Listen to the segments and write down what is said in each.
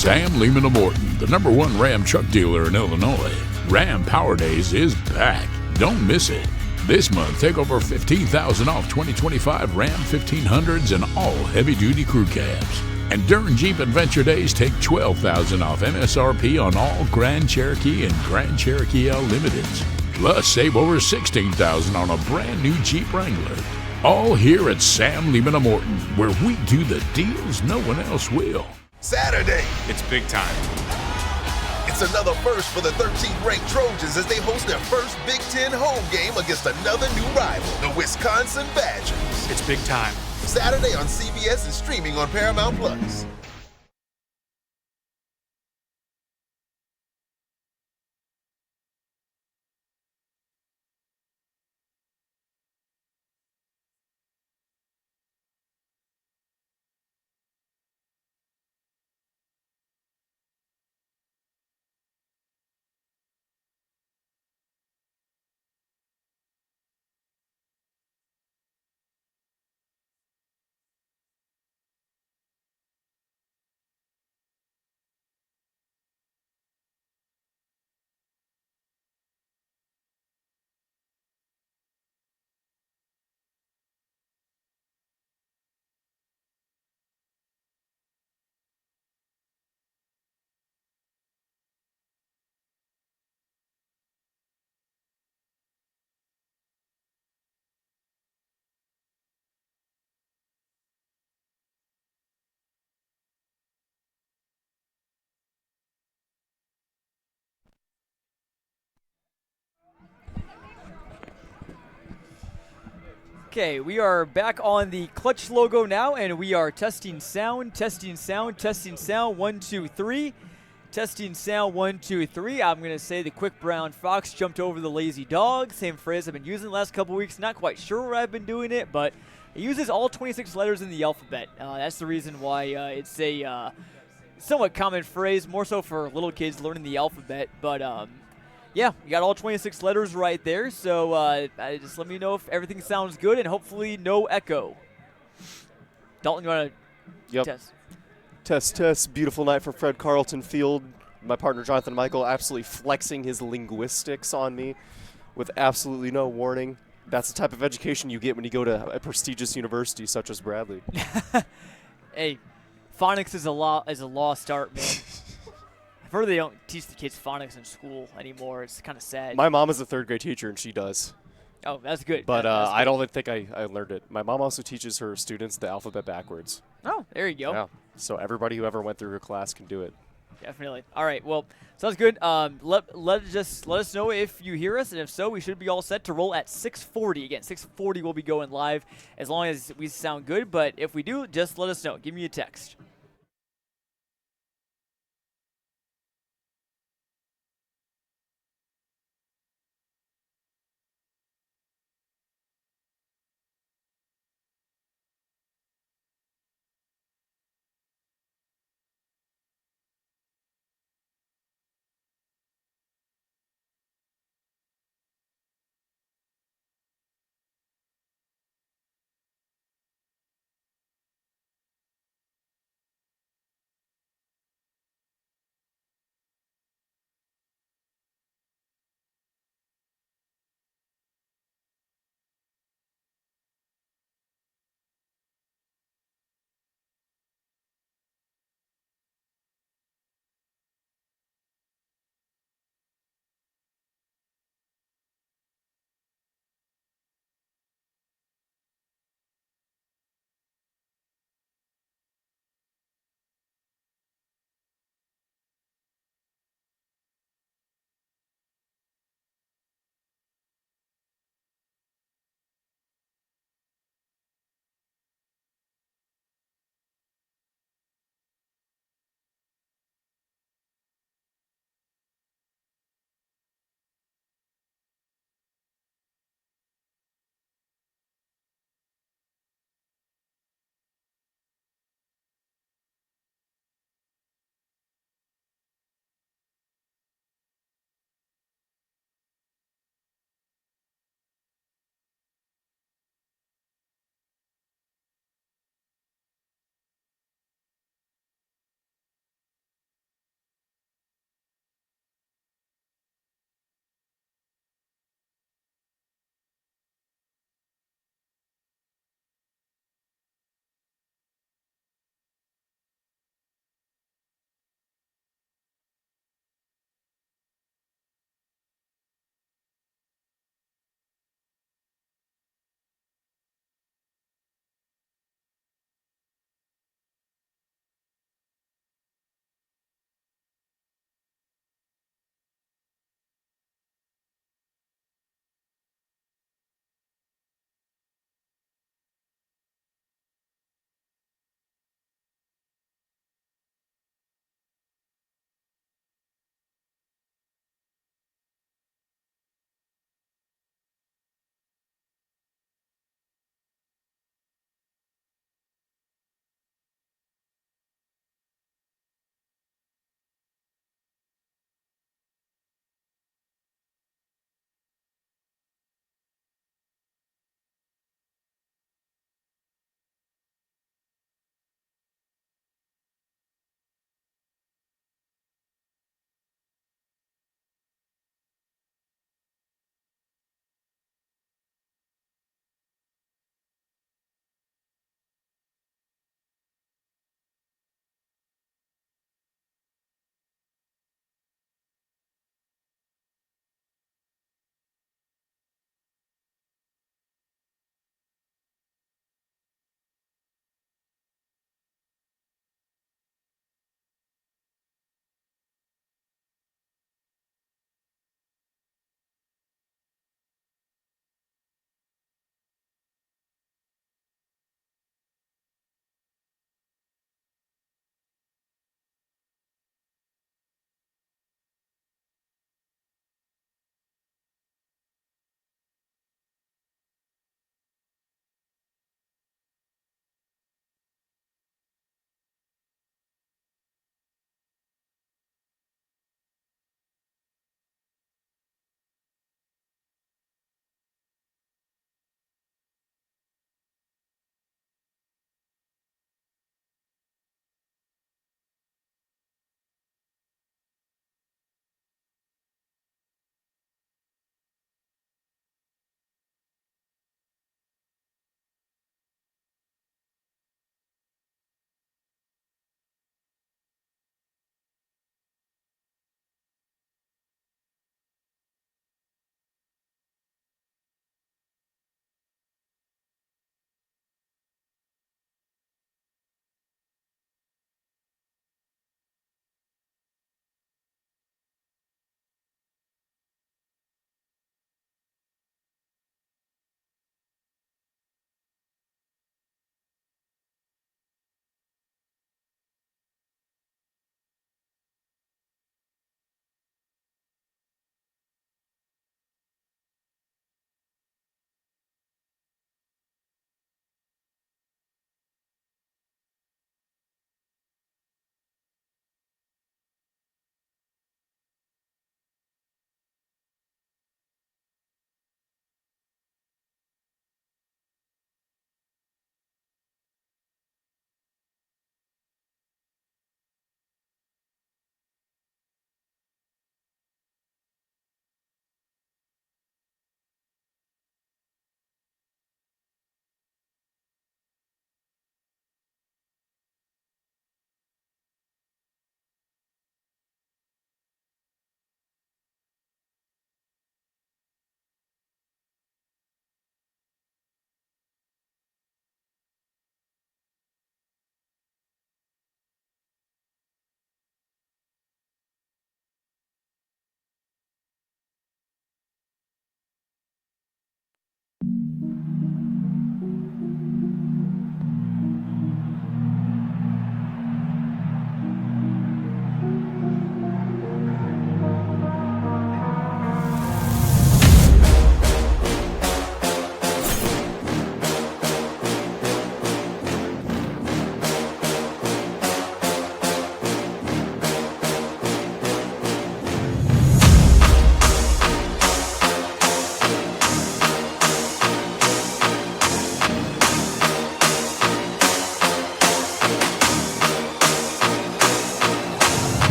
Sam Lehman of Morton, the #1 Ram truck dealer in Illinois. Ram Power Days is back. Don't miss it. This month, take over $15,000 off 2025 Ram 1500s and all heavy-duty crew cabs. And during Jeep Adventure Days, take $12,000 off MSRP on all Grand Cherokee and Grand Cherokee L Limiteds. Plus, save over $16,000 on a brand new Jeep Wrangler. All here at Sam Lehman of Morton, where we do the deals no one else will. Saturday. It's big time. It's another first for the 13th ranked Trojans as they host their first Big Ten home game against another new rival, the Wisconsin Badgers. It's big time. Saturday on CBS and streaming on Paramount Plus. Okay, we are back on the Clutch logo now, and we are testing sound, testing sound, testing sound, 1, 2, 3. Testing sound, 1, 2, 3. I'm going to say the quick brown fox jumped over the lazy dog. Same phrase I've been using the last couple weeks. Not quite sure where I've been doing it, but it uses all 26 letters in the alphabet. That's the reason why it's a somewhat common phrase, more so for little kids learning the alphabet, but yeah, you got all 26 letters right there, so just let me know if everything sounds good and hopefully no echo. Dalton, you want to test? Test. Beautiful night for Fred Carlton Field. My partner Jonathan Michael absolutely flexing his linguistics on me with absolutely no warning. That's the type of education you get when you go to a prestigious university such as Bradley. Hey, phonics is a lost art, man. I've heard they don't teach the kids phonics in school anymore. It's kind of sad. My mom is a third-grade teacher, and she does. Oh, that's good. But that's good. I don't think I learned it. My mom also teaches her students the alphabet backwards. Oh, there you go. Yeah. So everybody who ever went through her class can do it. Definitely. All right. Well, sounds good. Let us know if you hear us, and if so, we should be all set to roll at 6:40. Again, 6:40 we'll be going live as long as we sound good. But if we do, just let us know. Give me a text.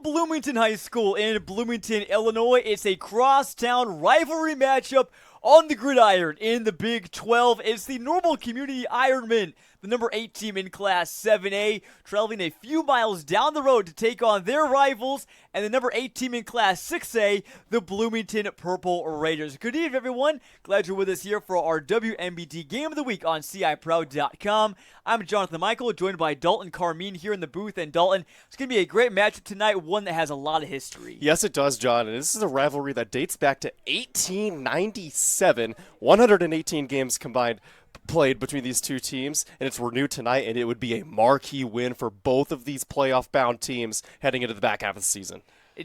Bloomington High School in Bloomington, Illinois. It's a crosstown rivalry matchup on the gridiron in the Big 12. It's the Normal Community Ironmen, the number 8 team in Class 7A, traveling a few miles down the road to take on their rivals, and the number 8 team in Class 6A, the Bloomington Purple Raiders. Good evening, everyone. Glad you're with us here for our WMBD Game of the Week on CIProud.com. I'm Jonathan Michael, joined by Dalton Carmine here in the booth. And Dalton, it's going to be a great matchup tonight, one that has a lot of history. Yes, it does, John. And this is a rivalry that dates back to 1897. 118 games combined played between these two teams, and it's renewed tonight, and it would be a marquee win for both of these playoff-bound teams heading into the back half of the season.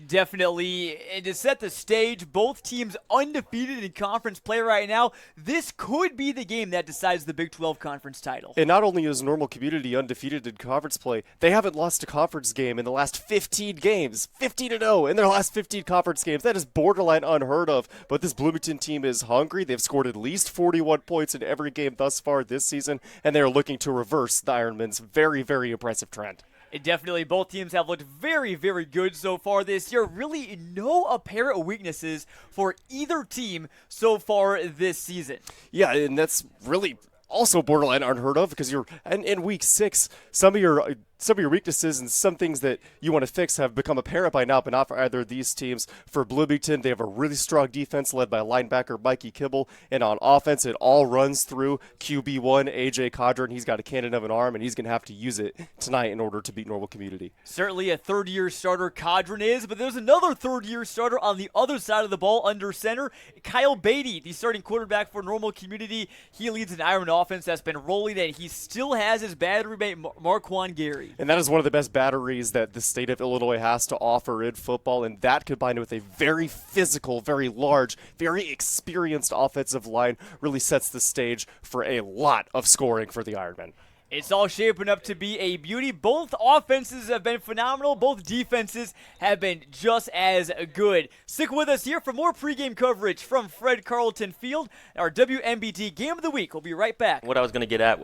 Definitely. And to set the stage, both teams undefeated in conference play right now. This could be the game that decides the Big 12 conference title. And not only is Normal Community undefeated in conference play, they haven't lost a conference game in the last 15 games. 15-0 in their last 15 conference games. That is borderline unheard of. But this Bloomington team is hungry. They've scored at least 41 points in every game thus far this season, and they're looking to reverse the Ironmen's very, very impressive trend. Definitely, both teams have looked very, very good so far this year. Really no apparent weaknesses for either team so far this season. Yeah, and that's really also borderline unheard of because you're in week 6. Some of your weaknesses and some things that you want to fix have become apparent by now, but not for either of these teams. For Bloomington, they have a really strong defense led by linebacker Mikey Kibble, and on offense, it all runs through QB1 AJ Cadron. He's got a cannon of an arm, and he's going to have to use it tonight in order to beat Normal Community. Certainly a third-year starter Cadron is, but there's another third-year starter on the other side of the ball under center, Kyle Beatty, the starting quarterback for Normal Community. He leads an Iron offense that's been rolling, and he still has his battery mate Marquand Gary. And that is one of the best batteries that the state of Illinois has to offer in football, and that combined with a very physical, very large, very experienced offensive line really sets the stage for a lot of scoring for the Ironmen. It's all shaping up to be a beauty. Both offenses have been phenomenal. Both defenses have been just as good. Stick with us here for more pregame coverage from Fred Carlton Field. Our WMBD Game of the Week. We'll be right back. What I was going to get at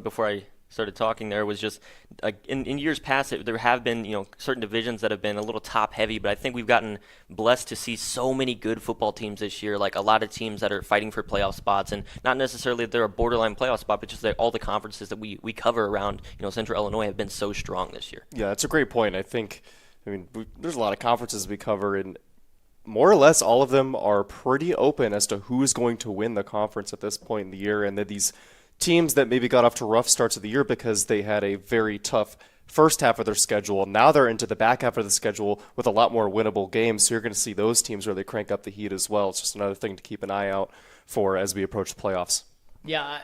before I started talking there was just in years past there have been certain divisions that have been a little top heavy, but I think we've gotten blessed to see so many good football teams this year, like a lot of teams that are fighting for playoff spots, and not necessarily that they're a borderline playoff spot, but just that all the conferences that we cover around Central Illinois have been so strong this year. Yeah, that's a great point. There's a lot of conferences we cover, and more or less all of them are pretty open as to who's going to win the conference at this point in the year, and that these teams that maybe got off to rough starts of the year because they had a very tough first half of their schedule. Now they're into the back half of the schedule with a lot more winnable games, so you're going to see those teams really crank up the heat as well. It's just another thing to keep an eye out for as we approach the playoffs. Yeah,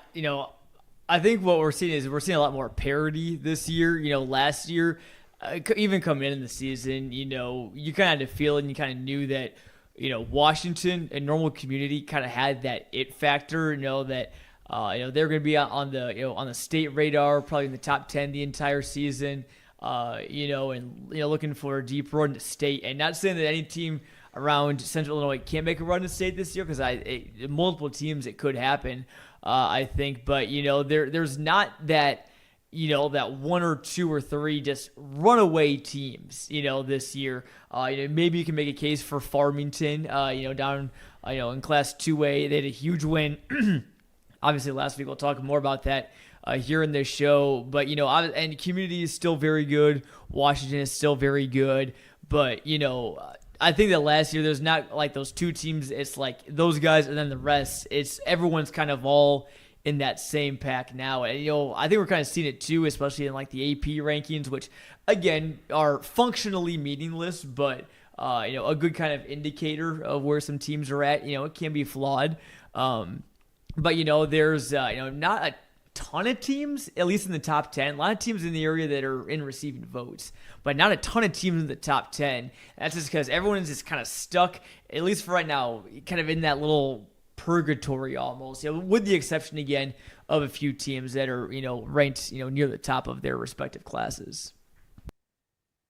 I think what we're seeing is a lot more parity this year. Last year, even coming in the season, you kind of had a feeling, you kind of knew that, Washington and Normal Community kind of had that it factor, that they're going to be on the state radar, probably in the top 10 the entire season, looking for a deep run to state. And not saying that any team around Central Illinois can't make a run to state this year, because multiple teams it could happen, I think. But there's not that that one or two or three just runaway teams this year. Maybe you can make a case for Farmington, down in Class 2A. They had a huge win. Obviously, last week we'll talk more about that here in this show. But, and Community is still very good. Washington is still very good. But, I think that last year there's not like those two teams. It's like those guys and then the rest. It's everyone's kind of all in that same pack now. And, I think we're kind of seeing it too, especially in like the AP rankings, which, again, are functionally meaningless, but, a good kind of indicator of where some teams are at. It can be flawed. But, there's, not a ton of teams, at least in the top 10. A lot of teams in the area that are in receiving votes, but not a ton of teams in the top 10. That's just because everyone is just kind of stuck, at least for right now, kind of in that little purgatory almost, with the exception, again, of a few teams that are, ranked, near the top of their respective classes.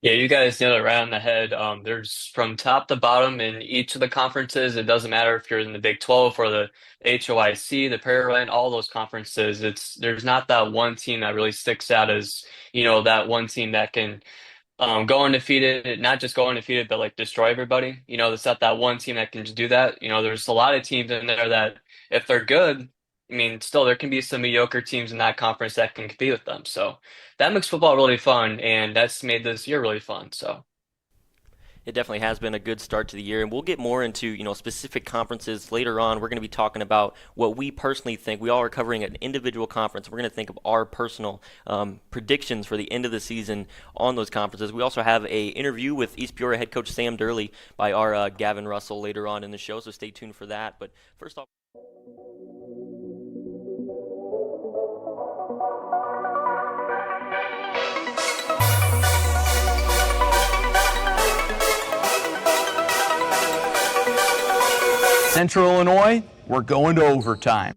Yeah, you guys nailed it right on the head. There's from top to bottom in each of the conferences. It doesn't matter if you're in the Big 12 or the HOIC, the Prairie, all those conferences. There's not that one team that really sticks out as, that one team that can go undefeated, not just go undefeated, but like destroy everybody. There's not that one team that can just do that. There's a lot of teams in there that if they're good, I mean, still there can be some mediocre teams in that conference that can compete with them. So that makes football really fun, and that's made this year really fun. So. It definitely has been a good start to the year, and we'll get more into specific conferences later on. We're going to be talking about what we personally think. We all are covering an individual conference. We're going to think of our personal predictions for the end of the season on those conferences. We also have a interview with East Peoria head coach Sam Durley by our Gavin Russell later on in the show, so stay tuned for that. But first off, Central Illinois, we're going to overtime.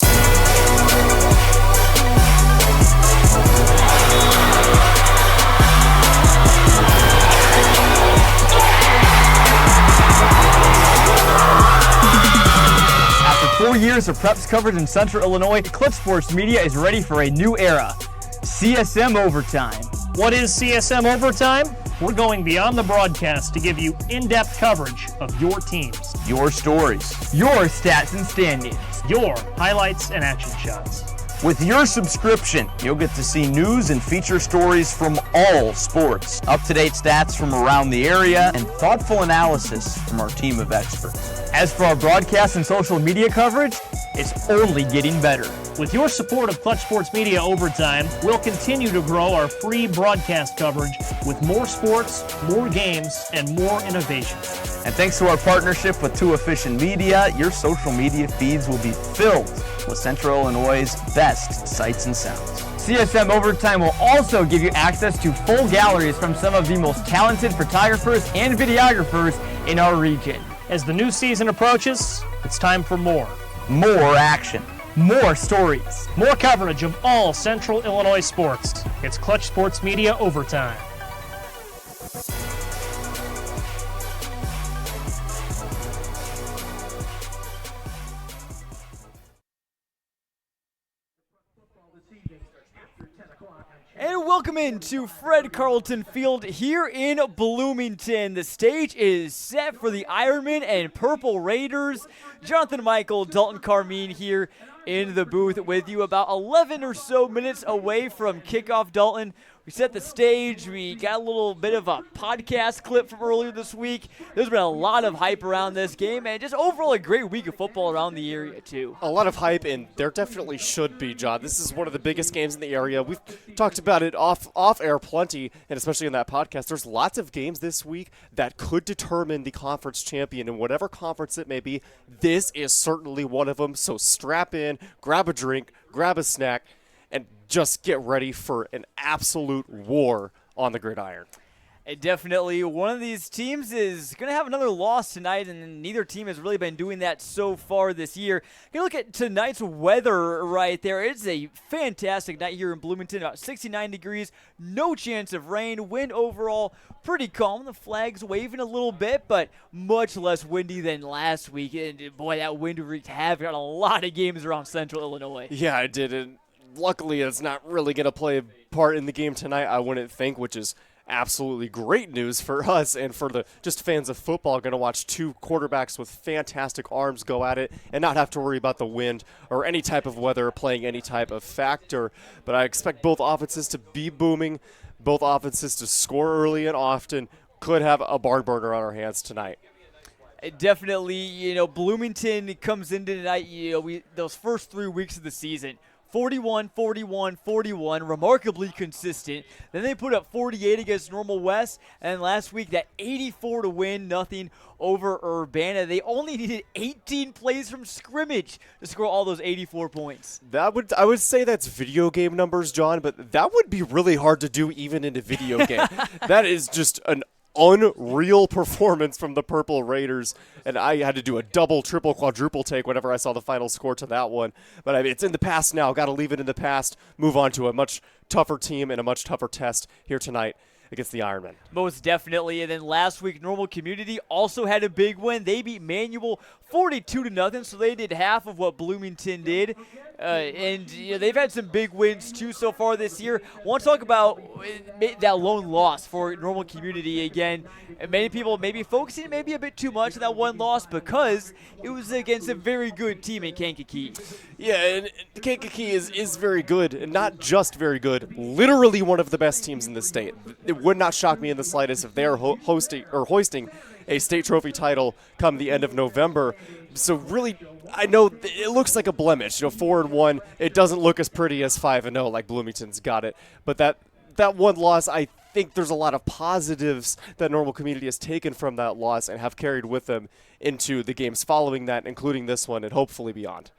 After 4 years of preps coverage in Central Illinois, Clutch Sports Media is ready for a new era. CSM Overtime. What is CSM Overtime? We're going beyond the broadcast to give you in-depth coverage of your teams, Your stories. Your stats and standings. your highlights and action shots. With your subscription, you'll get to see news and feature stories from all sports, up-to-date stats from around the area, and thoughtful analysis from our team of experts. As for our broadcast and social media coverage, it's only getting better. With your support of Clutch Sports Media Overtime, we'll continue to grow our free broadcast coverage with more sports, more games, and more innovation. And thanks to our partnership with Too Efficient Media, your social media feeds will be filled with Central Illinois' best sights and sounds. CSM Overtime will also give you access to full galleries from some of the most talented photographers and videographers in our region. As the new season approaches, it's time for more. More action. More stories. More coverage of all Central Illinois sports. It's Clutch Sports Media Overtime. And welcome into Fred Carlton Field here in Bloomington. The stage is set for the Ironman and Purple Raiders. Jonathan Michael, Dalton Carmine here in the booth with you, about 11 or so minutes away from kickoff. Dalton, we set the stage. We got a little bit of a podcast clip from earlier this week. There's been a lot of hype around this game, and just overall a great week of football around the area, too. A lot of hype, and there definitely should be, John. This is one of the biggest games in the area. We've talked about it off air plenty, and especially in that podcast. There's lots of games this week that could determine the conference champion in whatever conference it may be. This is certainly one of them, so strap in, grab a drink, grab a snack, and just get ready for an absolute war on the gridiron. And definitely one of these teams is going to have another loss tonight, and neither team has really been doing that so far this year. You look at tonight's weather right there. It's a fantastic night here in Bloomington, about 69 degrees, no chance of rain, wind overall pretty calm. The flag's waving a little bit, but much less windy than last week. And boy, that wind wreaked havoc on a lot of games around Central Illinois. Yeah, it did. And luckily, it's not really going to play a part in the game tonight, I wouldn't think, which is absolutely great news for us and for the just fans of football, going to watch two quarterbacks with fantastic arms go at it and not have to worry about the wind or any type of weather playing any type of factor. But I expect both offenses to be booming, both offenses to score early and often. Could have a barn burner on our hands tonight. Definitely, Bloomington comes into tonight, those first 3 weeks of the season, 41, 41, 41, remarkably consistent. Then they put up 48 against Normal West, and last week that 84 to win nothing over Urbana. They only needed 18 plays from scrimmage to score all those 84 points. I would say that's video game numbers, John, but that would be really hard to do even in a video game. That is just an unreal performance from the Purple Raiders, and I had to do a double, triple, quadruple take whenever I saw the final score to that one. But I mean, it's in the past now. Got to leave it in the past, move on to a much tougher team and a much tougher test here tonight against the Ironmen. Most definitely. And then last week, Normal Community also had a big win. They beat Manual 42-0, so they did half of what Bloomington did. And they've had some big wins, too, so far this year. I want to talk about that lone loss for Normal Community again. Many people maybe focusing maybe a bit too much on that one loss because it was against a very good team in Kankakee. Yeah, and Kankakee is very good, and not just very good, literally one of the best teams in the state. It would not shock me in the slightest if they are hoisting a state trophy title come the end of November. So really, I know it looks like a blemish. 4-1. It doesn't look as pretty as 5-0 like Bloomington's got it. But that one loss, I think there's a lot of positives that Normal Community has taken from that loss and have carried with them into the games following that, including this one and hopefully beyond.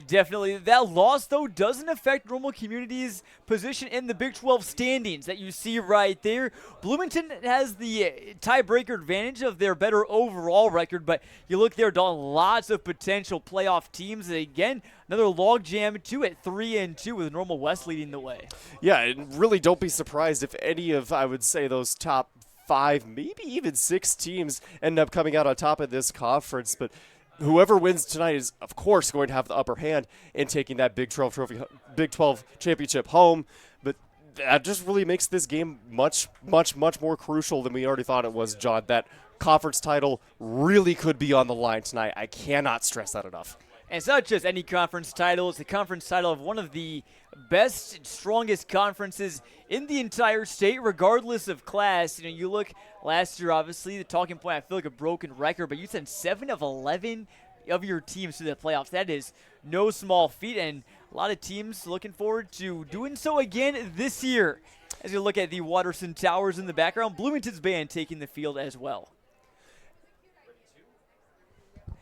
Definitely. That loss, though, doesn't affect Normal Community's position in the Big 12 standings that you see right there. Bloomington has the tiebreaker advantage of their better overall record, but you look there, Dalton, lots of potential playoff teams. And again, another logjam, too, at 3-2 with Normal West leading the way. Yeah, and really don't be surprised if any of, I would say, those top 5, maybe even 6 teams end up coming out on top of this conference, but whoever wins tonight is, of course, going to have the upper hand in taking that Big 12 championship home. But that just really makes this game much, much, much more crucial than we already thought it was, John. That conference title really could be on the line tonight. I cannot stress that enough. And it's not just any conference title. It's the conference title of one of the best, strongest conferences in the entire state, regardless of class. You look last year, obviously, the talking point, I feel like a broken record, but you sent 7 of 11 of your teams to the playoffs. That is no small feat, and a lot of teams looking forward to doing so again this year. As you look at the Watterson Towers in the background, Bloomington's band taking the field as well.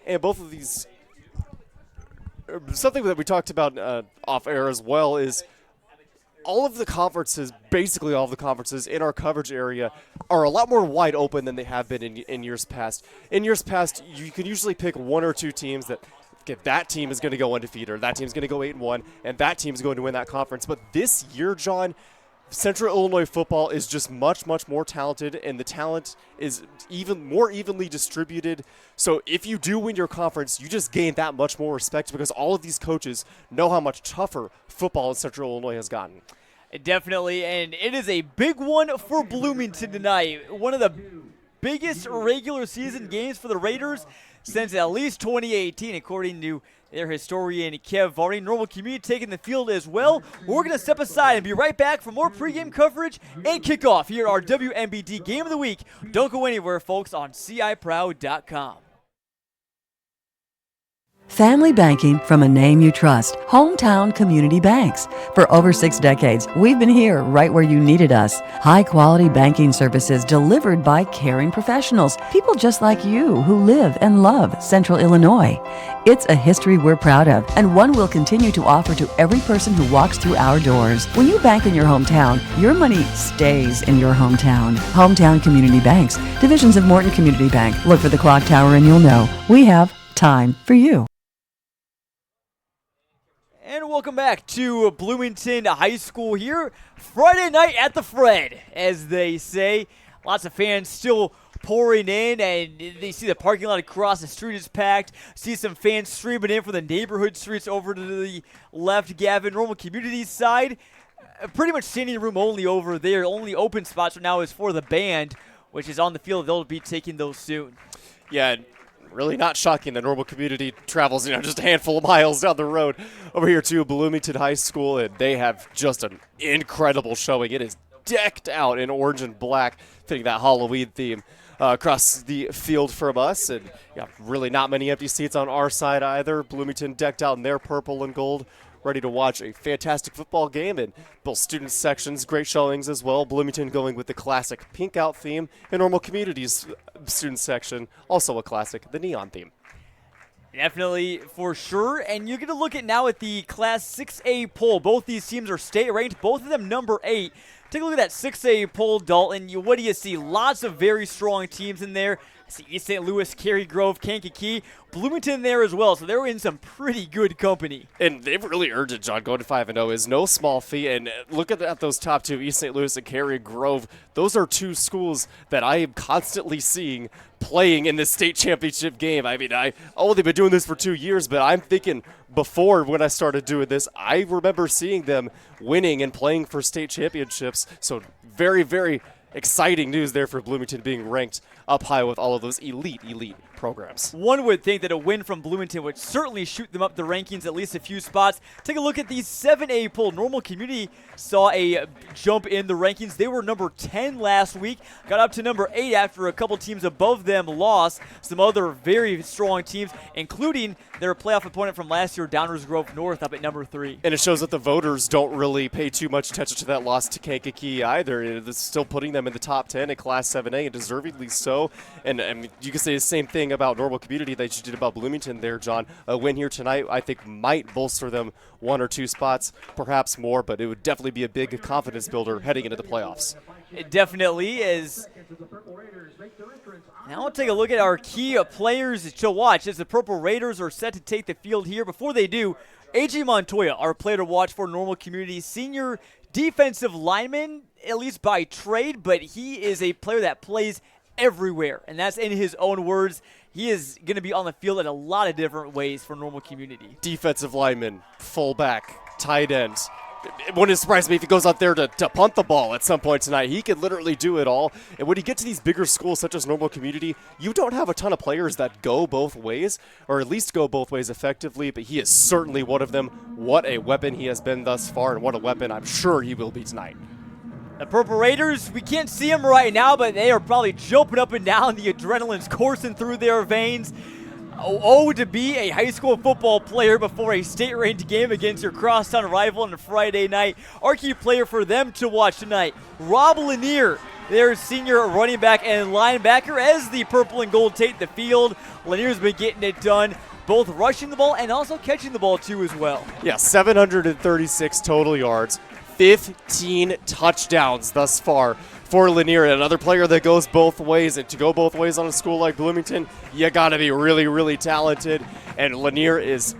And both of these, something that we talked about off air as well, is all of the conferences, basically all of the conferences in our coverage area, are a lot more wide open than they have been in years past. In years past, you can usually pick 1 or 2 teams that, okay, that team is going to go undefeated, or that team's going to go 8-1, and that team's going to win that conference. But this year, John, Central Illinois football is just much, much more talented, and the talent is even more evenly distributed. So if you do win your conference, you just gain that much more respect because all of these coaches know how much tougher football in Central Illinois has gotten. Definitely, and it is a big one for Bloomington tonight. One of the biggest regular season games for the Raiders since at least 2018, according to their historian Kev Varney. Normal Community taking the field as well. We're going to step aside and be right back for more pregame coverage and kickoff here at our WMBD Game of the Week. Don't go anywhere, folks, on CIProud.com. Family banking from a name you trust, Hometown Community Banks. For over 6 decades, we've been here right where you needed us. High-quality banking services delivered by caring professionals, people just like you who live and love Central Illinois. It's a history we're proud of and one we'll continue to offer to every person who walks through our doors. When you bank in your hometown, your money stays in your hometown. Hometown Community Banks, divisions of Morton Community Bank. Look for the clock tower and you'll know we have time for you. And welcome back to Bloomington High School here. Friday night at the Fred, as they say. Lots of fans still pouring in, and they see the parking lot across the street is packed. See some fans streaming in from the neighborhood streets over to the left, Gavin. Normal Community side, pretty much standing room only over there. Only open spots right now is for the band, which is on the field. They'll be taking those soon. Yeah, really not shocking that Normal Community travels, just a handful of miles down the road over here to Bloomington High School, and they have just an incredible showing. It is decked out in orange and black, fitting that Halloween theme across the field from us, and really not many empty seats on our side either. Bloomington decked out in their purple and gold, ready to watch a fantastic football game, and both student sections, great showings as well. Bloomington going with the classic pink out theme, and Normal Community's student section, also a classic, the neon theme. Definitely, for sure. And you're going to look at now at the Class 6A poll. Both these teams are state ranked, both of them number 8. Take a look at that 6A poll, Dalton. What do you see? Lots of very strong teams in there. see East St. Louis, Cary Grove, Kankakee, Bloomington there as well. So they're in some pretty good company. And they've really earned it, John. Going to 5-0 is no small feat. And look at those top two, East St. Louis and Cary Grove. Those are two schools that I am constantly seeing playing in the state championship game. I mean, I've only been doing this for 2 years, but I'm thinking before when I started doing this, I remember seeing them winning and playing for state championships. So very, very exciting news there for Bloomington being ranked up high with all of those elite programs. One would think that a win from Bloomington would certainly shoot them up the rankings at least a few spots. Take a look at the 7A poll. Normal Community saw a jump in the rankings. They were number 10 last week, got up to number 8 after a couple teams above them lost. Some other very strong teams, including their playoff opponent from last year, Downers Grove North, up at number 3. And it shows that the voters don't really pay too much attention to that loss to Kankakee either. It's still putting them in the top 10 in Class 7A, and deservedly so. And you can say the same thing about Normal Community that you did about Bloomington there, John. A win here tonight, I think, might bolster them 1 or 2 spots, perhaps more, but it would definitely be a big confidence builder heading into the playoffs. It definitely is. Now we'll take a look at our key players to watch as the Purple Raiders are set to take the field here. Before they do, A.J. Montoya, our player to watch for Normal Community, senior defensive lineman, at least by trade, but he is a player that plays everywhere, and that's in his own words. He is going to be on the field in a lot of different ways for Normal Community. Defensive lineman, fullback, tight end. It wouldn't surprise me if he goes out there to punt the ball at some point tonight. He could literally do it all. And when you get to these bigger schools such as Normal Community, you don't have a ton of players that go both ways, or at least go both ways effectively, but he is certainly one of them. What a weapon he has been thus far, and what a weapon I'm sure he will be tonight. The Purple Raiders, we can't see them right now, but they are probably jumping up and down. The adrenaline's coursing through their veins. Oh, to be a high school football player before a state-ranked game against your crosstown rival on a Friday night. Our key player for them to watch tonight, Rob Lanier, their senior running back and linebacker, as the purple and gold take the field. Lanier's been getting it done, both rushing the ball and also catching the ball too as well. Yeah, 736 total yards, 15 touchdowns thus far for Lanier. Another player that goes both ways, and to go both ways on a school like Bloomington, you got to be really, really talented. And Lanier is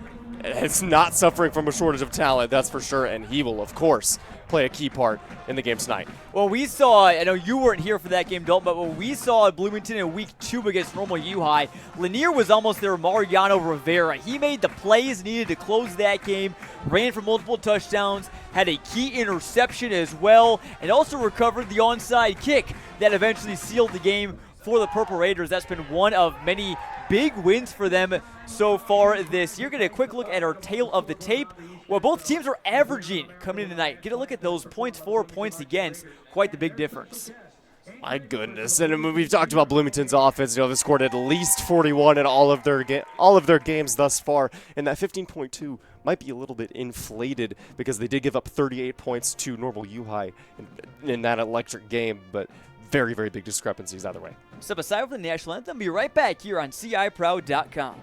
not suffering from a shortage of talent, that's for sure, and he will, of course, play a key part in the game tonight. Well, we saw, I know you weren't here for that game, Dalton, but what we saw at Bloomington in week 2 against Normal U High, Lanier was almost their Mariano Rivera. He made the plays needed to close that game, ran for multiple touchdowns, had a key interception as well, and also recovered the onside kick that eventually sealed the game for the Purple Raiders. That's been one of many big wins for them so far this year. Get a quick look at our tail of the tape. Well, both teams are averaging coming in tonight. Get a look at those points for, points against. Quite the big difference. My goodness. And we've talked about Bloomington's offense. You know, they've scored at least 41 in all of their games thus far. And that 15.2 might be a little bit inflated because they did give up 38 points to Normal U High in that electric game. But very, very big discrepancies either way. Step aside for the national anthem. Be right back here on CIProud.com.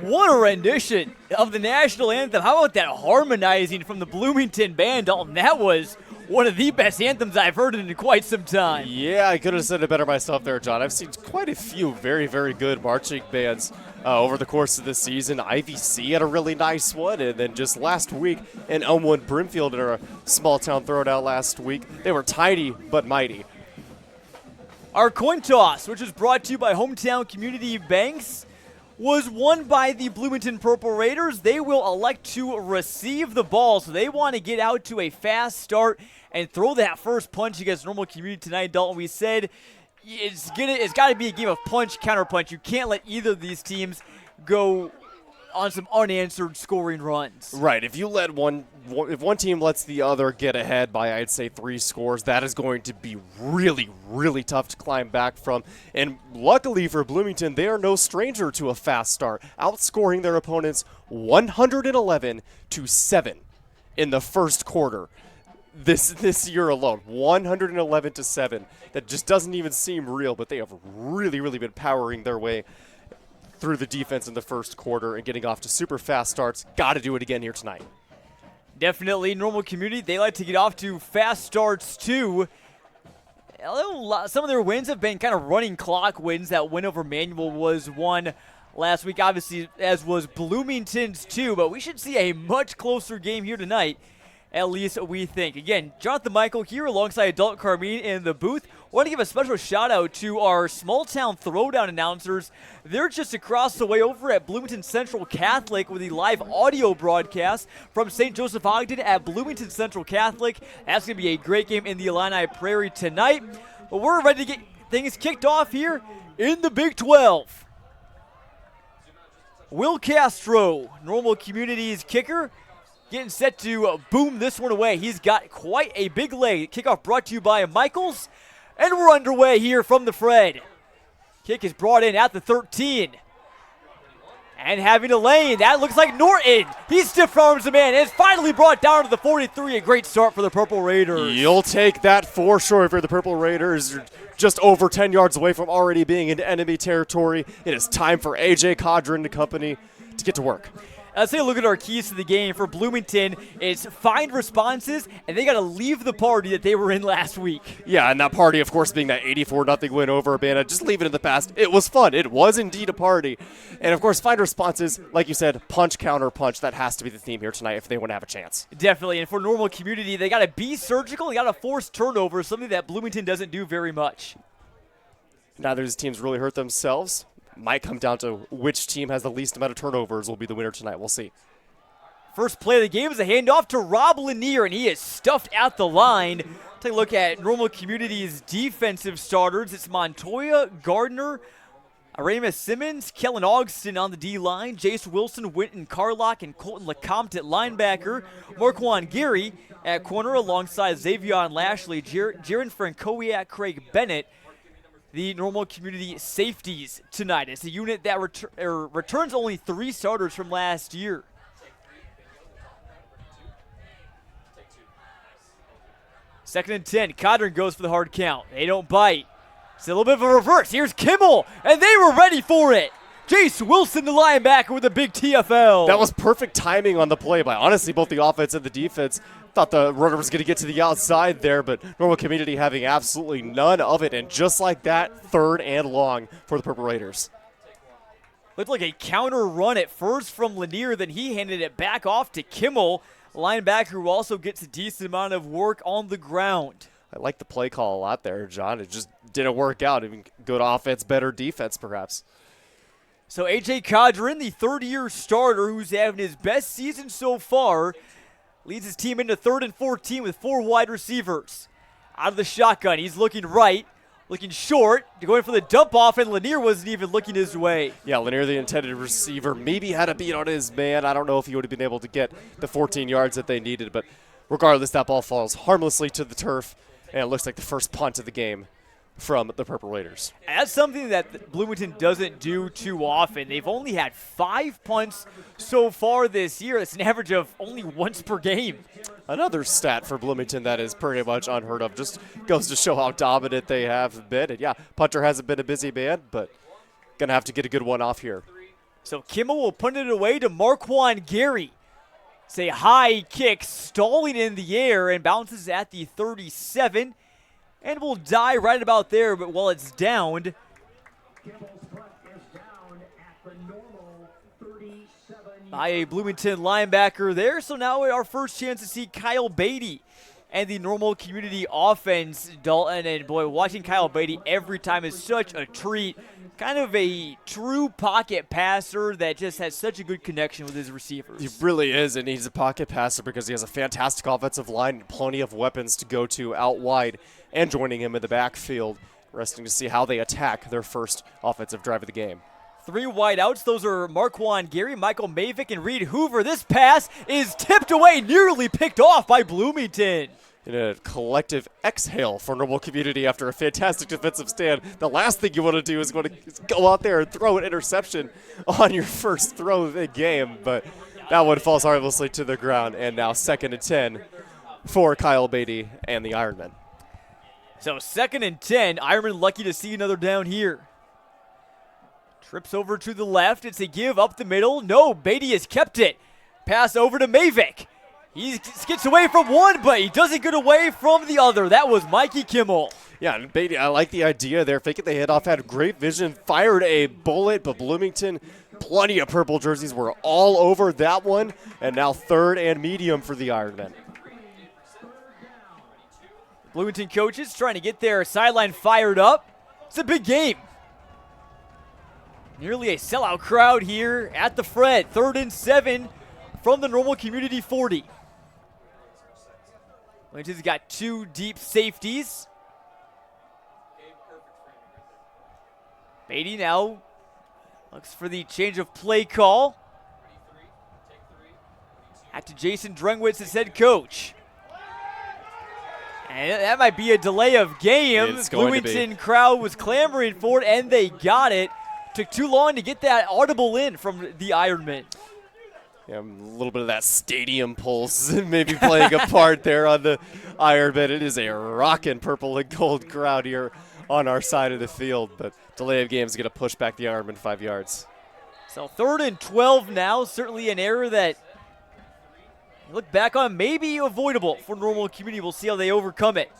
What a rendition of the national anthem. How about that harmonizing from the Bloomington band, Dalton? That was one of the best anthems I've heard in quite some time. Yeah, I could have said it better myself there, John. I've seen quite a few very, very good marching bands over the course of this season. IVC had a really nice one, and then just last week in Elmwood Brimfield in our small town throwdown last week, they were tiny but mighty. Our coin toss, which is brought to you by Hometown Community Banks, was won by the Bloomington Purple Raiders. They will elect to receive the ball, so they want to get out to a fast start and throw that first punch against Normal Community tonight. Dalton, we said it's got to be a game of punch, counter punch. You can't let either of these teams go on some unanswered scoring runs. Right. If you let if one team lets the other get ahead by, I'd say, 3 scores, that is going to be really, really tough to climb back from. And luckily for Bloomington, they are no stranger to a fast start, outscoring their opponents 111-7 in the first quarter. This year alone, 111-7. That just doesn't even seem real, but they have really, really been powering their way through the defense in the first quarter and getting off to super fast starts. Got to do it again here tonight. Definitely, Normal Community, they like to get off to fast starts too. Some of their wins have been kind of running clock wins. That win over Manual was won last week, obviously, as was Bloomington's too, but we should see a much closer game here tonight. At least we think. Again, Jonathan Michael here alongside Adult Carmine in the booth. Want to give a special shout out to our small town throwdown announcers. They're just across the way over at Bloomington Central Catholic with the live audio broadcast from St. Joseph Ogden at Bloomington Central Catholic. That's going to be a great game in the Illini Prairie tonight. But we're ready to get things kicked off here in the Big 12. Will Castro, Normal Community's kicker, getting set to boom this one away. He's got quite a big leg. Kickoff brought to you by Michaels. And we're underway here from the Fred. Kick is brought in at the 13. And having a lane. That looks like Norton. He stiff arms the man. It's finally brought down to the 43. A great start for the Purple Raiders. You'll take that for sure for the Purple Raiders. Just over 10 yards away from already being in enemy territory. It is time for AJ Cadre and company to get to work. Let's take a look at our keys to the game for Bloomington. It's find responses, and they got to leave the party that they were in last week. Yeah, and that party, of course, being that 84-0 win over Urbana. Just leave it in the past. It was fun. It was indeed a party. And, of course, find responses, like you said, punch, counter, punch. That has to be the theme here tonight if they want to have a chance. Definitely. And for Normal Community, they got to be surgical. They got to force turnovers, something that Bloomington doesn't do very much. Neither of these teams really hurt themselves. Might come down to which team has the least amount of turnovers will be the winner tonight. We'll see. First play of the game is a handoff to Rob Lanier, and he is stuffed at the line. Take a look at Normal Community's defensive starters. It's Montoya, Gardner, Aramis Simmons, Kellen Ogston on the D-line, Jace Wilson, Winton Carlock, and Colton LeCompte at linebacker, Marquand Gary at corner alongside Xavion Lashley, Jaron Francowiak, Craig Bennett. The Normal Community safeties tonight. It's a unit that returns only 3 starters from last year. Second and 10. Codron goes for the hard count. They don't bite. It's a little bit of a reverse. Here's Kimmel, and they were ready for it. Jace Wilson, the linebacker, with a big TFL. That was perfect timing on the play by, honestly, both the offense and the defense. Thought the runner was going to get to the outside there, but Normal Community having absolutely none of it. And just like that, 3rd and long for the Purple Raiders. Looked like a counter run at first from Lanier, then he handed it back off to Kimmel, linebacker who also gets a decent amount of work on the ground. I like the play call a lot there, John. It just didn't work out. Even good offense, better defense, perhaps. So A.J. Cadron, the third-year starter who's having his best season so far, leads his team into 3rd and 14 with 4 wide receivers. Out of the shotgun, he's looking right, looking short, going for the dump off, and Lanier wasn't even looking his way. Yeah, Lanier, the intended receiver, maybe had a beat on his man. I don't know if he would have been able to get the 14 yards that they needed, but regardless, that ball falls harmlessly to the turf, and it looks like the first punt of the game from the Purple Raiders. That's something that Bloomington doesn't do too often. They've only had 5 punts so far this year. That's an average of only once per game. Another stat for Bloomington that is pretty much unheard of. Just goes to show how dominant they have been. And yeah, punter hasn't been a busy man, but going to have to get a good one off here. So Kimmel will punt it away to Marquand Gary. It's a high kick stalling in the air and bounces at the 37 and will die right about there, but while it's downed, by a Bloomington linebacker there. So now our first chance to see Kyle Beatty and the Normal Community offense, Dalton. And boy, watching Kyle Beatty every time is such a treat. Kind of a true pocket passer that just has such a good connection with his receivers. He really is, and he's a pocket passer because he has a fantastic offensive line and plenty of weapons to go to out wide and joining him in the backfield. Interesting to see how they attack their first offensive drive of the game. 3 wideouts. Those are Marquand Gary, Michael Mavick, and Reed Hoover. This pass is tipped away, nearly picked off by Bloomington. In a collective exhale for Normal Community after a fantastic defensive stand, the last thing you want to do is go out there and throw an interception on your first throw of the game. But that one falls harmlessly to the ground, and now 2nd and 10 for Kyle Beatty and the Ironmen. So 2nd and 10, Ironman lucky to see another down here. Trips over to the left. It's a give up the middle. No, Beatty has kept it. Pass over to Mavick. He gets away from one, but he doesn't get away from the other. That was Mikey Kimmel. Yeah, and Beatty, I like the idea there. Faking the handoff, had great vision, fired a bullet, but Bloomington, plenty of purple jerseys, were all over that one. And now 3rd and medium for the Ironmen. Bloomington coaches trying to get their sideline fired up. It's a big game. Nearly a sellout crowd here at the Fred. 3rd and 7 from the Normal Community 40. Bloomington's got 2 deep safeties. Beatty now looks for the change of play call. Back to Jason Drengwitz as head coach. And that might be a delay of game. Bloomington crowd was clamoring for it, and they got it. Took too long to get that audible in from the Ironmen. Yeah, a little bit of that stadium pulse maybe playing a part there on the Ironmen. It is a rockin' purple and gold crowd here on our side of the field, but delay of game is going to push back the Ironmen 5 yards. So 3rd and 12 now, certainly an error that you look back on, maybe avoidable for Normal Community. We'll see how they overcome it.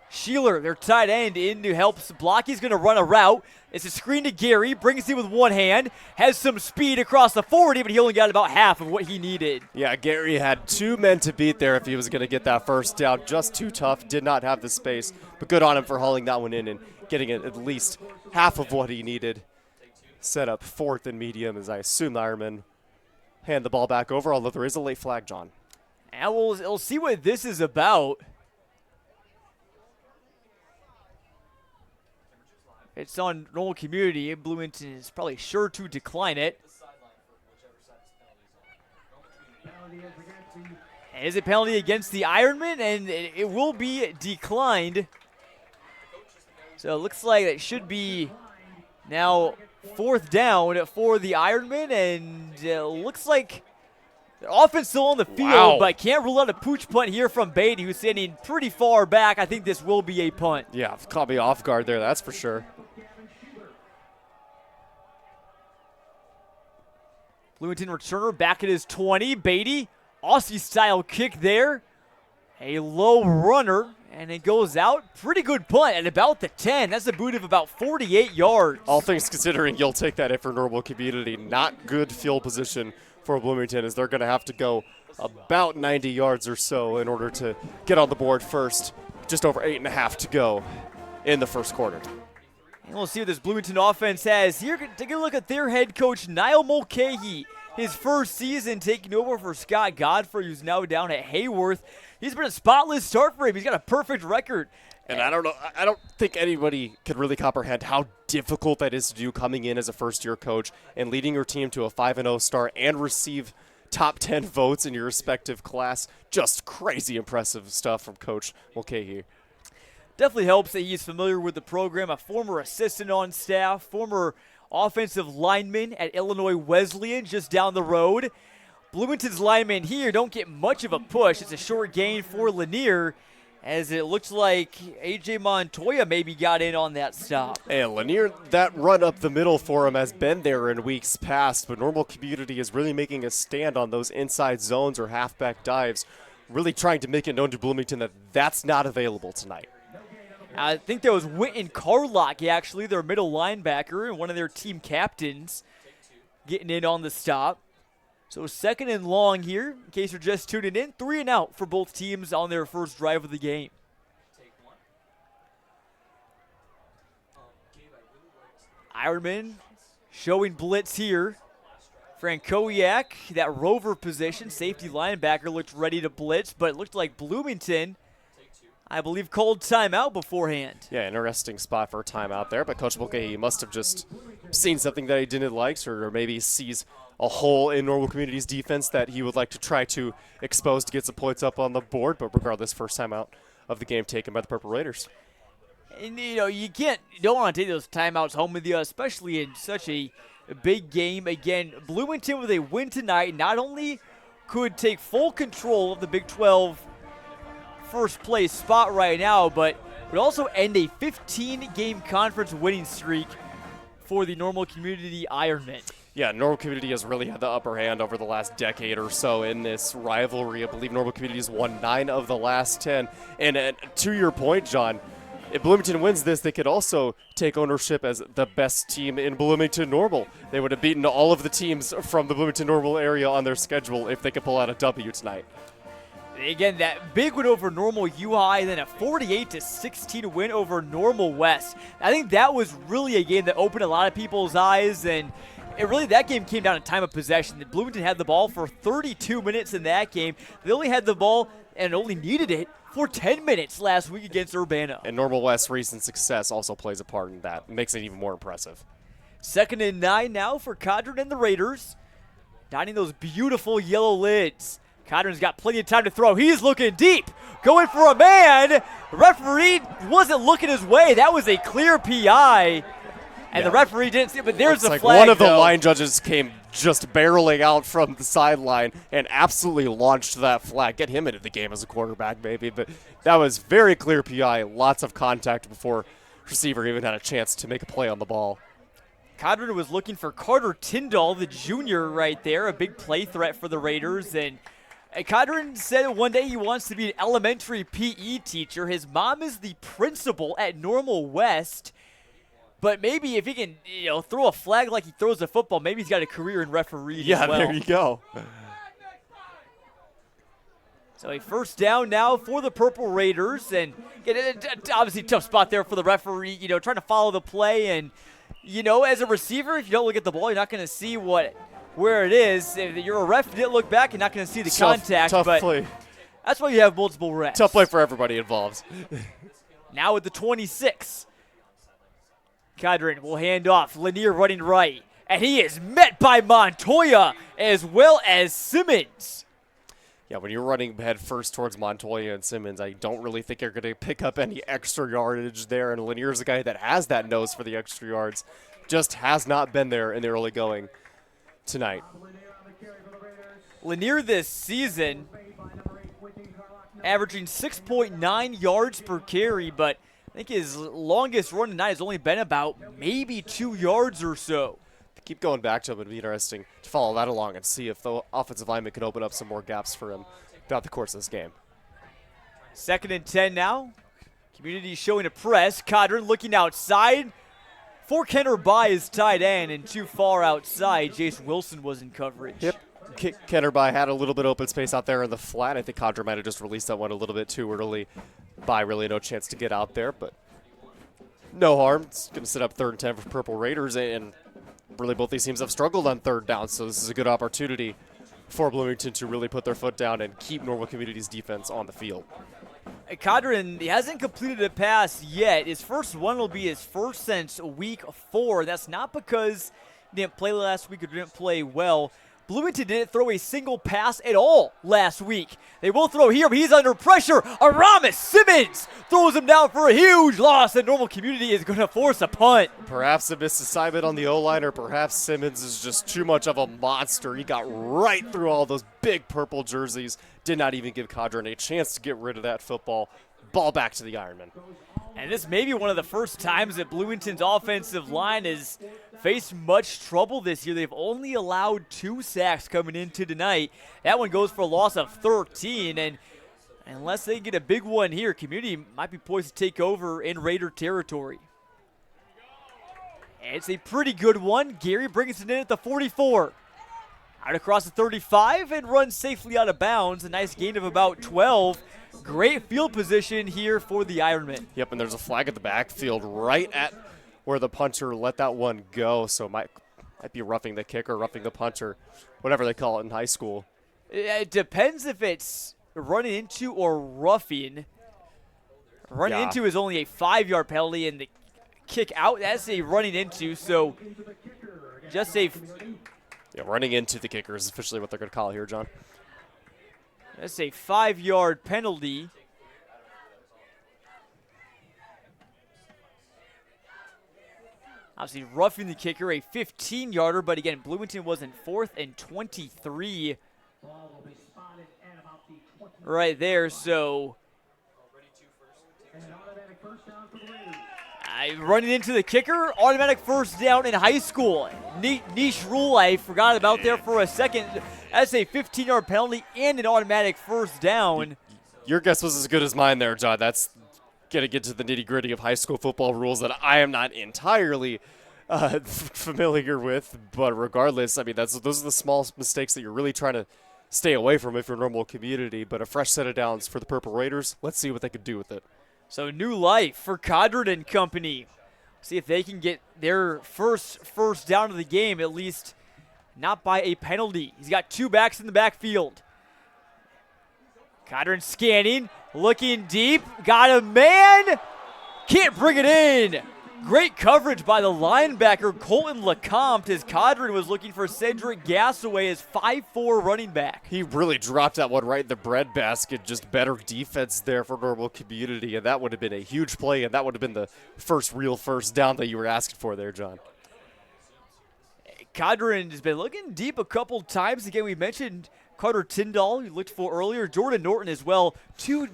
Sheeler, their tight end, in to help block. He's going to run a route. It's a screen to Gary, brings it with one hand, has some speed across the 40, but he only got about half of what he needed. Yeah, Gary had 2 men to beat there if he was going to get that first down. Just too tough, did not have the space, but good on him for hauling that one in and getting it at least half of what he needed. Set up 4th and medium as I assume the Ironmen hand the ball back over, although there is a late flag, John. And we'll see what this is about. It's on Normal Community. Bloomington is probably sure to decline it. Is it penalty against the Ironmen? And it will be declined. So it looks like it should be now 4th down for the Ironmen. And it looks like the offense still on the field, but can't rule out a pooch punt here from Beatty, who's standing pretty far back. I think this will be a punt. Yeah, caught me off guard there, that's for sure. Bloomington returner back at his 20. Beatty, Aussie-style kick there. A low runner, and it goes out. Pretty good punt at about the 10. That's a boot of about 48 yards. All things considering, you'll take that in for Normal Community. Not good field position for Bloomington, as they're going to have to go about 90 yards or so in order to get on the board first. Just over 8.5 to go in the first quarter. And we'll see what this Bloomington offense has here. Take a look at their head coach, Niall Mulcahy. His first season taking over for Scott Godfrey, who's now down at Hayworth. He's been a spotless start for him. He's got a perfect record. And I don't think anybody could really comprehend how difficult that is to do coming in as a first-year coach and leading your team to a 5-0 start and receive top 10 votes in your respective class. Just crazy impressive stuff from Coach Mulcahy. Definitely helps that he's familiar with the program, a former assistant on staff, former offensive lineman at Illinois Wesleyan just down the road. Bloomington's linemen here don't get much of a push. It's a short gain for Lanier. as it looks like A.J. Montoya maybe got in on that stop. And Lanier, that run up the middle for him has been there in weeks past, but Normal Community is really making a stand on those inside zones or halfback dives, really trying to make it known to Bloomington that that's not available tonight. I think that was Winton Carlock, actually, their middle linebacker and one of their team captains, getting in on the stop. So 2nd and long here, in case you're just tuning in. 3 and out for both teams on their first drive of the game. Ironman showing blitz here. Frankowiak, that rover position, safety linebacker, looked ready to blitz, but it looked like Bloomington, I believe, called timeout beforehand. Yeah, interesting spot for a timeout there, but Coach Mulcahy must have just seen something that he didn't like, or maybe sees a hole in Normal Community's defense that he would like to try to expose to get some points up on the board. But regardless, first timeout of the game taken by the Purple Raiders. And, you don't want to take those timeouts home with you, especially in such a big game. Again, Bloomington with a win tonight not only could take full control of the Big 12 first place spot right now, but would also end a 15-game conference winning streak for the Normal Community Ironmen. Yeah, Normal Community has really had the upper hand over the last decade or so in this rivalry. I believe Normal Community has won 9 of the last 10. And to your point, John, if Bloomington wins this, they could also take ownership as the best team in Bloomington Normal. They would have beaten all of the teams from the Bloomington Normal area on their schedule if they could pull out a W tonight. Again, that big win over Normal UI, then a 48-16 win over Normal West. I think that was really a game that opened a lot of people's eyes, and that game came down to time of possession. Bloomington had the ball for 32 minutes in that game. They only had the ball and only needed it for 10 minutes last week against Urbana. And Normal West's recent success also plays a part in that. It makes it even more impressive. 2nd and 9 now for Cadron and the Raiders. Dining those beautiful yellow lids. Cadron's got plenty of time to throw. He's looking deep, going for a man. The referee wasn't looking his way. That was a clear PI. And the referee didn't see it, but there's the flag. One of the line judges came just barreling out from the sideline and absolutely launched that flag. Get him into the game as a quarterback, maybe. But that was very clear PI. Lots of contact before receiver even had a chance to make a play on the ball. Cadron was looking for Carter Tyndall, the junior right there, a big play threat for the Raiders. And Cadron said one day he wants to be an elementary PE teacher. His mom is the principal at Normal West. But maybe if he can, throw a flag like he throws a football, maybe he's got a career in refereeing as well. Yeah, there you go. So a first down now for the Purple Raiders, and obviously tough spot there for the referee, trying to follow the play. And, as a receiver, if you don't look at the ball, you're not going to see where it is. If you're a ref, you didn't look back, you're not going to see the contact. Tough but play. That's why you have multiple refs. Tough play for everybody involved. Now at the 26. Cadron will hand off. Lanier running right. And he is met by Montoya as well as Simmons. Yeah, when you're running head first towards Montoya and Simmons, I don't really think you're going to pick up any extra yardage there. And Lanier's a guy that has that nose for the extra yards. Just has not been there in the early going tonight. Lanier this season averaging 6.9 yards per carry, but I think his longest run tonight has only been about maybe 2 yards or so. Keep going back to him. It'd be interesting to follow that along and see if the offensive lineman can open up some more gaps for him throughout the course of this game. 2nd and 10 now. Community showing a press. Cadron looking outside. For Kenner by his tight end, and too far outside. Jason Wilson was in coverage. Yep. Kennerby had a little bit open space out there in the flat. I think Cadron might have just released that one a little bit too early. By really no chance to get out there, but no harm. It's going to set up 3rd and 10 for Purple Raiders, and really both these teams have struggled on 3rd down, so this is a good opportunity for Bloomington to really put their foot down and keep Normal Community's defense on the field. Cadron, he hasn't completed a pass yet. His first one will be his first since week 4. That's not because he didn't play last week or didn't play well. Bloomington didn't throw a single pass at all last week. They will throw here, but he's under pressure. Aramis Simmons throws him down for a huge loss, and Normal Community is going to force a punt. Perhaps a missed assignment on the O-line, or perhaps Simmons is just too much of a monster. He got right through all those big purple jerseys. Did not even give Cadron a chance to get rid of that football. Ball back to the Ironman. And this may be one of the first times that Bloomington's offensive line has faced much trouble this year. They've only allowed 2 sacks coming into tonight. That one goes for a loss of 13, and unless they get a big one here, Community might be poised to take over in Raider territory. And it's a pretty good one. Gary brings it in at the 44. Out across the 35 and runs safely out of bounds. A nice gain of about 12. Great field position here for the Ironmen. Yep, and there's a flag at the backfield right at where the punter let that one go. So might be roughing the kicker, roughing the punter, whatever they call it in high school. It depends if it's running into or roughing. Running into is only a 5-yard penalty, and the kick out, that's a running into. So just a... Yeah, running into the kicker is officially what they're going to call it here, John. That's a 5-yard penalty. Obviously roughing the kicker, a 15-yarder, but again, Bloomington was in 4th and 23 right there, so running into the kicker, automatic first down in high school. Niche rule I forgot about there for a second. That's a 15-yard penalty and an automatic first down. Your guess was as good as mine there, John. That's going to get to the nitty-gritty of high school football rules that I am not entirely familiar with. But regardless, I mean, those are the small mistakes that you're really trying to stay away from if you're a normal community. But a fresh set of downs for the Purple Raiders. Let's see what they can do with it. So new life for Cadron and company. See if they can get their first down of the game, at least not by a penalty. He's got 2 backs in the backfield. Cadron scanning, looking deep, got a man, can't bring it in. Great coverage by the linebacker, Colton LeCompte, as Cadron was looking for Cedric Gassaway, his 5'4" running back. He really dropped that one right in the breadbasket. Just better defense there for normal community, and that would have been a huge play, and that would have been the real first down that you were asking for there, John. Cadron has been looking deep a couple times. Again, we mentioned Carter Tyndall, we looked for earlier. Jordan Norton as well. 2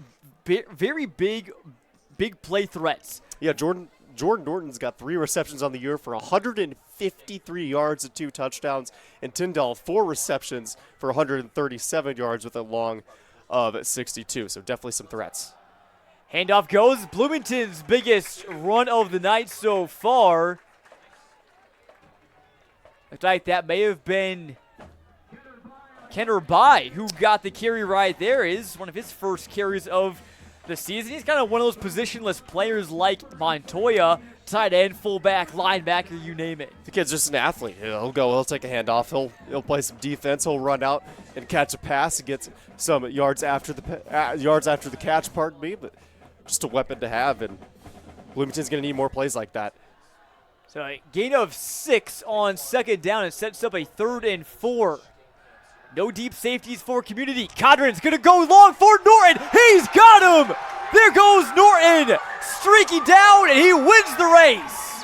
very big play threats. Yeah, Jordan Norton's got 3 receptions on the year for 153 yards and 2 touchdowns, and Tyndall 4 receptions for 137 yards with a long of 62. So definitely some threats. Handoff goes. Bloomington's biggest run of the night so far. Looks like that may have been Kenner Bai who got the carry right there. Is one of his first carries of the season. He's kind of one of those positionless players like Montoya, tight end, fullback, linebacker, you name it. The kid's just an athlete. He'll take a handoff. He'll play some defense. He'll run out and catch a pass and get some yards after the catch. Pardon me, but just a weapon to have. And Bloomington's going to need more plays like that. So a gain of 6 on second down and sets up a 3rd and 4. No deep safeties for community. Cadron's going to go long for Norton. He's got him. There goes Norton. Streaking down, and he wins the race.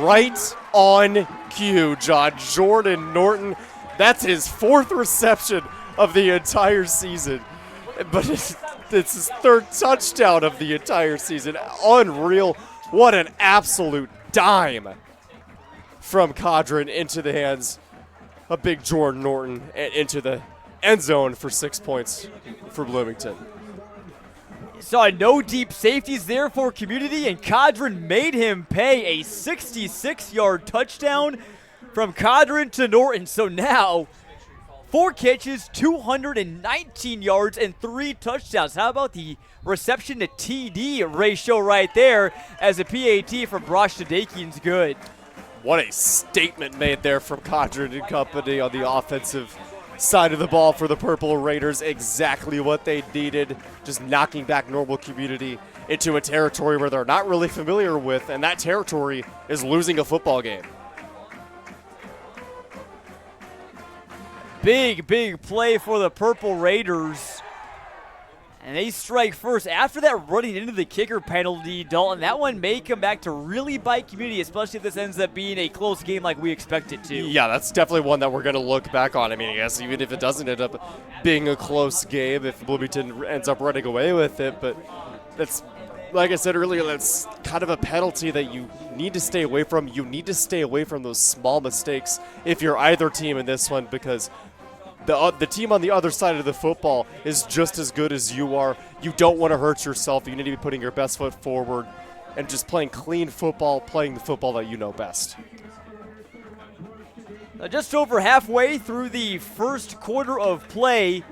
Right on cue, John. Jordan Norton, that's his 4th reception of the entire season. But it's his 3rd touchdown of the entire season. Unreal. What an absolute dime from Cadron into the hands of big Jordan Norton and into the end zone for 6 points for Bloomington. Saw no deep safeties there for community, and Cadron made him pay a 66-yard touchdown from Cadron to Norton. So now 4 catches, 219 yards, and 3 touchdowns. How about the reception to TD ratio right there, as a PAT from Brosh Tadakian's good. What a statement made there from Cadron and company on the offensive side of the ball for the Purple Raiders. Exactly what they needed, just knocking back normal community into a territory where they're not really familiar with, and that territory is losing a football game. Big play for the Purple Raiders And they strike first. After that running into the kicker penalty, Dalton, that one may come back to really bite Community, especially if this ends up being a close game like we expect it to. Yeah, that's definitely one that we're going to look back on. I mean, I guess even if it doesn't end up being a close game, if Bloomington ends up running away with it, but that's, like I said earlier, that's kind of a penalty that you need to stay away from. You need to stay away from those small mistakes if you're either team in this one, because the team on the other side of the football is just as good as you are. You don't want to hurt yourself. You need to be putting your best foot forward and just playing clean football, playing the football that you know best. Just over halfway through the first quarter of play,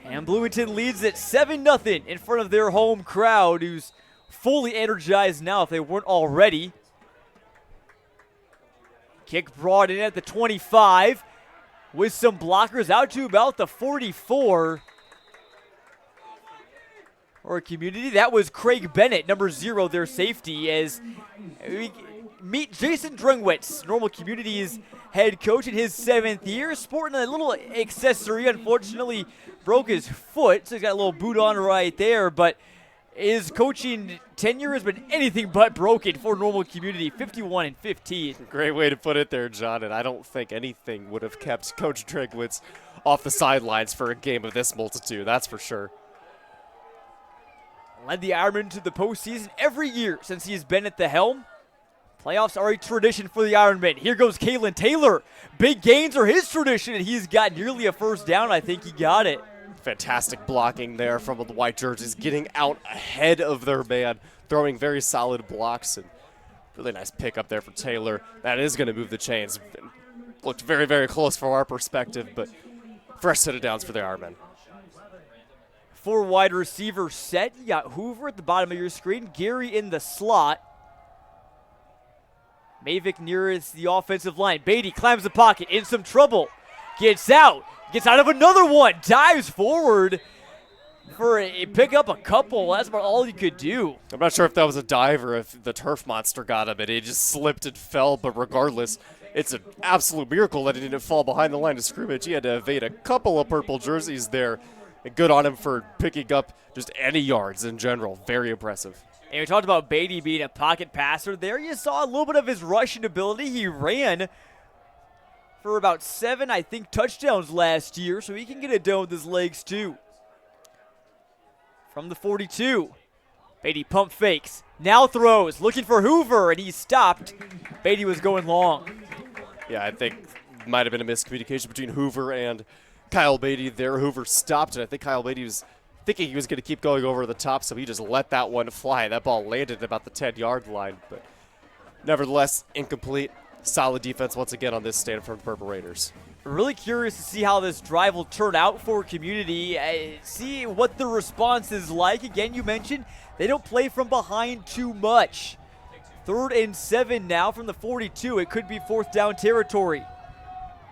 and Bloomington leads it 7-0 in front of their home crowd, who's fully energized now if they weren't already. Kick brought in at the 25 with some blockers out to about the 44. Or Community, that was Craig Bennett, number 0, their safety, as we meet Jason Drungwitz, Normal Community's head coach in his 7th year, sporting a little accessory. Unfortunately, broke his foot, so he's got a little boot on right there, but his coaching tenure has been anything but broken for Normal Community, 51-15. Great way to put it there, John, and I don't think anything would have kept Coach Drungwitz off the sidelines for a game of this multitude, that's for sure. Led the Ironmen to the postseason every year since he's been at the helm. Playoffs are a tradition for the Ironmen. Here goes Kalen Taylor. Big gains are his tradition, and he's got nearly a first down. I think he got it. Fantastic blocking there from the white jerseys, getting out ahead of their man, throwing very solid blocks, and really nice pickup there for Taylor. That is going to move the chains. Looked very, very close from our perspective, but fresh set of downs for the Ironmen. 4 wide receiver set. You got Hoover at the bottom of your screen, Gary in the slot. Mavick nearest the offensive line. Beatty climbs the pocket, in some trouble. Gets out of another one, dives forward for a pick up a couple. That's about all he could do. I'm not sure if that was a dive or if the turf monster got him and he just slipped and fell, but regardless, it's an absolute miracle that he didn't fall behind the line of scrimmage. He had to evade a couple of purple jerseys there. And good on him for picking up just any yards in general. Very impressive. And we talked about Beatty being a pocket passer there. You saw a little bit of his rushing ability. He ran for about 7, I think, touchdowns last year, so he can get it done with his legs too. From the 42, Beatty pump fakes, now throws, looking for Hoover, and he stopped. Beatty was going long. Yeah, I think might have been a miscommunication between Hoover and Kyle Beatty there. Hoover stopped, and I think Kyle Beatty was thinking he was going to keep going over the top, so he just let that one fly. That ball landed at about the 10-yard line, but nevertheless, incomplete. Solid defense once again on this stand for the Purple Raiders. Really curious to see how this drive will turn out for Community. See what the response is like. Again, you mentioned they don't play from behind too much. 3rd and 7 now from the 42. It could be 4th down territory.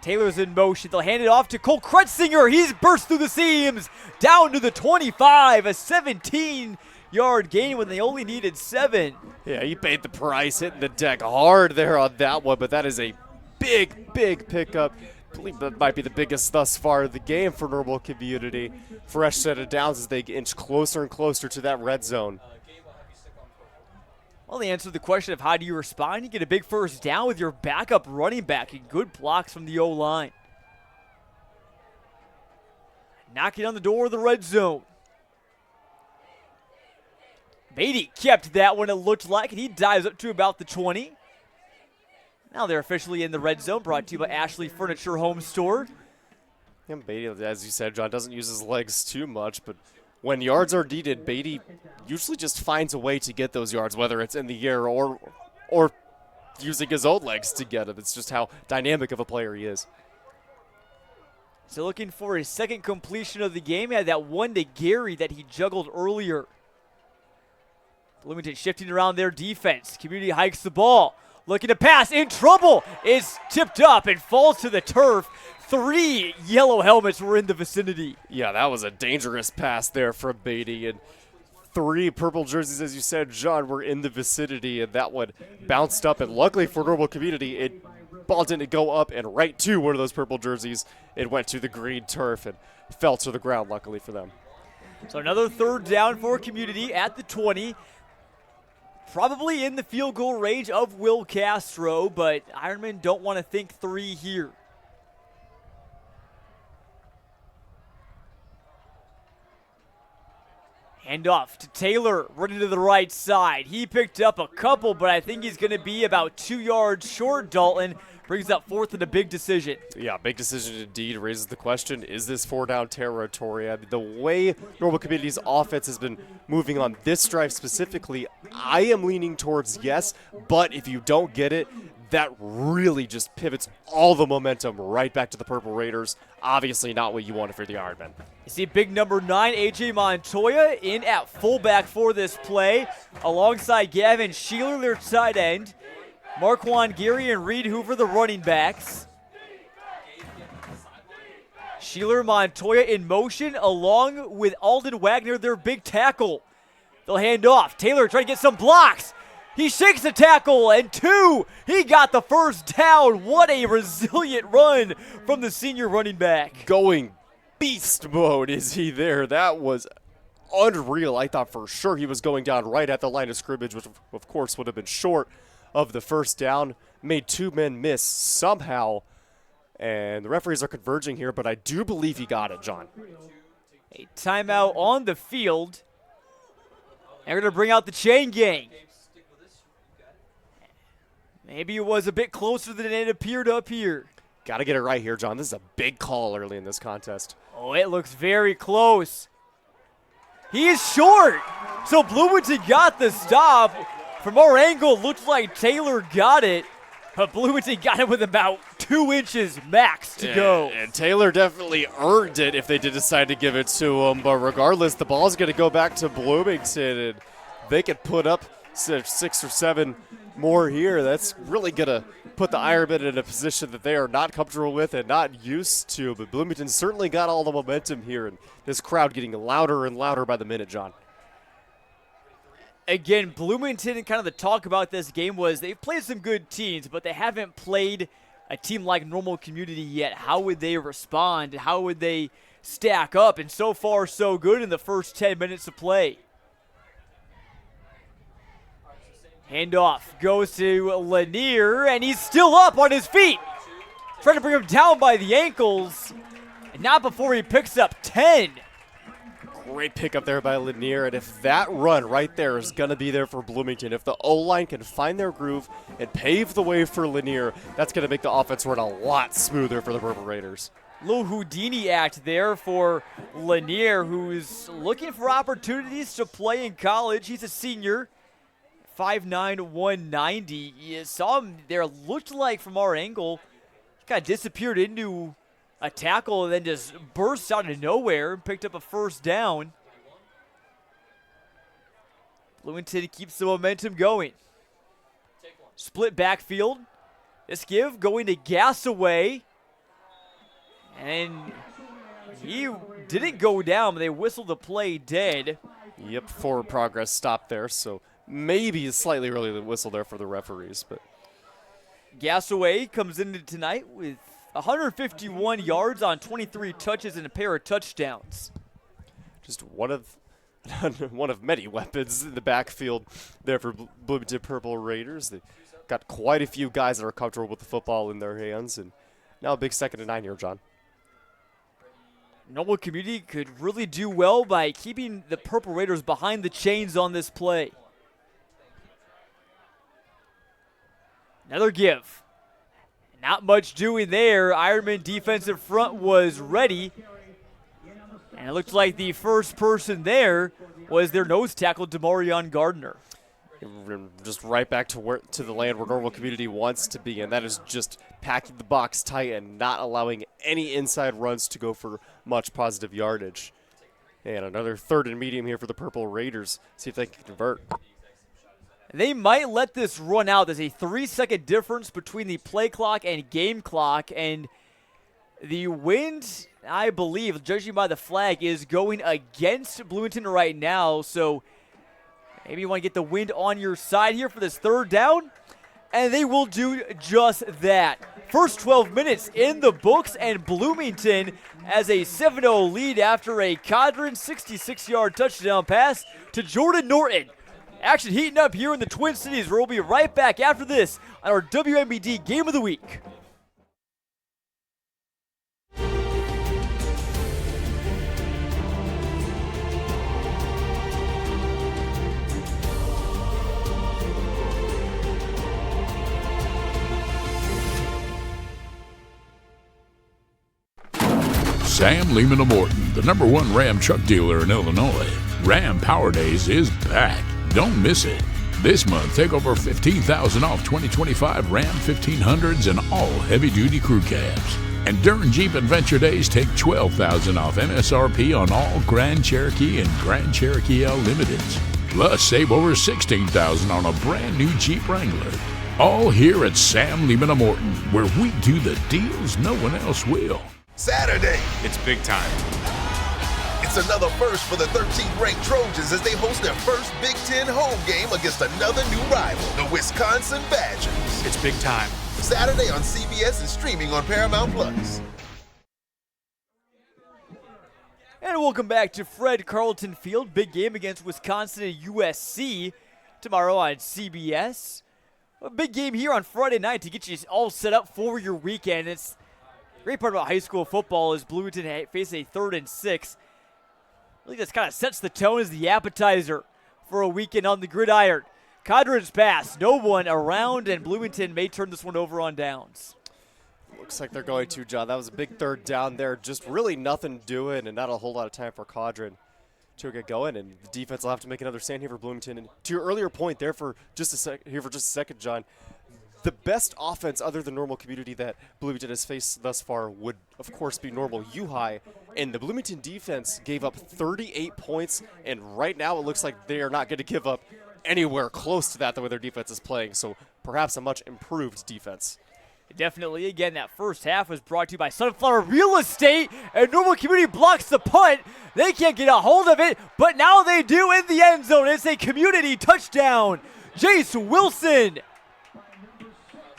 Taylor's in motion. They'll hand it off to Cole Kretzinger. He's burst through the seams. Down to the 25. A 17-yard gain when they only needed 7. Yeah, he paid the price, hitting the deck hard there on that one, but that is a big, big pickup. I believe that might be the biggest thus far of the game for Normal Community. Fresh set of downs as they inch closer and closer to that red zone. Well, they answered the question of how do you respond. You get a big first down with your backup running back and good blocks from the O-line. Knocking on the door of the red zone. Beatty kept that one, it looked like, and he dives up to about the 20. Now they're officially in the red zone, brought to you by Ashley Furniture Home Store. Yeah, Beatty, as you said, John, doesn't use his legs too much, but when yards are needed, Beatty usually just finds a way to get those yards, whether it's in the air or using his own legs to get them. It's just how dynamic of a player he is. So looking for his second completion of the game. He had that one to Gary that he juggled earlier. Bloomington shifting around their defense. Community hikes the ball. Looking to pass, in trouble. Is tipped up and falls to the turf. 3 yellow helmets were in the vicinity. Yeah, that was a dangerous pass there from Beatty. And 3 purple jerseys, as you said, John, were in the vicinity. And that one bounced up. And luckily for Normal Community, ball didn't go up and right to one of those purple jerseys. It went to the green turf and fell to the ground, luckily for them. So another third down for Community at the 20. Probably in the field goal range of Will Castro, but Ironmen don't want to think 3 here. Hand off to Taylor, running to the right side. He picked up a couple, but I think he's going to be about 2 yards short. Dalton brings up fourth and a big decision. Yeah, big decision indeed. Raises the question, is this 4-down territory? I mean, the way Normal Community's offense has been moving on this drive specifically, I am leaning towards yes, but if you don't get it, that really just pivots all the momentum right back to the Purple Raiders. Obviously not what you wanted for the Ironmen. You see big number 9, A.J. Montoya, in at fullback for this play, alongside Gavin Sheeler, their tight end. Marquand Geary and Reed Hoover, the running backs. Sheeler, Montoya in motion, along with Alden Wagner, their big tackle. They'll hand off. Taylor trying to get some blocks. He shakes the tackle, and 2. He got the first down. What a resilient run from the senior running back. Going beast mode is he there. That was unreal. I thought for sure he was going down right at the line of scrimmage, which of course would have been short of the first down. Made 2 men miss somehow, and the referees are converging here, but I do believe he got it, John. A timeout on the field. They're going to bring out the chain gang. Maybe it was a bit closer than it appeared up here. Got to get it right here, John. This is a big call early in this contest. Oh, it looks very close. He is short. So Bloomington got the stop. From our angle, looked like Taylor got it. But Bloomington got it with about 2 inches max to go. And Taylor definitely earned it if they did decide to give it to him. But regardless, the ball's going to go back to Bloomington. And they could put up 6 or 7 more here. That's really going to put the Ironmen in a position that they are not comfortable with and not used to. But Bloomington certainly got all the momentum here, and this crowd getting louder and louder by the minute, John. Again, Bloomington, and kind of the talk about this game was they've played some good teams, but they haven't played a team like Normal Community yet. How would they respond? How would they stack up? And so far, so good in the first 10 minutes of play. Handoff goes to Lanier, and he's still up on his feet. Trying to bring him down by the ankles, and not before he picks up 10. Great pickup there by Lanier, and if that run right there is going to be there for Bloomington, if the O-line can find their groove and pave the way for Lanier, that's going to make the offense run a lot smoother for the Purple Raiders. Little Houdini act there for Lanier, who's looking for opportunities to play in college. He's a senior. 5'9", 190. You saw him there, looked like from our angle, he kind of disappeared into a tackle and then just burst out of nowhere and picked up a first down. Bloomington keeps the momentum going. Split backfield. This give going to Gassaway. And he didn't go down, but they whistled the play dead. Yep, forward progress stopped there, so maybe slightly early the whistle there for the referees. But Gassaway comes into tonight with 151 yards on 23 touches and a pair of touchdowns. Just one of many weapons in the backfield there for Bloomington Purple Raiders. They got quite a few guys that are comfortable with the football in their hands, and now a big 2nd and 9 here, John. Normal Community could really do well by keeping the Purple Raiders behind the chains on this play. Another give. Not much doing there. Ironman defensive front was ready. And it looked like the first person there was their nose tackle, Demarion Gardner. Just right back to the land where Normal Community wants to be, and that is just packing the box tight and not allowing any inside runs to go for much positive yardage. And another 3rd and medium here for the Purple Raiders. See if they can convert. They might let this run out. There's a 3-second difference between the play clock and game clock, and the wind, I believe, judging by the flag, is going against Bloomington right now, so maybe you want to get the wind on your side here for this 3rd down. and they will do just that. First 12 minutes in the books, and Bloomington has a 7-0 lead after a Cadron 66-yard touchdown pass to Jordan Norton. Action heating up here in the Twin Cities, where we'll be right back after this on our WMBD Game of the Week. Sam Lehman of Morton, the #1 Ram truck dealer in Illinois. Ram Power Days is back. Don't miss it. This month, take over $15,000 off 2025 Ram 1500s and all heavy-duty crew cabs. And during Jeep Adventure Days, take $12,000 off MSRP on all Grand Cherokee and Grand Cherokee L Limiteds. Plus, save over $16,000 on a brand new Jeep Wrangler. All here at Sam Lehman of Morton, where we do the deals no one else will. Saturday, it's big time. It's another first for the 13th ranked Trojans as they host their first Big Ten home game against another new rival, the Wisconsin Badgers. It's big time. Saturday on CBS and streaming on Paramount Plus. And welcome back to Fred Carlton Field. Big game against Wisconsin and USC tomorrow on CBS. A big game here on Friday night to get you all set up for your weekend. It's great part about high school football is Bloomington faces a 3rd and 6. Really just kind of sets the tone as the appetizer for a weekend on the gridiron. Cadron's pass, no one around, and Bloomington may turn this one over on downs. Looks like they're going to, John. That was a big 3rd down there. Just really nothing doing and not a whole lot of time for Cadron to get going, and the defense will have to make another stand here for Bloomington. And to your earlier point there for just a second, John, the best offense other than normal community that Bloomington has faced thus far would, of course, be normal U-High. And the Bloomington defense gave up 38 points, and right now it looks like they are not going to give up anywhere close to that the way their defense is playing. So perhaps a much improved defense. Definitely. Again, that first half was brought to you by Sunflower Real Estate, and Normal Community blocks the punt. They can't get a hold of it, but now they do in the end zone. It's a community touchdown. Jace Wilson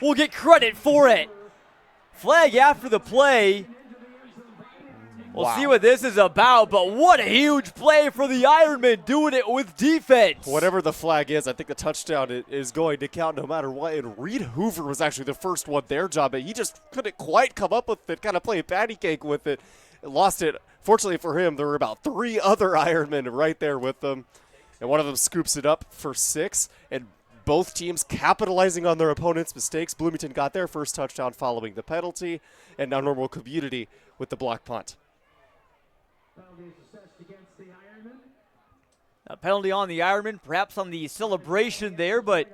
will get credit for it. Flag after the play. We'll see what this is about, but what a huge play for the Ironmen doing it with defense. Whatever the flag is, I think the touchdown is going to count no matter what. And Reed Hoover was actually the first one their job, but he just couldn't quite come up with it, kind of playing patty cake with it. Lost it. Fortunately for him, there were about 3 other Ironmen right there with them, and one of them scoops it up for 6, and both teams capitalizing on their opponent's mistakes. Bloomington got their first touchdown following the penalty, and now Normal Community with the block punt. A penalty on the Ironmen, perhaps on the celebration there, but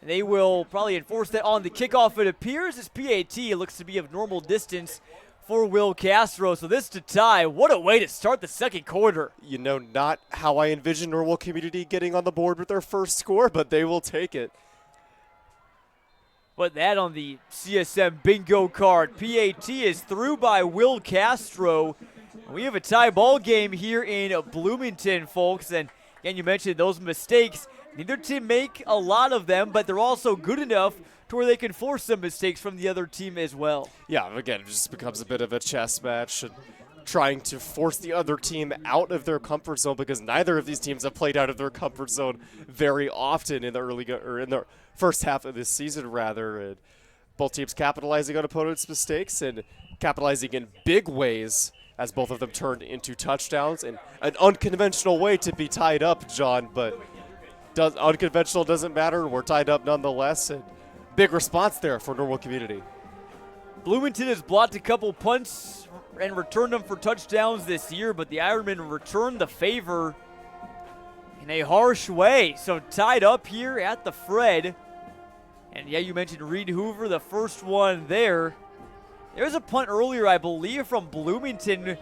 they will probably enforce that on the kickoff. It appears this PAT looks to be of normal distance for Will Castro. So this to tie. What a way to start the second quarter. You know, not how I envision Normal Community getting on the board with their first score, but they will take it. Put that on the CSM bingo card. PAT is through by Will Castro. We have a tie ball game here in Bloomington, folks. And again, you mentioned those mistakes. Neither team make a lot of them, but they're also good enough to where they can force some mistakes from the other team as well. Yeah, again, it just becomes a bit of a chess match, and trying to force the other team out of their comfort zone, because neither of these teams have played out of their comfort zone very often in the first half of this season, rather. And both teams capitalizing on opponents' mistakes and capitalizing in big ways as both of them turned into touchdowns, and an unconventional way to be tied up, John, but unconventional doesn't matter. We're tied up nonetheless, and big response there for Normal Community. Bloomington has blocked a couple punts and returned them for touchdowns this year, but the Ironmen returned the favor in a harsh way. So tied up here at the Fred. And yeah, you mentioned Reed Hoover, the first one there. There's a punt earlier, I believe, from Bloomington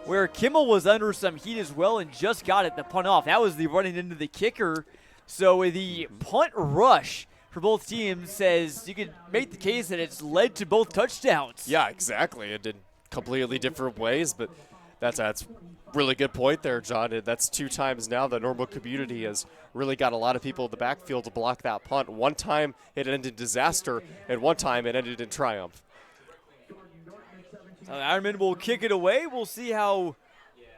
where Kimmel was under some heat as well and just got it, the punt off. That was the running into the kicker. So the punt rush for both teams says you could make the case that it's led to both touchdowns. Yeah, exactly. It did completely different ways, but That's really good point there, John. And that's 2 times now the Normal community has really got a lot of people in the backfield to block that punt. One time it ended in disaster, and one time it ended in triumph. Ironman will kick it away. We'll see how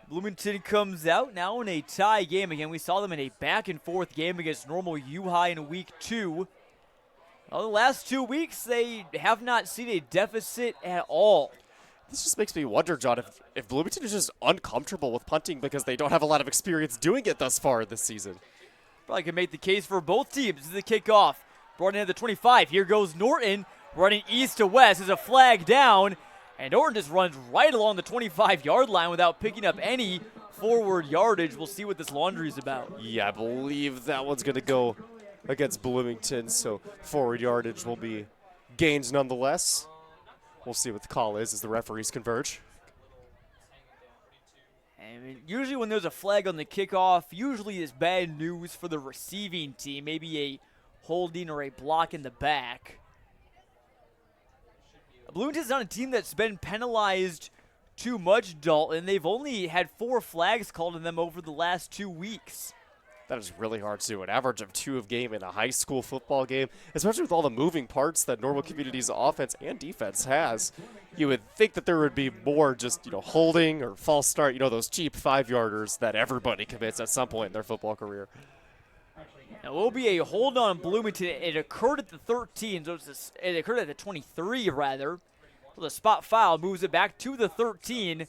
Bloomington comes out now in a tie game. Again, we saw them in a back-and-forth game against Normal U-High in week 2. Well, the last 2 weeks, they have not seen a deficit at all. This just makes me wonder, John, if Bloomington is just uncomfortable with punting because they don't have a lot of experience doing it thus far this season. Probably can make the case for both teams. This is the kickoff. Brought in at the 25. Here goes Norton running east to west. There's a flag down, and Norton just runs right along the 25-yard line without picking up any forward yardage. We'll see what this laundry is about. Yeah, I believe that one's going to go against Bloomington, so forward yardage will be gains nonetheless. We'll see what the call is as the referees converge. And usually when there's a flag on the kickoff, usually it's bad news for the receiving team, maybe a holding or a block in the back. Bloomington's not a team that's been penalized too much, Dalton. They've only had 4 flags called on them over the last 2 weeks. That is really hard to do. An average of 2 a game in a high school football game, especially with all the moving parts that Normal Community's offense and defense has. You would think that there would be more just, holding or false start, those cheap 5-yarders that everybody commits at some point in their football career. Now, it will be a hold on Bloomington. It occurred at the 13, so it occurred at the 23, rather. So the spot foul moves it back to the 13.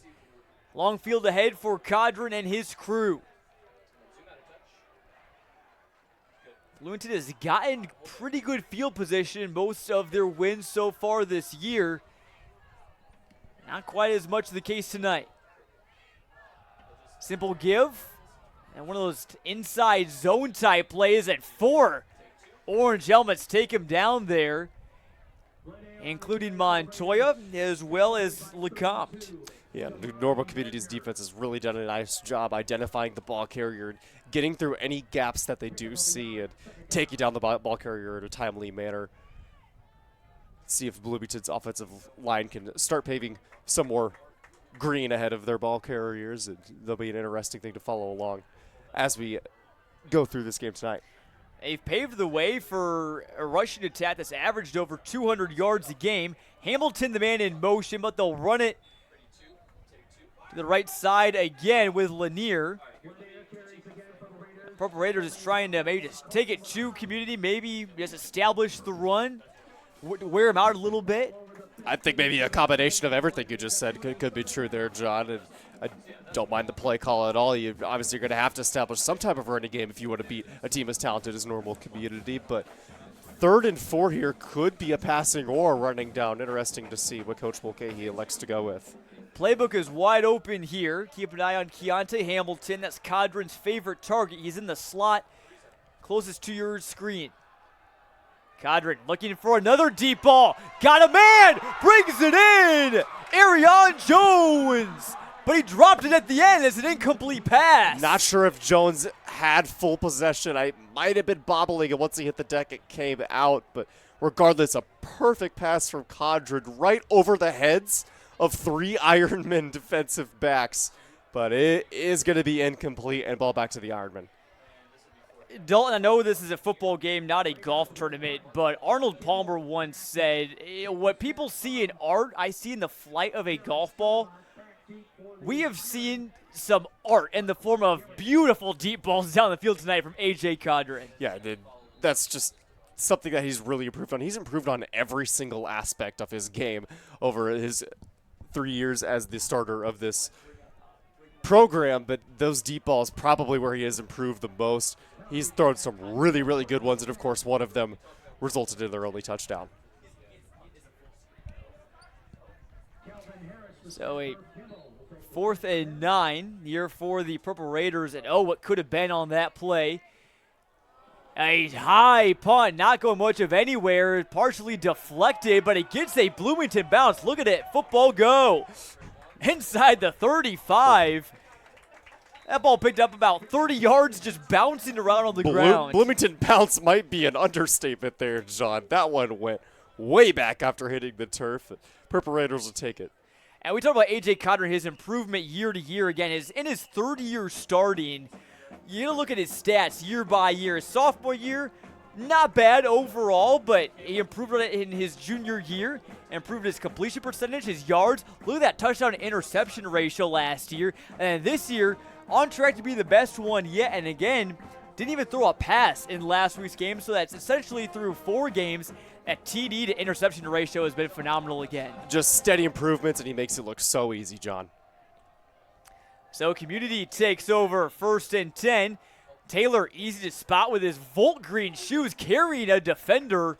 Long field ahead for Cadron and his crew. Bloomington has gotten pretty good field position in most of their wins so far this year. Not quite as much the case tonight. Simple give. And one of those inside zone type plays, and 4 orange helmets take him down there, including Montoya as well as LeCompte. Yeah, the Normal Community's defense has really done a nice job identifying the ball carrier and getting through any gaps that they do see and taking down the ball carrier in a timely manner. See if Bloomington's offensive line can start paving some more green ahead of their ball carriers, and there'll be an interesting thing to follow along as we go through this game tonight. They've paved the way for a rushing attack that's averaged over 200 yards a game. Hamilton, the man in motion, but they'll run it to the right side again with Lanier. Purple Raiders is trying to maybe just take it to community, maybe just establish the run, wear him out a little bit. I think maybe a combination of everything you just said could be true there, John. And I don't mind the play call at all. You're obviously going to have to establish some type of running game if you want to beat a team as talented as Normal Community. But 3rd and 4 here could be a passing or running down. Interesting to see what Coach Mulcahy elects to go with. Playbook is wide open here. Keep an eye on Keontae Hamilton. That's Cadron's favorite target. He's in the slot closest to your screen. Cadron looking for another deep ball. Got a man! Brings it in! Arion Jones! But he dropped it at the end as an incomplete pass. Not sure if Jones had full possession. I might have been bobbling, and once he hit the deck, it came out. But regardless, a perfect pass from Cadron right over the heads of 3 Ironman defensive backs. But it is going to be incomplete, and ball back to the Ironman. Dalton, I know this is a football game, not a golf tournament, but Arnold Palmer once said, what people see in art, I see in the flight of a golf ball. We have seen some art in the form of beautiful deep balls down the field tonight from A.J. Cadron. Yeah, that's just something that he's really improved on. He's improved on every single aspect of his game over his 3 years as the starter of this program, but those deep balls probably where he has improved the most. He's thrown some really, really good ones, and of course one of them resulted in their only touchdown. So a 4th and 9 here for the Purple Raiders, and what could have been on that play. A high punt, not going much of anywhere, partially deflected, but it gets a Bloomington bounce. Look at it, football go. Inside the 35. That ball picked up about 30 yards, just bouncing around on the ground. Bloomington bounce might be an understatement there, John. That one went way back after hitting the turf. Purple Raiders will take it. And we talk about A.J. Cotter, his improvement year to year. Again, in his third year starting, you're going to look at his stats year by year. His sophomore year, not bad overall, but he improved on it in his junior year, improved his completion percentage, his yards. Look at that touchdown to interception ratio last year. And this year, on track to be the best one yet. And again, didn't even throw a pass in last week's game. So that's essentially through 4 games. That TD to interception ratio has been phenomenal again. Just steady improvements, and he makes it look so easy, John. So Community takes over 1st and 10. Taylor easy to spot with his Volt Green shoes, carrying a defender.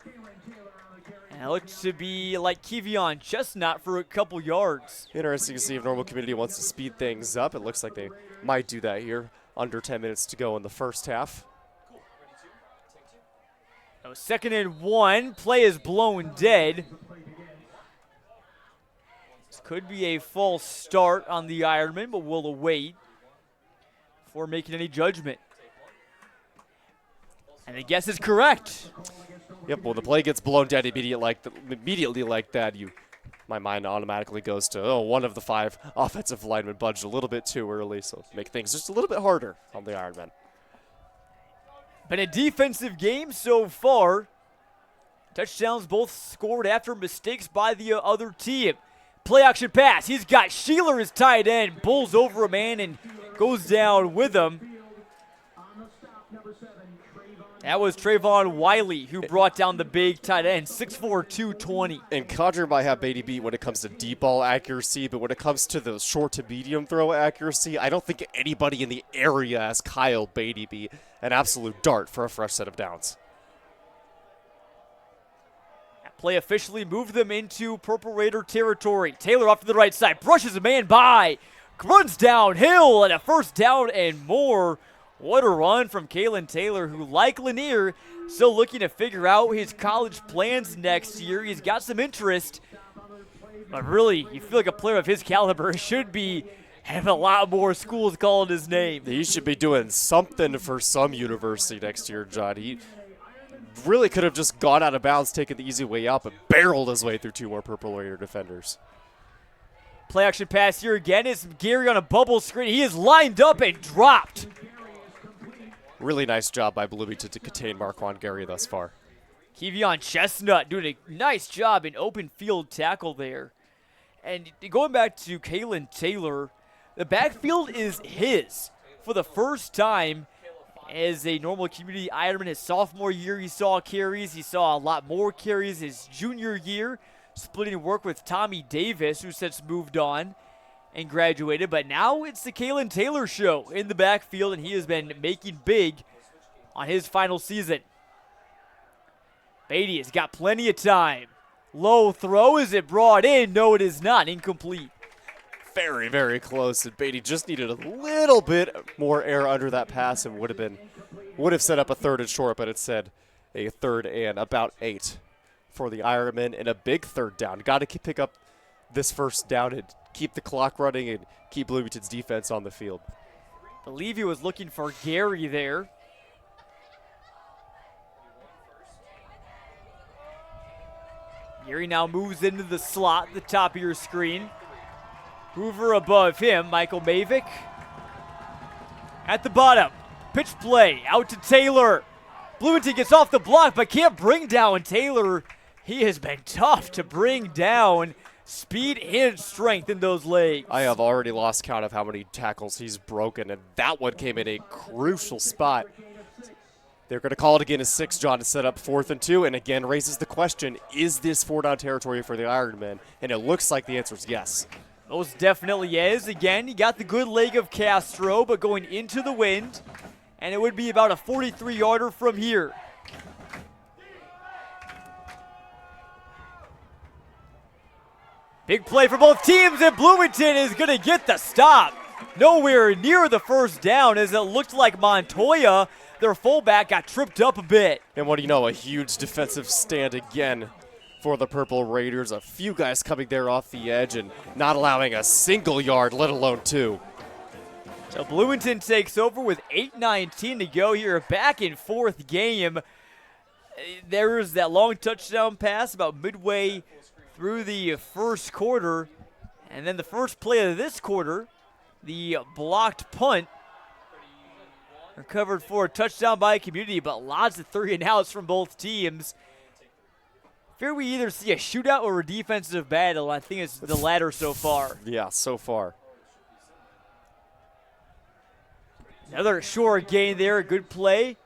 And it looks to be like Kevion Chestnut for a couple yards. Interesting to see if Normal Community wants to speed things up. It looks like they might do that here. Under 10 minutes to go in the first half. So 2nd and 1, play is blown dead. This could be a false start on the Ironman, but we'll await before making any judgment. And the guess is correct. Yep, well, the play gets blown dead immediately like that. My mind automatically goes to, one of the 5 offensive linemen budged a little bit too early, so make things just a little bit harder on the Ironmen. Been a defensive game so far. Touchdowns both scored after mistakes by the other team. Play action pass. He's got Sheeler as tight end. Bulls over a man and goes down with him. That was Trayvon Wiley who brought down the big tight end, 6'4", 220. And Codger might have Beatty beat when it comes to deep ball accuracy, but when it comes to the short to medium throw accuracy, I don't think anybody in the area has Kyle Beatty beat. An absolute dart for a fresh set of downs. That play officially moved them into Purple Raider territory. Taylor off to the right side, brushes a man by, runs downhill, and a first down and more. What a run from Kalen Taylor, who, like Lanier, still looking to figure out his college plans next year. He's got some interest, but really, you feel like a player of his caliber should be having a lot more schools calling his name. He should be doing something for some university next year, John. He really could have just gone out of bounds, taken the easy way out, but barreled his way through 2 more Purple Raider defenders. Play action pass here again is Gary on a bubble screen. He is lined up and dropped. Really nice job by Bloomington to contain Marquand Gary thus far. Kevion Chestnut doing a nice job in open field tackle there. And going back to Kalen Taylor, the backfield is his for the first time as a Normal Community Ironman. His sophomore year, he saw carries. He saw a lot more carries his junior year, splitting work with Tommy Davis, who since moved on and graduated. But now it's the Kalen Taylor show in the backfield, and he has been making big on his final season. Beatty has got plenty of time. Low throw. Is it brought in? No, it is not. Incomplete. Very, very close, and Beatty just needed a little bit more air under that pass and would have set up a 3rd and short, but it said a 3rd and about 8 for the Ironmen, and a big 3rd down. Got to pick up this first down and keep the clock running and keep Bloomington's defense on the field. I believe he was looking for Gary there. Gary now moves into the slot at the top of your screen. Hoover above him, Michael Mavick. At the bottom, pitch play, out to Taylor. Bloomington gets off the block, but can't bring down Taylor. He has been tough to bring down. Speed and strength in those legs. I have already lost count of how many tackles he's broken, and that one came in a crucial spot. They're going to call it again as 6, John, to set up 4th and 2, and again raises the question, is this 4-down territory for the Ironmen? And it looks like the answer is yes. Most definitely is. Again, you got the good leg of Castro, but going into the wind, and it would be about a 43-yarder from here. Big play for both teams, and Bloomington is going to get the stop. Nowhere near the first down, as it looked like Montoya, their fullback, got tripped up a bit. And what do you know, a huge defensive stand again for the Purple Raiders. A few guys coming there off the edge and not allowing a single yard, let alone 2. So Bloomington takes over with 8:19 to go here, back in 4th game. There is that long touchdown pass about midway through the first quarter, And then the first play of this quarter, the blocked punt, recovered for a touchdown by Community, but lots of 3-and-outs from both teams. Fear we either see a shootout or a defensive battle. I think it's the latter so far. Yeah, so far. Another short gain there, a good play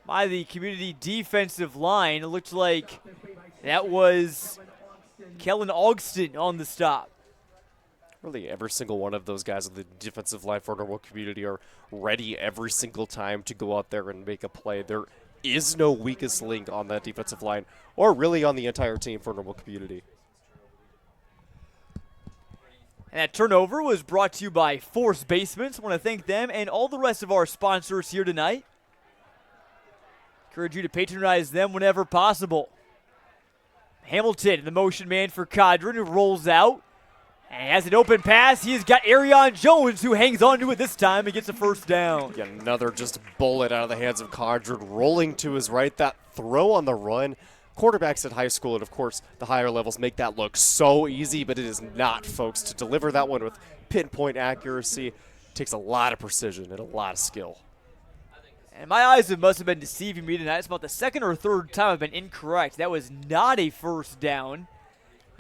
by the Community defensive line. It looked like that was Kellen Ogston on the stop. Really, every single one of those guys on the defensive line for Normal Community are ready every single time to go out there and make a play. There is no weakest link on that defensive line, or really on the entire team for Normal Community. And that turnover was brought to you by Force Basements. I want to thank them and all the rest of our sponsors here tonight. Encourage you to patronize them whenever possible. Hamilton, the motion man for Cadron, who rolls out. And has an open pass. He's got Arion Jones, who hangs on to it this time and gets a first down. Yeah, another just bullet out of the hands of Cadron, rolling to his right. That throw on the run. Quarterbacks at high school and, of course, the higher levels make that look so easy, but it is not, folks. To deliver that one with pinpoint accuracy takes a lot of precision and a lot of skill. And my eyes must have been deceiving me tonight. It's about the second or third time I've been incorrect. That was not a first down.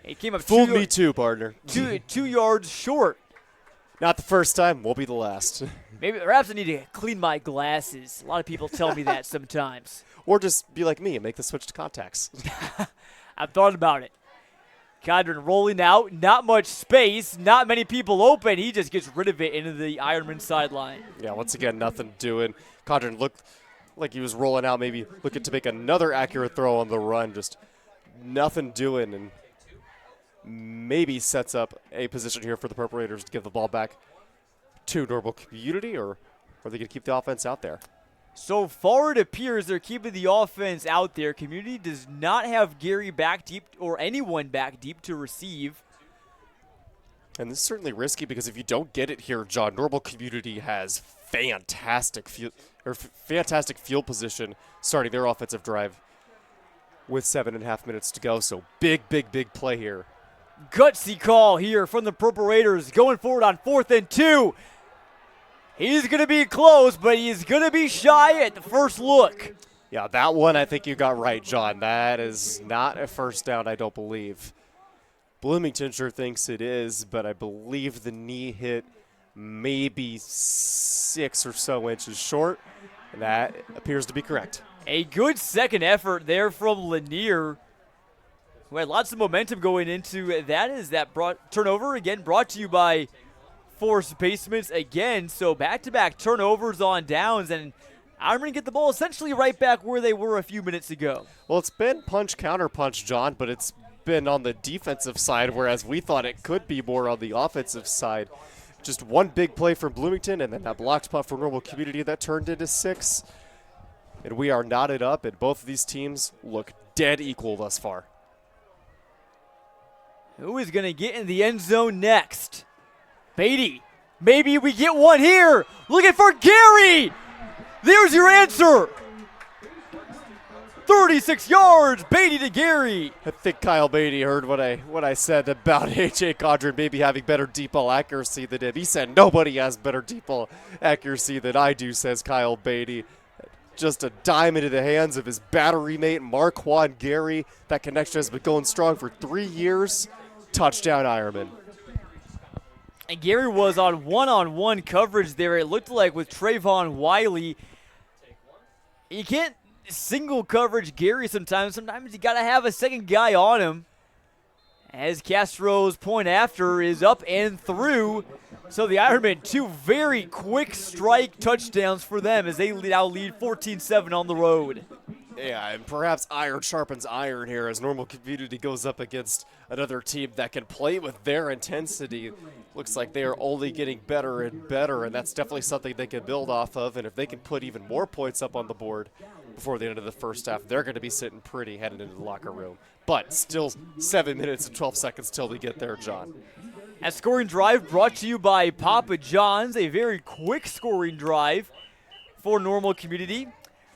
It came up Fooled me too, partner. 2 yards short. Not the first time, won't be the last. Perhaps I need to clean my glasses. A lot of people tell me that sometimes. Or just be like me and make the switch to contacts. I've thought about it. Cadron rolling out, not much space, not many people open. He just gets rid of it into the Ironman sideline. Yeah, once again, nothing doing. Cadron looked like he was rolling out, maybe looking to make another accurate throw on the run. Just nothing doing, and maybe sets up a position here for the Purple Raiders to give the ball back to Normal Community, or are they going to keep the offense out there? So far, it appears they're keeping the offense out there. Community does not have Gary back deep or anyone back deep to receive. And this is certainly risky because if you don't get it here, John, Normal Community has fantastic field position starting their offensive drive with 7.5 minutes to go. So big play here. Gutsy call here from the Purple Raiders going forward on 4th and 2. He's going to be close, but he's going to be shy at the first look. Yeah, that one I think you got right, John. That is not a first down, I don't believe. Bloomington sure thinks it is, but I believe the knee hit maybe 6 or so inches short, and that appears to be correct. A good second effort there from Lanier, who had lots of momentum going into that. Is that turnover again brought to you by Force Basements again. So back-to-back turnovers on downs, and I'm going to get the ball essentially right back where they were a few minutes ago. Well, it's been punch-counter-punch, John, but it's been on the defensive side, whereas we thought it could be more on the offensive side. Just one big play from Bloomington, and then that blocked punt for Normal Community that turned into 6. And we are knotted up, and both of these teams look dead equal thus far. Who is going to get in the end zone next? Beatty. Maybe we get one here. Looking for Gary. There's your answer. 36 yards, Beatty to Gary. I think Kyle Beatty heard what I said about A.J. Cadron maybe having better deep ball accuracy than him. He said nobody has better deep ball accuracy than I do, says Kyle Beatty. Just a dime into the hands of his battery mate, Marquand Gary. That connection has been going strong for 3 years. Touchdown, Ironman. And Gary was on one-on-one coverage there, it looked like, with Trayvon Wiley. You can't single coverage Gary sometimes. Sometimes you got to have a second guy on him. As Castro's point after is up and through. So the Ironmen, 2 very quick strike touchdowns for them as they now lead 14-7 on the road. Yeah, and perhaps iron sharpens iron here as Normal Community goes up against another team that can play with their intensity. Looks like they are only getting better and better, and that's definitely something they can build off of. And if they can put even more points up on the board before the end of the first half, they're going to be sitting pretty headed into the locker room. But still 7 minutes and 12 seconds till we get there, John. A scoring drive brought to you by Papa John's, a very quick scoring drive for Normal Community.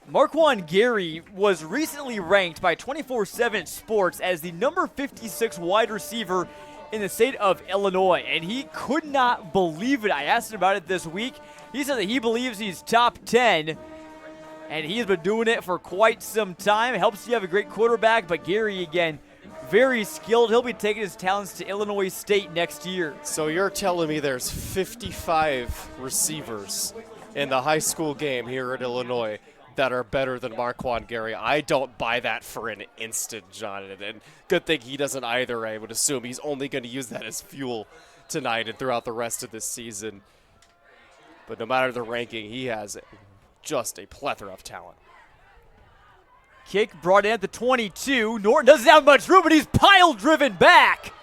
Marquand Gary was recently ranked by 24/7 Sports as the number 56 wide receiver in the state of Illinois, and he could not believe it. I asked him about it this week. He said that he believes he's top 10, and he's been doing it for quite some time. It helps you have a great quarterback, but Gary, again, very skilled. He'll be taking his talents to Illinois State next year. So you're telling me there's 55 receivers in the high school game here at Illinois that are better than Marquand Gary? I don't buy that for an instant, Jonathan. And good thing he doesn't either. I would assume he's only going to use that as fuel tonight and throughout the rest of this season. But no matter the ranking, he has just a plethora of talent. Kick brought in at the 22. Norton doesn't have much room, but he's pile-driven back.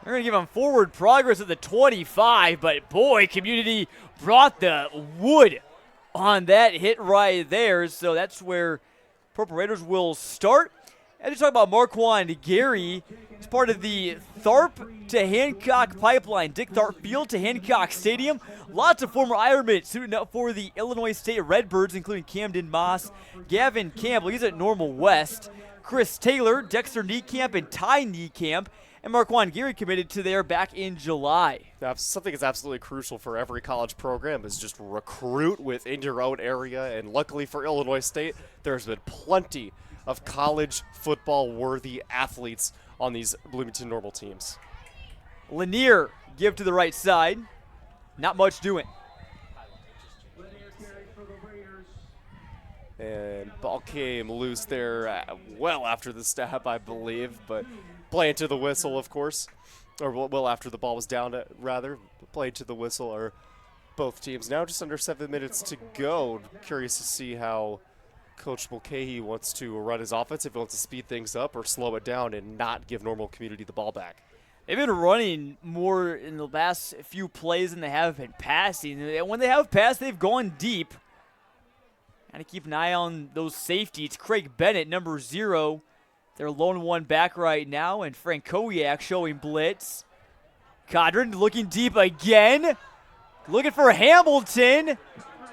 They're going to give him forward progress at the 25, but boy, Community brought the wood on that hit right there. So that's where Purple Raiders will start. And to talk about Marquand Gary, it's part of the Tharp to Hancock pipeline. Dick Tharp Field to Hancock Stadium. Lots of former Ironmen suiting up for the Illinois State Redbirds, including Camden Moss, Gavin Campbell, he's at Normal West, Chris Taylor, Dexter Niekamp, and Ty Niekamp. And Marquand Gary committed to there back in July. Now, something that's absolutely crucial for every college program is just recruit within your own area. And luckily for Illinois State, there's been plenty of college football-worthy athletes on these Bloomington Normal teams. Lanier give to the right side. Not much doing. And ball came loose there well after the snap, I believe, but playing to the whistle, of course, or well after the ball was down, rather. Played to the whistle are both teams. Now just under 7 minutes to go. Curious to see how Coach Mulcahy wants to run his offense, if he wants to speed things up or slow it down and not give Normal Community the ball back. They've been running more in the last few plays than they have been passing. And when they have passed, they've gone deep. Got to keep an eye on those safeties. Craig Bennett, number 0. They're lone one back right now, and Frank Kowiak showing blitz. Codron looking deep again. Looking for Hamilton.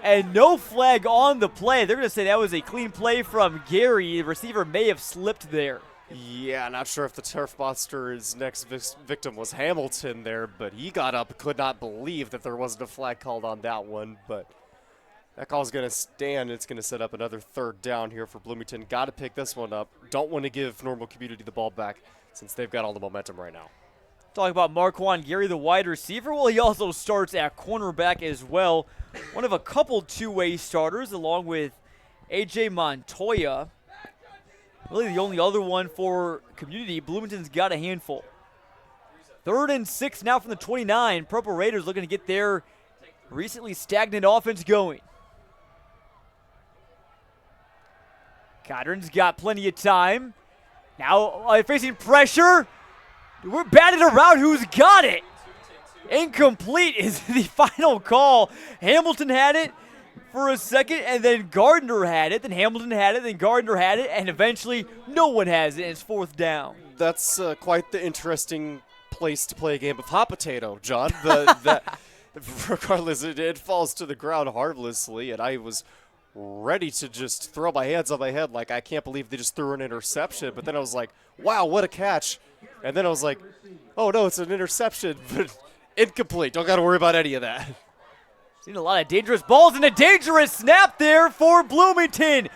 And no flag on the play. They're going to say that was a clean play from Gary. The receiver may have slipped there. Yeah, not sure if the Turf Monster's next victim was Hamilton there, but he got up, could not believe that there wasn't a flag called on that one. But that call's going to stand. It's going to set up another third down here for Bloomington. Got to pick this one up. Don't want to give Normal Community the ball back since they've got all the momentum right now. Talking about Marquand Gary, the wide receiver. Well, he also starts at cornerback as well. One of a couple two-way starters along with A.J. Montoya. Really the only other one for Community. Bloomington's got a handful. 3rd and 6 now from the 29. Purple Raiders looking to get their recently stagnant offense going. Codron's got plenty of time. Now facing pressure. We're batted around. Who's got it? Incomplete is the final call. Hamilton had it for a second, and then Gardner had it. Then Hamilton had it, then Gardner had it, and eventually no one has it, and it's 4th down. That's quite the interesting place to play a game of hot potato, John. Regardless, it falls to the ground harmlessly, and I was ready to just throw my hands on my head like, I can't believe they just threw an interception. But then I was like, wow, what a catch. And then I was like, oh, no, it's an interception, but incomplete. Don't got to worry about any of that. Seen a lot of dangerous balls and a dangerous snap there for Bloomington.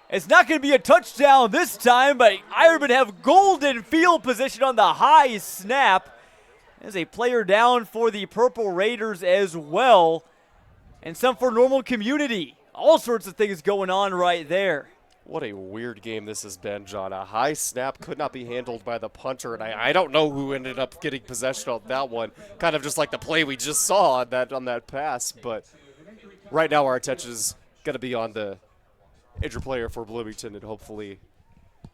It's not going to be a touchdown this time, but Ironmen have golden field position on the high snap. There's a player down for the Purple Raiders as well. And some for Normal Community. All sorts of things going on right there. What a weird game this has been, John. A high snap could not be handled by the punter, and I don't know who ended up getting possession of that one. Kind of just like the play we just saw on that pass. But right now our attention is going to be on the injured player for Bloomington, and hopefully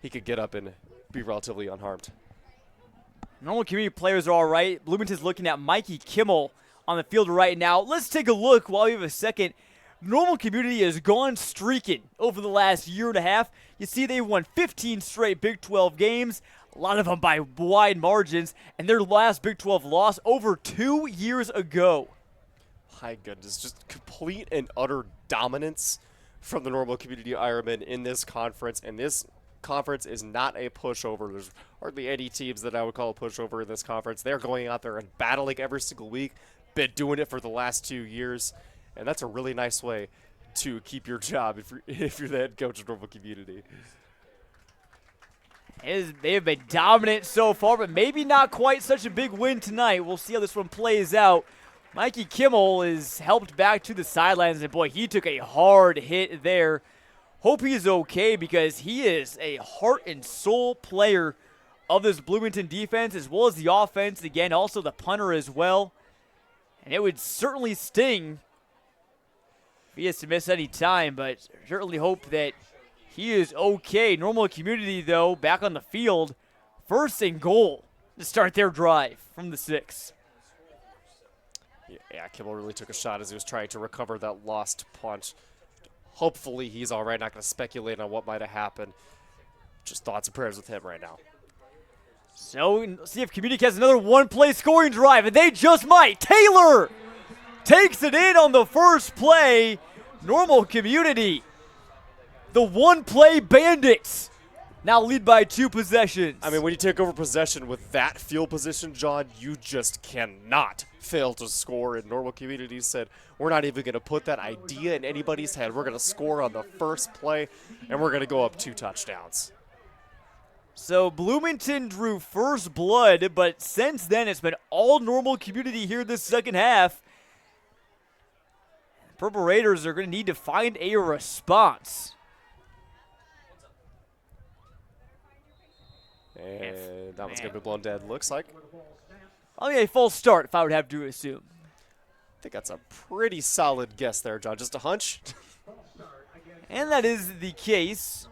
he could get up and be relatively unharmed. Normal Community players are all right. Bloomington's looking at Mikey Kimmel on the field right now. Let's take a look while we have a second. Normal Community has gone streaking over the last year and a half. You see they've won 15 straight Big 12 games, a lot of them by wide margins, and their last Big 12 loss over 2 years ago. My goodness, just complete and utter dominance from the Normal Community Ironmen in this conference, and this conference is not a pushover. There's hardly any teams that I would call a pushover in this conference. They're going out there and battling every single week. Been doing it for the last 2 years, and that's a really nice way to keep your job if you're the head coach of Normal Community. They have been dominant so far, but maybe not quite such a big win tonight. We'll see how this one plays out. Mikey Kimmel is helped back to the sidelines, and boy, he took a hard hit there. Hope he's okay because he is a heart and soul player of this Bloomington defense as well as the offense. Again, also the punter as well. And it would certainly sting if he has to miss any time, but certainly hope that he is okay. Normal Community, though, back on the field. First and goal to start their drive from the 6. Yeah, Kimmel really took a shot as he was trying to recover that lost punch. Hopefully he's all right. Not going to speculate on what might have happened. Just thoughts and prayers with him right now. So, see if Community has another one-play scoring drive, and they just might. Taylor takes it in on the first play. Normal Community, the one-play Bandits, now lead by 2 possessions. I mean, when you take over possession with that field position, John, you just cannot fail to score. And Normal Community said, we're not even going to put that idea in anybody's head. We're going to score on the first play, and we're going to go up 2 touchdowns. So Bloomington drew first blood, but since then it's been all Normal Community here this second half. Purple Raiders are going to need to find a response. And that one's going to be blown dead, looks like. I mean, a false start, if I would have to assume. I think that's a pretty solid guess there, John. Just a hunch? And that is the case.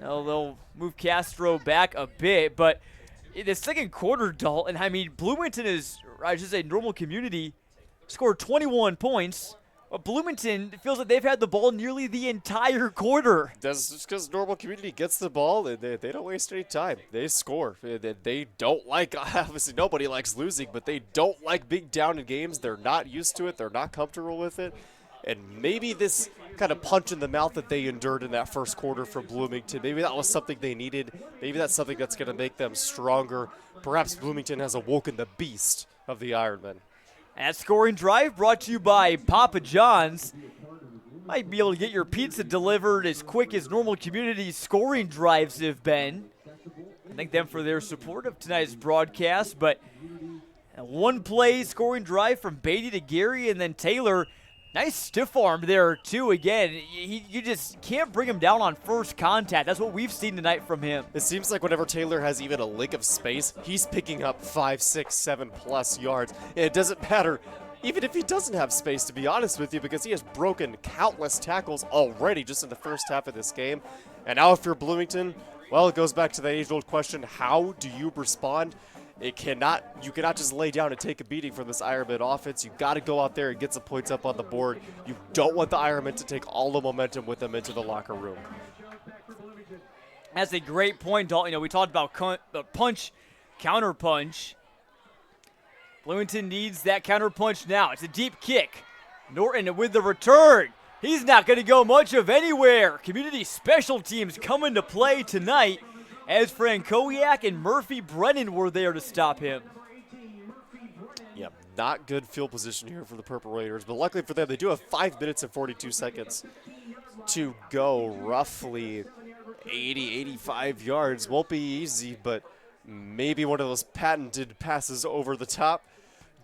Now they'll move Castro back a bit, but in the second quarter, Dalton, I mean, Bloomington is, I should say, Normal Community scored 21 points. But Bloomington feels like they've had the ball nearly the entire quarter. That's just because Normal Community gets the ball. They don't waste any time. They score. They don't like, obviously nobody likes losing, but they don't like being down in games. They're not used to it. They're not comfortable with it. And maybe this kind of punch in the mouth that they endured in that first quarter from Bloomington, maybe that was something they needed. Maybe that's something that's going to make them stronger. Perhaps Bloomington has awoken the beast of the Ironman. That scoring drive brought to you by Papa John's. Might be able to get your pizza delivered as quick as Normal Community scoring drives have been. Thank them for their support of tonight's broadcast. But a one-play scoring drive from Beatty to Gary, and then Taylor. Nice stiff arm there, too. Again, you just can't bring him down on first contact. That's what we've seen tonight from him. It seems like whenever Taylor has even a lick of space, he's picking up 5, 6, 7+ yards. And it doesn't matter, even if he doesn't have space, to be honest with you, because he has broken countless tackles already just in the first half of this game. And now if you're Bloomington, well, it goes back to the age-old question, how do you respond? You cannot just lay down and take a beating from this Ironman offense. You got to go out there and get some points up on the board. You don't want the Ironman to take all the momentum with them into the locker room. That's a great point, Dalton. You know, we talked about punch, counter punch. Bloomington needs that counter punch now. It's a deep kick. Norton with the return. He's not going to go much of anywhere. Community special teams come into play tonight, as Frankowiak and Murphy Brennan were there to stop him. Yep, not good field position here for the Purple Raiders, but luckily for them, they do have 5 minutes and 42 seconds to go. Roughly 80, 85 yards. Won't be easy, but maybe one of those patented passes over the top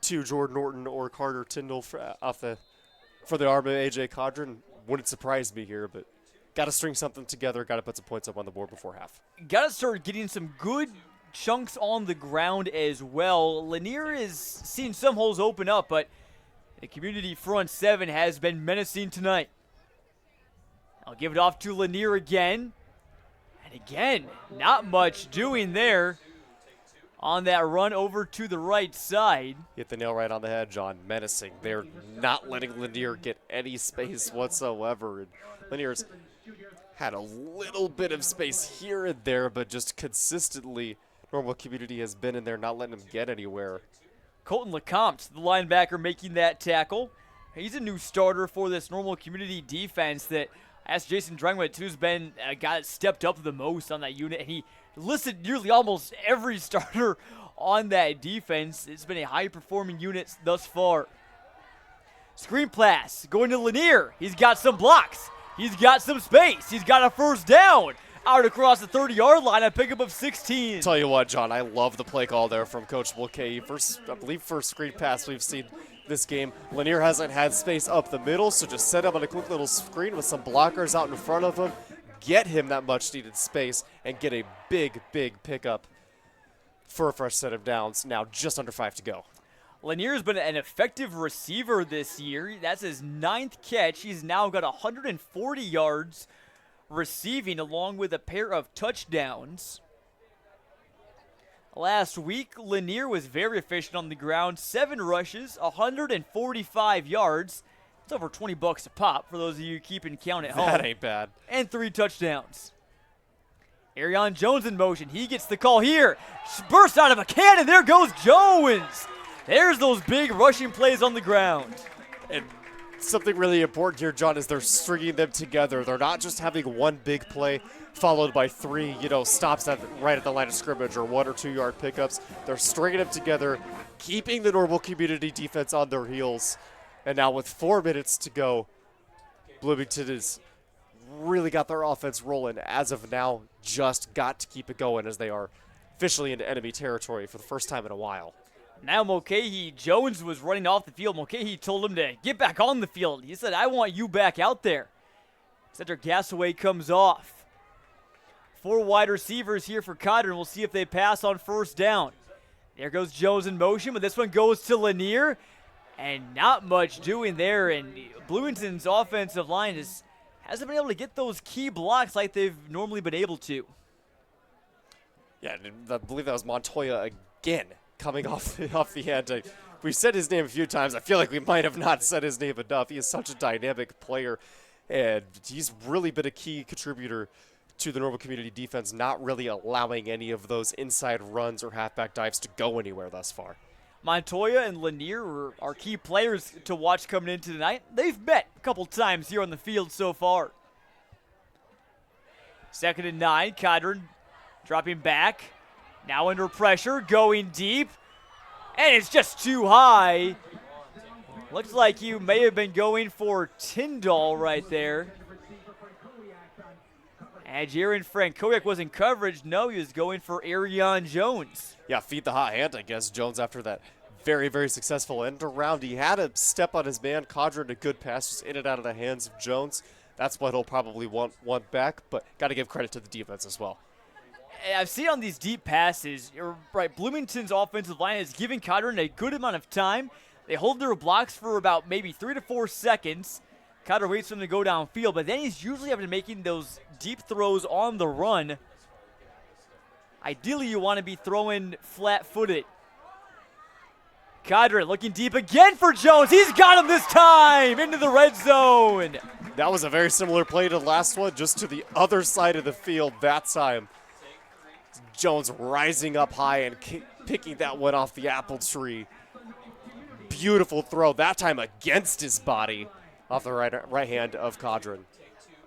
to Jordan Norton or Carter Tyndall for the arm of A.J. Codron. Wouldn't surprise me here, but got to string something together, got to put some points up on the board before half. Got to start getting some good chunks on the ground as well. Lanier is seeing some holes open up, but the community front 7 has been menacing tonight. I'll give it off to Lanier again. And again, not much doing there on that run over to the right side. Hit the nail right on the head, John. Menacing. They're not letting Lanier get any space whatsoever. And Lanier's had a little bit of space here and there, but just consistently, Normal Community has been in there, not letting him get anywhere. Colton LeCompte, the linebacker, making that tackle. He's a new starter for this Normal Community defense that I asked Jason Drangwood, who's been a guy that stepped up the most on that unit, and he listed nearly almost every starter on that defense. It's been a high-performing unit thus far. Screen pass going to Lanier. He's got some blocks. He's got some space. He's got a first down. Out across the 30-yard line, a pickup of 16. Tell you what, John, I love the play call there from Coach Mulcahy. I believe first screen pass we've seen this game. Lanier hasn't had space up the middle, so just set him on a quick little screen with some blockers out in front of him, get him that much needed space, and get a big, big pickup for a fresh set of downs. Now just under 5 to go. Lanier's been an effective receiver this year. That's his 9th catch. He's now got 140 yards receiving, along with a pair of touchdowns. Last week, Lanier was very efficient on the ground. 7 rushes, 145 yards. It's over $20 a pop for those of you keeping count at home. That ain't bad. And 3 touchdowns. Arion Jones in motion. He gets the call here. Burst out of a cannon. There goes Jones. There's those big rushing plays on the ground. And something really important here, John, is they're stringing them together. They're not just having one big play followed by 3, stops right at the line of scrimmage or 1 or 2 yard pickups. They're stringing them together, keeping the Normal Community defense on their heels. And now with 4 minutes to go, Bloomington has really got their offense rolling. As of now, just got to keep it going as they are officially into enemy territory for the first time in a while. Now Mulcahy, Jones was running off the field. Mulcahy told him to get back on the field. He said, I want you back out there. Cedric Gassaway comes off. 4 wide receivers here for Cotter, and we'll see if they pass on first down. There goes Jones in motion, but this one goes to Lanier, and not much doing there. And Bloomington's offensive line hasn't been able to get those key blocks like they've normally been able to. Yeah, I believe that was Montoya again, coming off the end. We've said his name a few times. I feel like we might have not said his name enough. He is such a dynamic player, and he's really been a key contributor to the Normal Community defense, not really allowing any of those inside runs or halfback dives to go anywhere thus far. Montoya and Lanier are key players to watch coming into tonight. They've met a couple times here on the field so far. 2nd and 9, Cadron dropping back. Now under pressure, going deep. And it's just too high. Looks like you may have been going for Tyndall right there. And Jaron Frankowiak was in coverage. No, he was going for Arion Jones. Yeah, feed the hot hand, I guess. Jones, after that very, very successful end around, he had a step on his man. Cadron, a good pass, just in and out of the hands of Jones. That's what he'll probably want back, but got to give credit to the defense as well. I've seen on these deep passes, you're right, Bloomington's offensive line is giving Cadron a good amount of time. They hold their blocks for about maybe 3 to 4 seconds. Cadron waits for him to go downfield, but then he's usually having to making those deep throws on the run. Ideally, you want to be throwing flat-footed. Cadron looking deep again for Jones. He's got him this time into the red zone. That was a very similar play to the last one, just to the other side of the field that time. Jones rising up high and picking that one off the apple tree. Beautiful throw, that time against his body off the right hand of Cadron.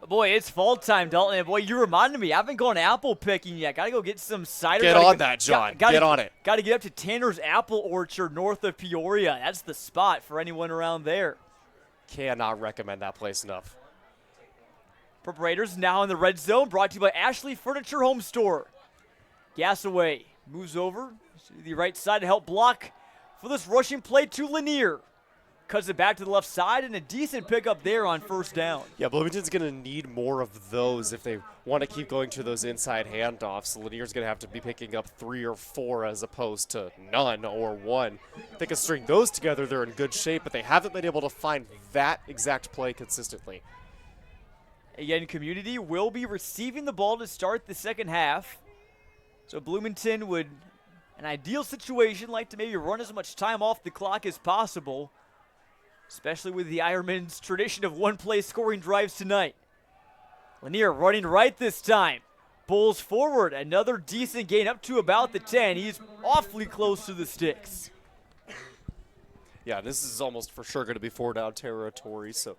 Boy, it's fall time, Dalton. And boy, you reminded me. I haven't gone apple picking yet. Got to go get some cider. Get on that, John. Get on it. Got to get up to Tanner's Apple Orchard north of Peoria. That's the spot for anyone around there. Cannot recommend that place enough. Preparators now in the red zone, brought to you by Ashley Furniture Home Store. Gassaway moves over to the right side to help block for this rushing play to Lanier. Cuts it back to the left side, and a decent pickup there on first down. Yeah, Bloomington's going to need more of those if they want to keep going to those inside handoffs. Lanier's going to have to be picking up 3 or 4 as opposed to none or 1. If they can string those together, they're in good shape, but they haven't been able to find that exact play consistently. Again, Community will be receiving the ball to start the second half. So Bloomington would, an ideal situation, like to maybe run as much time off the clock as possible, especially with the Ironman's tradition of one-play scoring drives tonight. Lanier running right this time. Bulls forward, another decent gain up to about the 10. He's awfully close to the sticks. Yeah, this is almost for sure going to be 4-down territory, so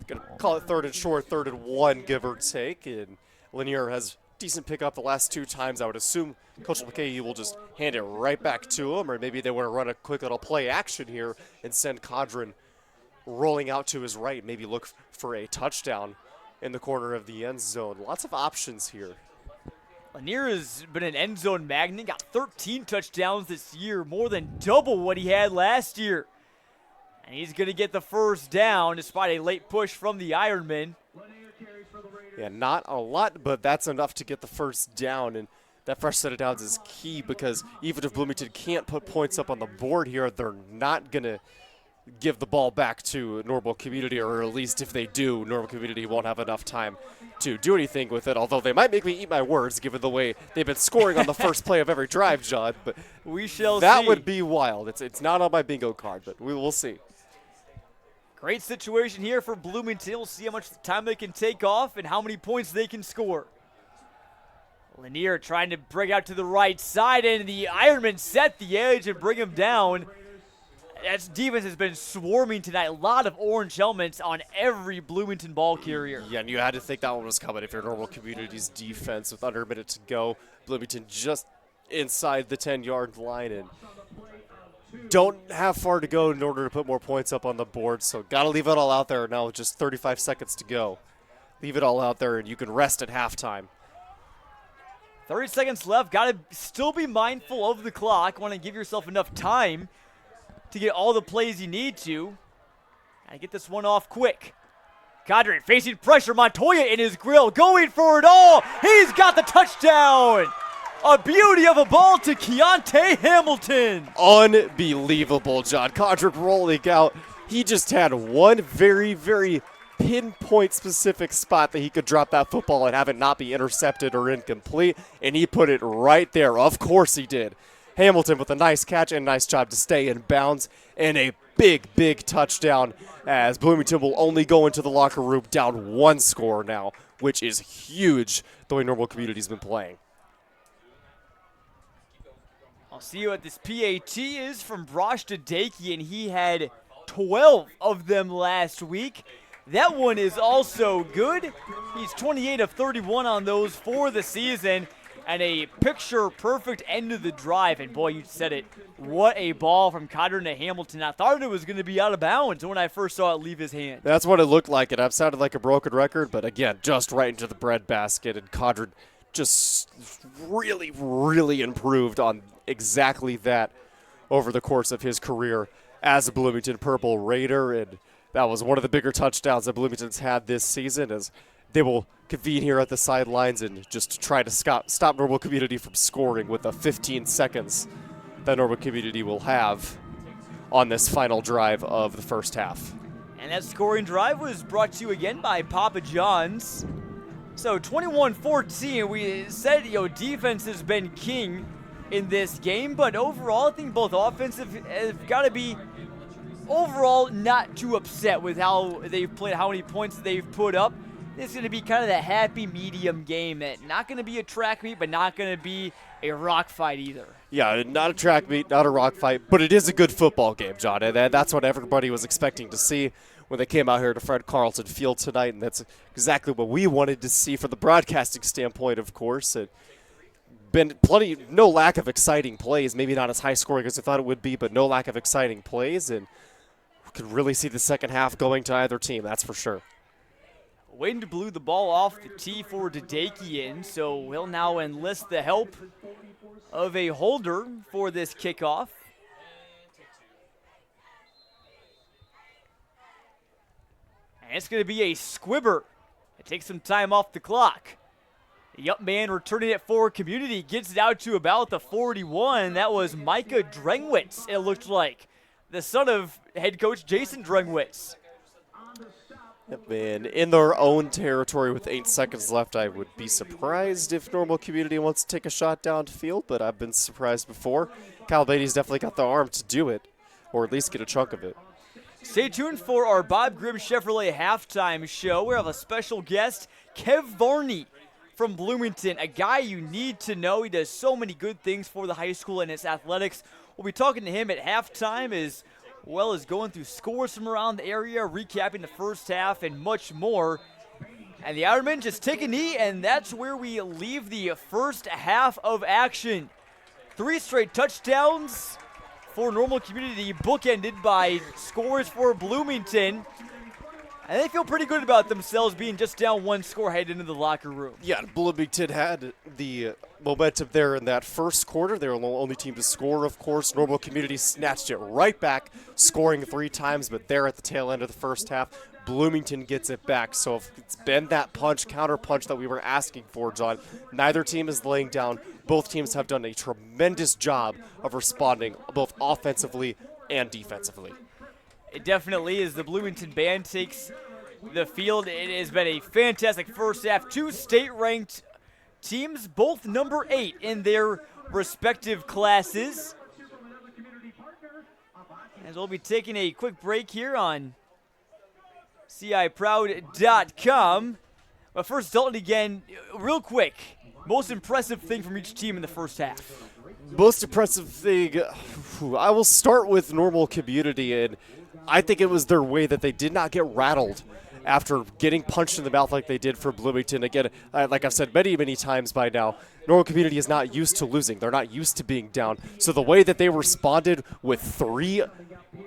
Gonna call it 3rd and short, 3rd and 1, give or take. And Lanier has decent pickup the last 2 times. I would assume Coach McKay will just hand it right back to him, or maybe they want to run a quick little play action here and send Condren rolling out to his right, maybe look for a touchdown in the corner of the end zone. Lots of options here. Lanier has been an end zone magnet, got 13 touchdowns this year, more than double what he had last year. And he's going to get the first down despite a late push from the Ironman. Yeah, not a lot, but that's enough to get the first down. And that fresh set of downs is key because even if Bloomington can't put points up on the board here, they're not going to give the ball back to Normal Community, or at least if they do, Normal Community won't have enough time to do anything with it, although they might make me eat my words given the way they've been scoring on the first play of every drive, John. But we shall see. That would be wild. It's not on my bingo card, but we will see. Great situation here for Bloomington. We'll see how much time they can take off and how many points they can score. Lanier trying to break out to the right side, and the Ironman set the edge and bring him down. That defense has been swarming tonight. A lot of orange helmets on every Bloomington ball carrier. Yeah, and you had to think that one was coming if you're Normal Community's defense with under a minute to go. Bloomington just inside the 10-yard line and don't have far to go in order to put more points up on the board, so got to leave it all out there now with just 35 seconds to go. Leave it all out there and you can rest at halftime. 30 seconds left. Got to still be mindful of the clock. Want to give yourself enough time to get all the plays you need to. Got to get this one off quick. Cadre facing pressure. Montoya in his grill, going for it all. He's got the touchdown. A beauty of a ball to Keontae Hamilton. Unbelievable, John. Condren rolling out. He just had one very, very pinpoint specific spot that he could drop that football and have it not be intercepted or incomplete, and he put it right there. Of course he did. Hamilton with a nice catch and a nice job to stay in bounds, and a big, big touchdown as Bloomington will only go into the locker room down 1 score now, which is huge the way Normal Community's been playing. I'll see you at this PAT is from Brosh Dakey, and he had 12 of them last week. That one is also good. He's 28 of 31 on those for the season, and a picture-perfect end of the drive. And boy, you said it. What a ball from Condren to Hamilton. I thought it was going to be out of bounds when I first saw it leave his hand. That's what it looked like, and I've sounded like a broken record, but again, just right into the breadbasket, and Condren just really, really improved on exactly that over the course of his career as a Bloomington Purple Raider, and that was one of the bigger touchdowns that Bloomington's had this season, as they will convene here at the sidelines and just try to stop Normal Community from scoring with the 15 seconds that Normal Community will have on this final drive of the first half. And that scoring drive was brought to you again by Papa John's. So 21-14, we said, defense has been king in this game, but overall, I think both offensive have got to be overall not too upset with how they've played, how many points they've put up. It's going to be kind of that happy medium game. That not going to be a track meet, but not going to be a rock fight either. Yeah, not a track meet, not a rock fight, but it is a good football game, John, and that's what everybody was expecting to see when they came out here to Fred Carlton Field tonight, and that's exactly what we wanted to see from the broadcasting standpoint, of course. It been no lack of exciting plays, maybe not as high scoring as I thought it would be, but no lack of exciting plays, and we could really see the second half going to either team, that's for sure. Wind blew the ball off the tee for Dedekian, so he'll now enlist the help of a holder for this kickoff. And it's going to be a squibber. It takes some time off the clock. The up man returning it for Community gets it out to about the 41. That was Micah Drengwitz, it looked like, the son of head coach Jason Drengwitz. And in their own territory with 8 seconds left, I would be surprised if Normal Community wants to take a shot downfield, but I've been surprised before. Kyle Beatty's definitely got the arm to do it, or at least get a chunk of it. Stay tuned for our Bob Grimm Chevrolet halftime show. We have a special guest, Kev Varney from Bloomington, a guy you need to know. He does so many good things for the high school and its athletics. We'll be talking to him at halftime as well as going through scores from around the area, recapping the first half, and much more. And the Ironmen just take a knee, and that's where we leave the first half of action. 3 straight touchdowns for Normal Community, bookended by scores for Bloomington. And they feel pretty good about themselves being just down 1 score headed into the locker room. Yeah, Bloomington had the momentum there in that first quarter. They were the only team to score, of course. Normal Community snatched it right back, scoring 3 times, but there at the tail end of the first half, Bloomington gets it back. So if it's been that counter punch that we were asking for, John. Neither team is laying down. Both teams have done a tremendous job of responding, both offensively and defensively. It definitely is. The Bloomington band takes the field. It has been a fantastic first half. 2 state-ranked teams, both number 8 in their respective classes. As we'll be taking a quick break here on CIProud.com. But first, Dalton again, real quick. Most impressive thing from each team in the first half. Most impressive thing, I will start with Normal Community, and I think it was their way that they did not get rattled after getting punched in the mouth like they did for Bloomington. Again, like I've said many, many times by now, Normal Community is not used to losing. They're not used to being down. So the way that they responded with 3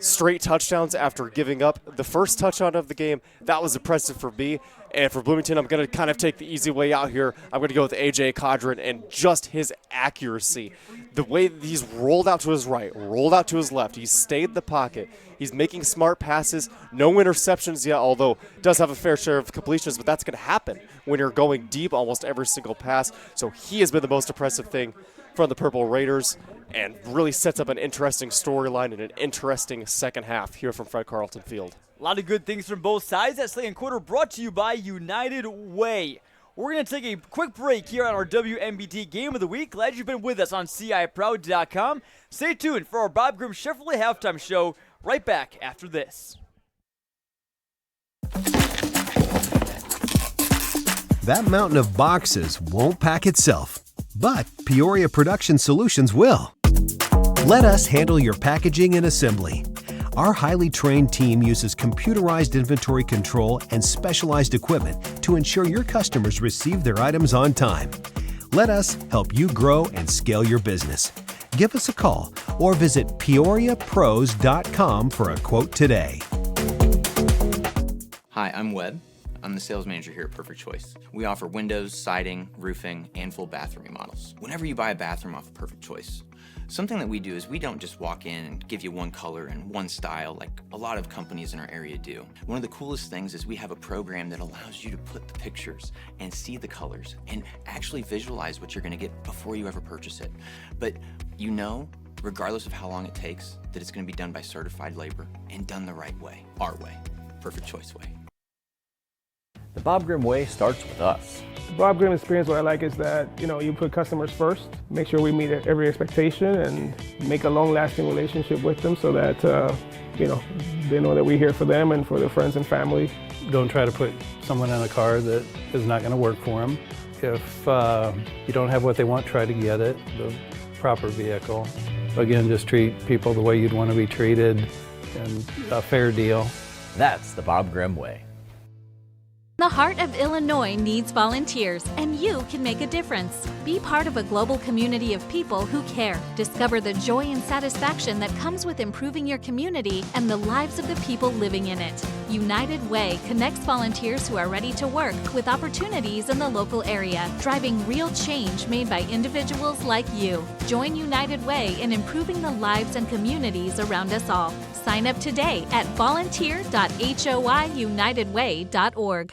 straight touchdowns after giving up the first touchdown of the game, that was impressive for me. And for Bloomington, I'm going to kind of take the easy way out here. I'm going to go with A.J. Cadron and just his accuracy. The way he's rolled out to his right, rolled out to his left. He's stayed in the pocket. He's making smart passes. No interceptions yet, although does have a fair share of completions, but that's going to happen when you're going deep almost every single pass. So he has been the most impressive thing from the Purple Raiders and really sets up an interesting storyline and an interesting second half here from Fred Carlton Field. A lot of good things from both sides. That second quarter brought to you by United Way. We're going to take a quick break here on our WMBD Game of the Week. Glad you've been with us on CIProud.com. Stay tuned for our Bob Grimm Chevrolet Halftime Show right back after this. That mountain of boxes won't pack itself, but Peoria Production Solutions will. Let us handle your packaging and assembly. Our highly trained team uses computerized inventory control and specialized equipment to ensure your customers receive their items on time. Let us help you grow and scale your business. Give us a call or visit peoriapros.com for a quote today. Hi, I'm Webb. I'm the sales manager here at Perfect Choice. We offer windows, siding, roofing, and full bathroom remodels. Whenever you buy a bathroom off of Perfect Choice, something that we do is we don't just walk in and give you one color and one style like a lot of companies in our area do. One of the coolest things is we have a program that allows you to put the pictures and see the colors and actually visualize what you're going to get before you ever purchase it. But you know, regardless of how long it takes, that it's going to be done by certified labor and done the right way, our way, Perfect Choice way. The Bob Grimm way starts with us. The Bob Grimm experience, what I like is that, you put customers first, make sure we meet every expectation and make a long-lasting relationship with them so that, they know that we're here for them and for their friends and family. Don't try to put someone in a car that is not going to work for them. If you don't have what they want, try to get it, the proper vehicle. Again, just treat people the way you'd want to be treated and a fair deal. That's the Bob Grimm way. The heart of Illinois needs volunteers, and you can make a difference. Be part of a global community of people who care. Discover the joy and satisfaction that comes with improving your community and the lives of the people living in it. United Way connects volunteers who are ready to work with opportunities in the local area, driving real change made by individuals like you. Join United Way in improving the lives and communities around us all. Sign up today at volunteer.hoyunitedway.org.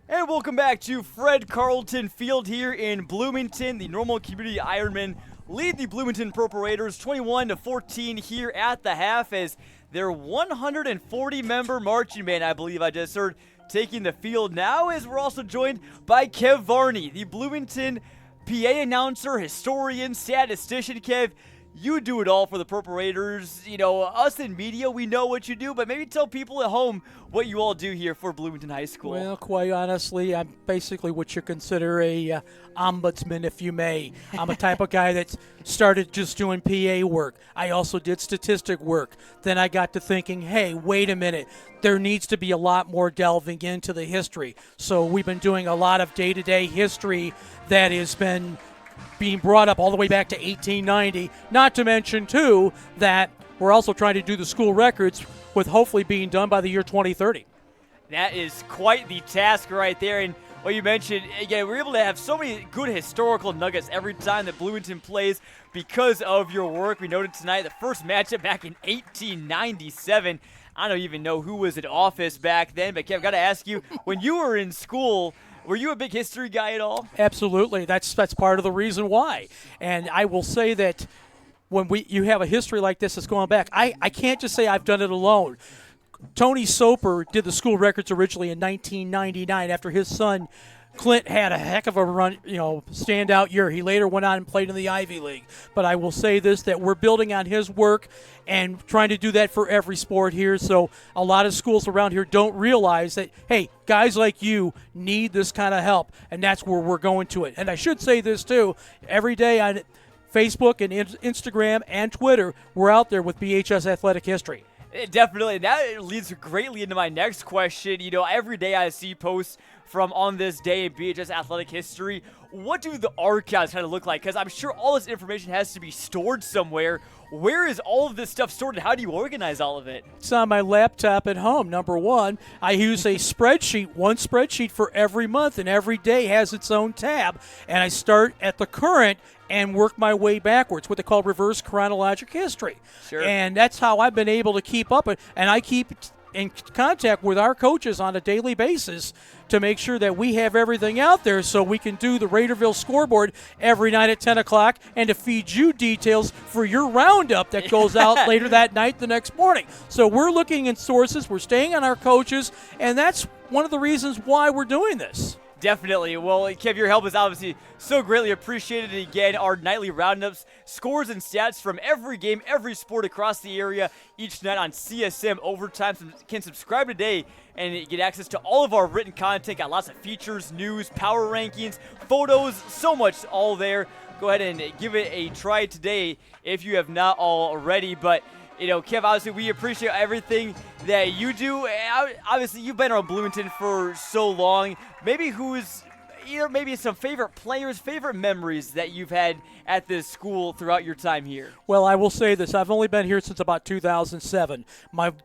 And welcome back to Fred Carlton Field here in Bloomington. The Normal Community Ironmen lead the Bloomington Purple Raiders 21-14 here at the half as their 140-member marching band, I believe I just heard, taking the field now, as we're also joined by Kev Varney, the Bloomington PA announcer, historian, statistician. Kev, you do it all for the Purple Raiders. You know, us in media, we know what you do, but maybe tell people at home what you all do here for Bloomington High School. Well, quite honestly, I'm basically what you consider a ombudsman, if you may. I'm a type of guy that started just doing PA work. I also did statistic work. Then I got to thinking, hey, wait a minute. There needs to be a lot more delving into the history. So we've been doing a lot of day-to-day history that has been being brought up all the way back to 1890. Not to mention, too, that we're also trying to do the school records with hopefully being done by the year 2030. That is quite the task right there. And what you mentioned, again, we're able to have so many good historical nuggets every time that Bloomington plays because of your work. We noted tonight the first matchup back in 1897. I don't even know who was in office back then, but Kev, I've got to ask you, when you were in school, were you a big history guy at all? Absolutely. That's part of the reason why. And I will say that when you have a history like this that's going back, I can't just say I've done it alone. Tony Soper did the school records originally in 1999 after his son Clint had a heck of a run, standout year. He later went on and played in the Ivy League. But I will say this, that we're building on his work and trying to do that for every sport here. So a lot of schools around here don't realize that, hey, guys like you need this kind of help, and that's where we're going to it. And I should say this, too. Every day on Facebook and Instagram and Twitter, we're out there with BHS Athletic History. Definitely. That leads greatly into my next question. Every day I see posts from on this day in BHS athletic history. What do the archives kind of look like? Because I'm sure all this information has to be stored somewhere. Where is all of this stuff stored, and how do you organize all of it? It's on my laptop at home. Number one, I use a spreadsheet, one spreadsheet for every month, and every day has its own tab. And I start at the current and work my way backwards, what they call reverse chronologic history. Sure. And that's how I've been able to keep up. And I keep in contact with our coaches on a daily basis to make sure that we have everything out there so we can do the Raiderville scoreboard every night at 10 o'clock and to feed you details for your roundup that goes out later that night the next morning. So we're looking in sources, we're staying on our coaches, and that's one of the reasons why we're doing this. Definitely. Well, Kev, your help is obviously so greatly appreciated. Again, our nightly roundups, scores and stats from every game, every sport across the area, each night on CSM Overtime. Can subscribe today and get access to all of our written content. Got lots of features, news, power rankings, photos, so much all there. Go ahead and give it a try today if you have not already. But Kev, obviously, we appreciate everything that you do. Obviously, you've been around Bloomington for so long. Maybe maybe some favorite players, favorite memories that you've had at this school throughout your time here? Well, I will say this. I've only been here since about 2007.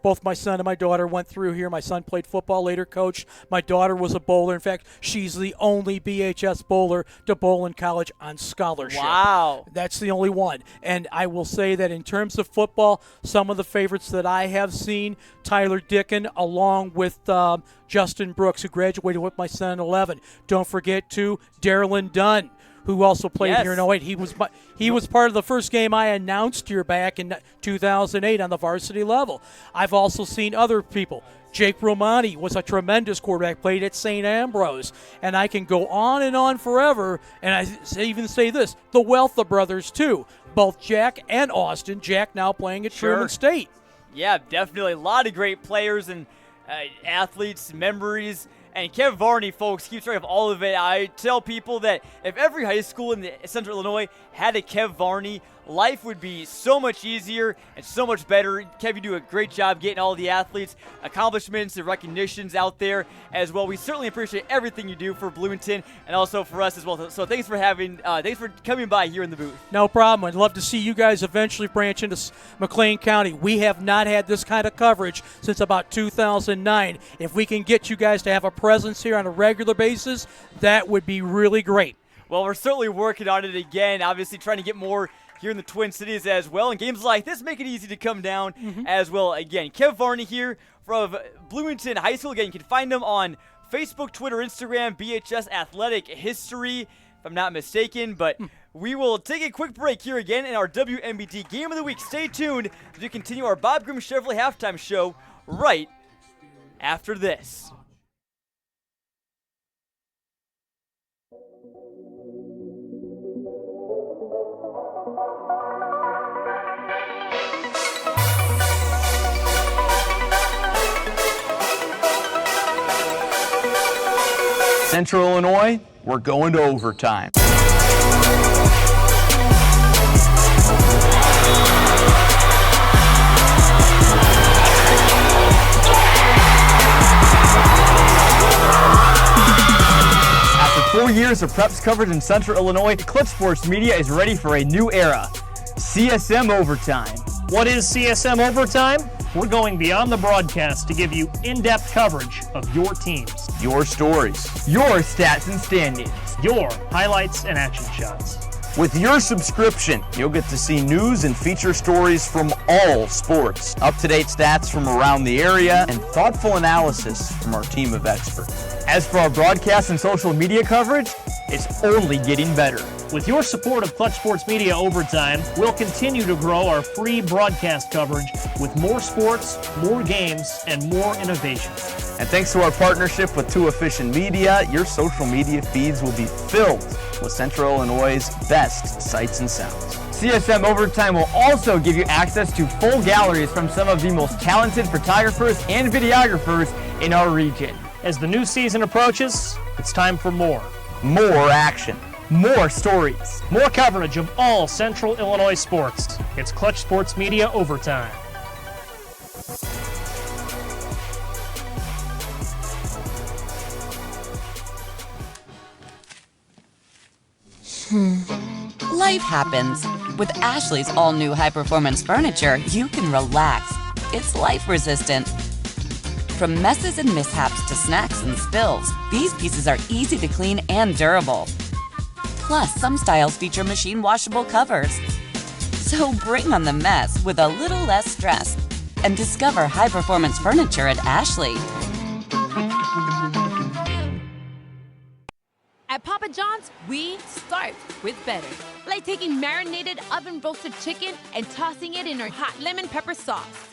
Both my son and my daughter went through here. My son played football, later coached. My daughter was a bowler. In fact, she's the only BHS bowler to bowl in college on scholarship. Wow. That's the only one. And I will say that in terms of football, some of the favorites that I have seen, Tyler Dicken along with Justin Brooks, who graduated with my son in 11. Don't forget, too, Darylyn Dunn, who also played here in 08. He was part of the first game I announced here back in 2008 on the varsity level. I've also seen other people. Jake Romani was a tremendous quarterback, played at St. Ambrose. And I can go on forever, and I even say this, the Wealth of brothers, too. Both Jack and Austin. Jack now playing at Sherman State. Yeah, definitely. A lot of great players and athletes, memories. And Kev Varney, folks, keeps track of all of it. I tell people that if every high school in Central Illinois had a Kev Varney, life would be so much easier and so much better. Kev, you do a great job getting all the athletes, accomplishments, and recognitions out there as well. We certainly appreciate everything you do for Bloomington and also for us as well. So thanks for coming by here in the booth. No problem. I'd love to see you guys eventually branch into McLean County. We have not had this kind of coverage since about 2009. If we can get you guys to have a presence here on a regular basis, that would be really great. Well, we're certainly working on it again, obviously trying to get more here in the Twin Cities as well. And games like this make it easy to come down as well. Again, Kev Varney here from Bloomington High School. Again, you can find him on Facebook, Twitter, Instagram, BHS Athletic History, if I'm not mistaken. But we will take a quick break here again in our WMBD Game of the Week. Stay tuned as we continue our Bob Grimm Chevrolet Halftime Show right after this. Central Illinois, we're going to overtime. After 4 years of preps coverage in Central Illinois, Clutch Sports Media is ready for a new era. CSM Overtime. What is CSM Overtime? We're going beyond the broadcast to give you in-depth coverage of your teams, Your stories. Your stats and standings. your highlights and action shots. With your subscription, you'll get to see news and feature stories from all sports, up-to-date stats from around the area, and thoughtful analysis from our team of experts. As for our broadcast and social media coverage, it's only getting better. With your support of Clutch Sports Media Overtime, we'll continue to grow our free broadcast coverage with more sports, more games, and more innovation. And thanks to our partnership with Too Efficient Media, your social media feeds will be filled with Central Illinois' best sights and sounds. CSM Overtime will also give you access to full galleries from some of the most talented photographers and videographers in our region. As the new season approaches, it's time for more. More action. More stories. More coverage of all Central Illinois sports. It's Clutch Sports Media Overtime. Life happens. With Ashley's all-new high-performance furniture, you can relax. It's life-resistant. From messes and mishaps to snacks and spills, these pieces are easy to clean and durable. Plus, some styles feature machine washable covers. So bring on the mess with a little less stress and discover high-performance furniture at Ashley. At Papa John's, we start with better. Like taking marinated oven-roasted chicken and tossing it in our hot lemon pepper sauce.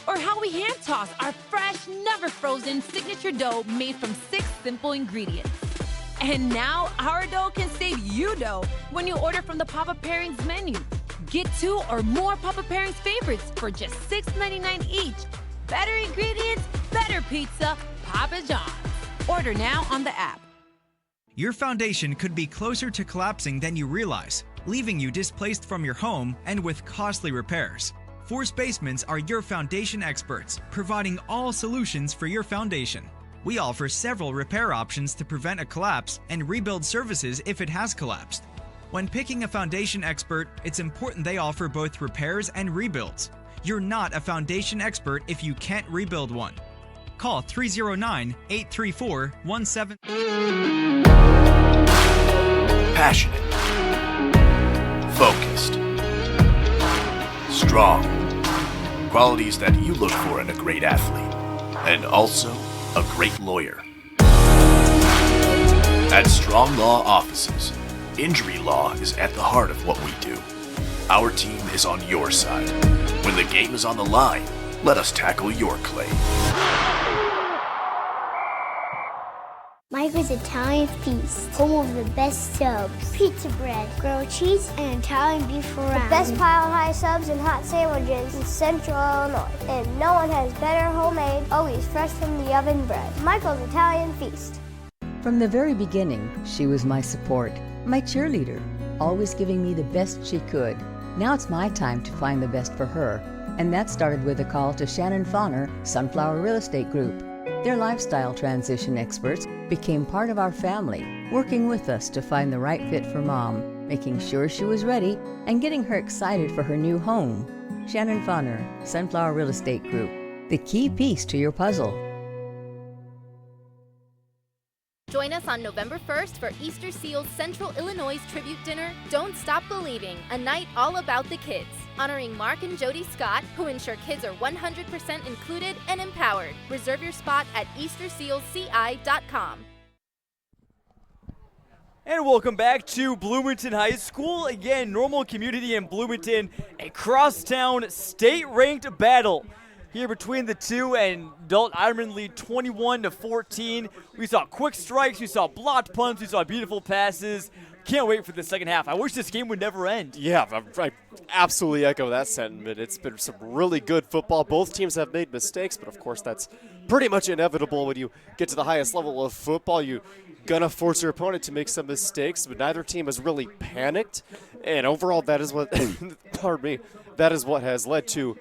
Or how we hand toss our fresh, never frozen signature dough made from 6 simple ingredients. And now our dough can save you dough when you order from the Papa Pairings menu. Get 2 or more Papa Pairings favorites for just $6.99 each. Better ingredients, better pizza, Papa John's. Order now on the app. Your foundation could be closer to collapsing than you realize, leaving you displaced from your home and with costly repairs. Force Basements are your foundation experts, providing all solutions for your foundation. We offer several repair options to prevent a collapse and rebuild services if it has collapsed. When picking a foundation expert, it's important they offer both repairs and rebuilds. You're not a foundation expert if you can't rebuild one. Call 309-834-17... Passionate. Focused. Strong. Qualities that you look for in a great athlete. And also a great lawyer. At Strong Law Offices, injury law is at the heart of what we do. Our team is on your side. When the game is on the line, let us tackle your claim. Michael's Italian Feast, home of the best subs, pizza bread, grilled cheese, and Italian beef fry. The best pile-high subs and hot sandwiches in Central Illinois. And no one has better homemade, always fresh from the oven bread. Michael's Italian Feast. From the very beginning, she was my support, my cheerleader, always giving me the best she could. Now it's my time to find the best for her. And that started with a call to Shannon Fauner, Sunflower Real Estate Group. Their lifestyle transition experts became part of our family, working with us to find the right fit for Mom, making sure she was ready, and getting her excited for her new home. Shannon Fauner, Sunflower Real Estate Group, the key piece to your puzzle. Join us on November 1st for Easter Seal's Central Illinois Tribute Dinner, Don't Stop Believing, a night all about the kids, honoring Mark and Jody Scott, who ensure kids are 100% included and empowered. Reserve your spot at eastersealsci.com. And welcome back to Bloomington High School. Again, normal community in Bloomington, a crosstown state-ranked battle here between the two, and Dalton Ironman lead 21-14. We saw quick strikes, we saw blocked punts, we saw beautiful passes. can't wait for the second half. I wish this game would never end. Yeah, I absolutely echo that sentiment. It's been some really good football. Both teams have made mistakes, but of course that's pretty much inevitable when you get to the highest level of football. You're going to force your opponent to make some mistakes, but neither team has really panicked. And overall, that is what, pardon me, that is what has led to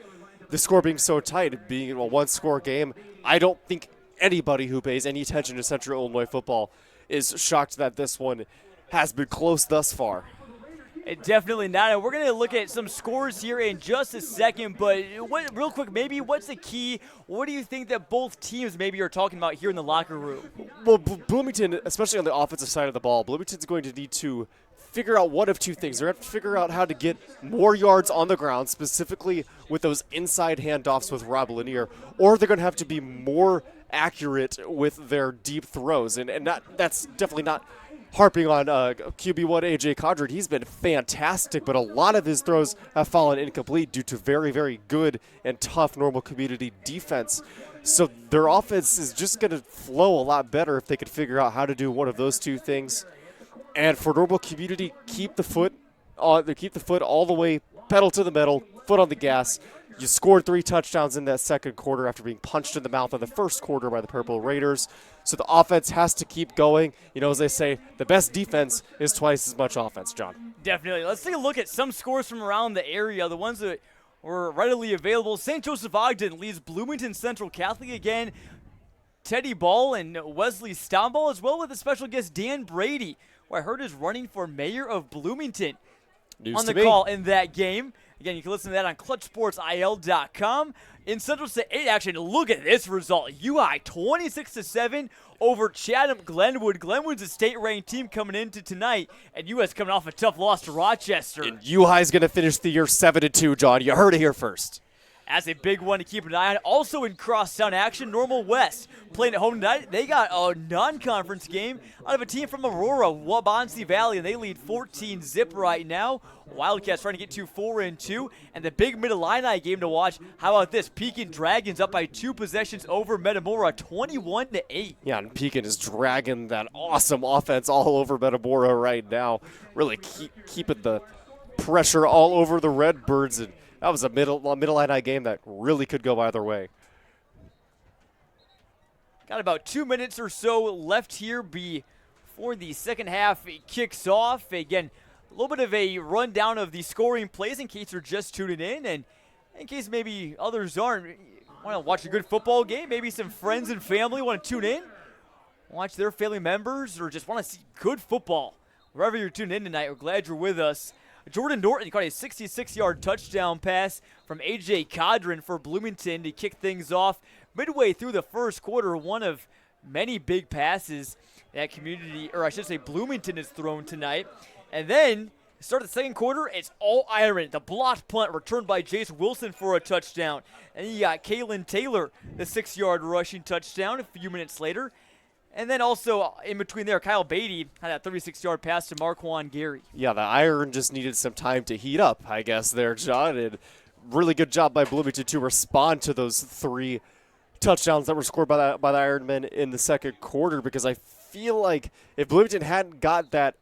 the score being so tight, being a one-score game. I don't think anybody who pays any attention to Central Illinois football is shocked that this one has been close thus far. Definitely not. And we're going to look at some scores here in just a second, but real quick, maybe what's the key? What do you think that both teams maybe are talking about here in the locker room? Well, Bloomington, especially on the offensive side of the ball, Bloomington's going to need to figure out one of two things. They're going to have to figure out how to get more yards on the ground, specifically with those inside handoffs with Rob Lanier, or they're going to have to be more accurate with their deep throws. And that's definitely not harping on QB1 A.J. Condren. He's been fantastic, but a lot of his throws have fallen incomplete due to very, very good and tough Normal Community defense. So their offense is just going to flow a lot better if they could figure out how to do one of those two things. And for Normal Community, keep the foot all the way, pedal to the metal, foot on the gas. You scored 3 touchdowns in that second quarter after being punched in the mouth in the first quarter by the Purple Raiders. So the offense has to keep going. You know, as they say, the best defense is twice as much offense, John. Definitely. Let's take a look at some scores from around the area, the ones that were readily available. St. Joseph Ogden leads Bloomington Central Catholic again. Teddy Ball and Wesley Stomball, as well with a special guest, Dan Brady, who I heard is running for mayor of Bloomington. News on the to me. call in that game. Again, you can listen to that on ClutchSportsIL.com. In Central State 8 action, look at this result. UI 26-7 over Chatham-Glenwood. Glenwood's a state-ranked team coming into tonight, and US coming off a tough loss to Rochester. And UI's going to finish the year 7-2, John. You heard it here first. That's a big one to keep an eye on. Also in crosstown action, Normal West playing at home tonight. They got a non-conference game out of a team from Aurora, Waubonsee Valley, and they lead 14-0 right now. Wildcats trying to get to 4-2. And the big Mid-Illini game to watch, how about this? Pekin Dragons up by 2 possessions over Metamora, 21-8. Yeah, and Pekin is dragging that awesome offense all over Metamora right now. Really keeping the pressure all over the Redbirds, and that was a Mid-Illini game that really could go either way. Got about 2 minutes or so left here before the second half kicks off. Again, a little bit of a rundown of the scoring plays in case you're just tuning in, and in case maybe others aren't. Want to watch a good football game? Maybe some friends and family want to tune in, watch their family members, or just want to see good football. Wherever you're tuning in tonight, we're glad you're with us. Jordan Norton caught a 66-yard touchdown pass from A.J. Condren for Bloomington to kick things off. Midway through the first quarter, one of many big passes that Bloomington has thrown tonight. And then, start the second quarter, it's all iron. The blocked punt returned by Jace Wilson for a touchdown. And you got Kalen Taylor, the 6-yard rushing touchdown a few minutes later. And then also in between there, Kyle Beatty had that 36-yard pass to Marquand Gary. Yeah, the iron just needed some time to heat up, I guess, there, John. And really good job by Bloomington to respond to those 3 touchdowns that were scored by the Ironmen in the second quarter, because I feel like if Bloomington hadn't got that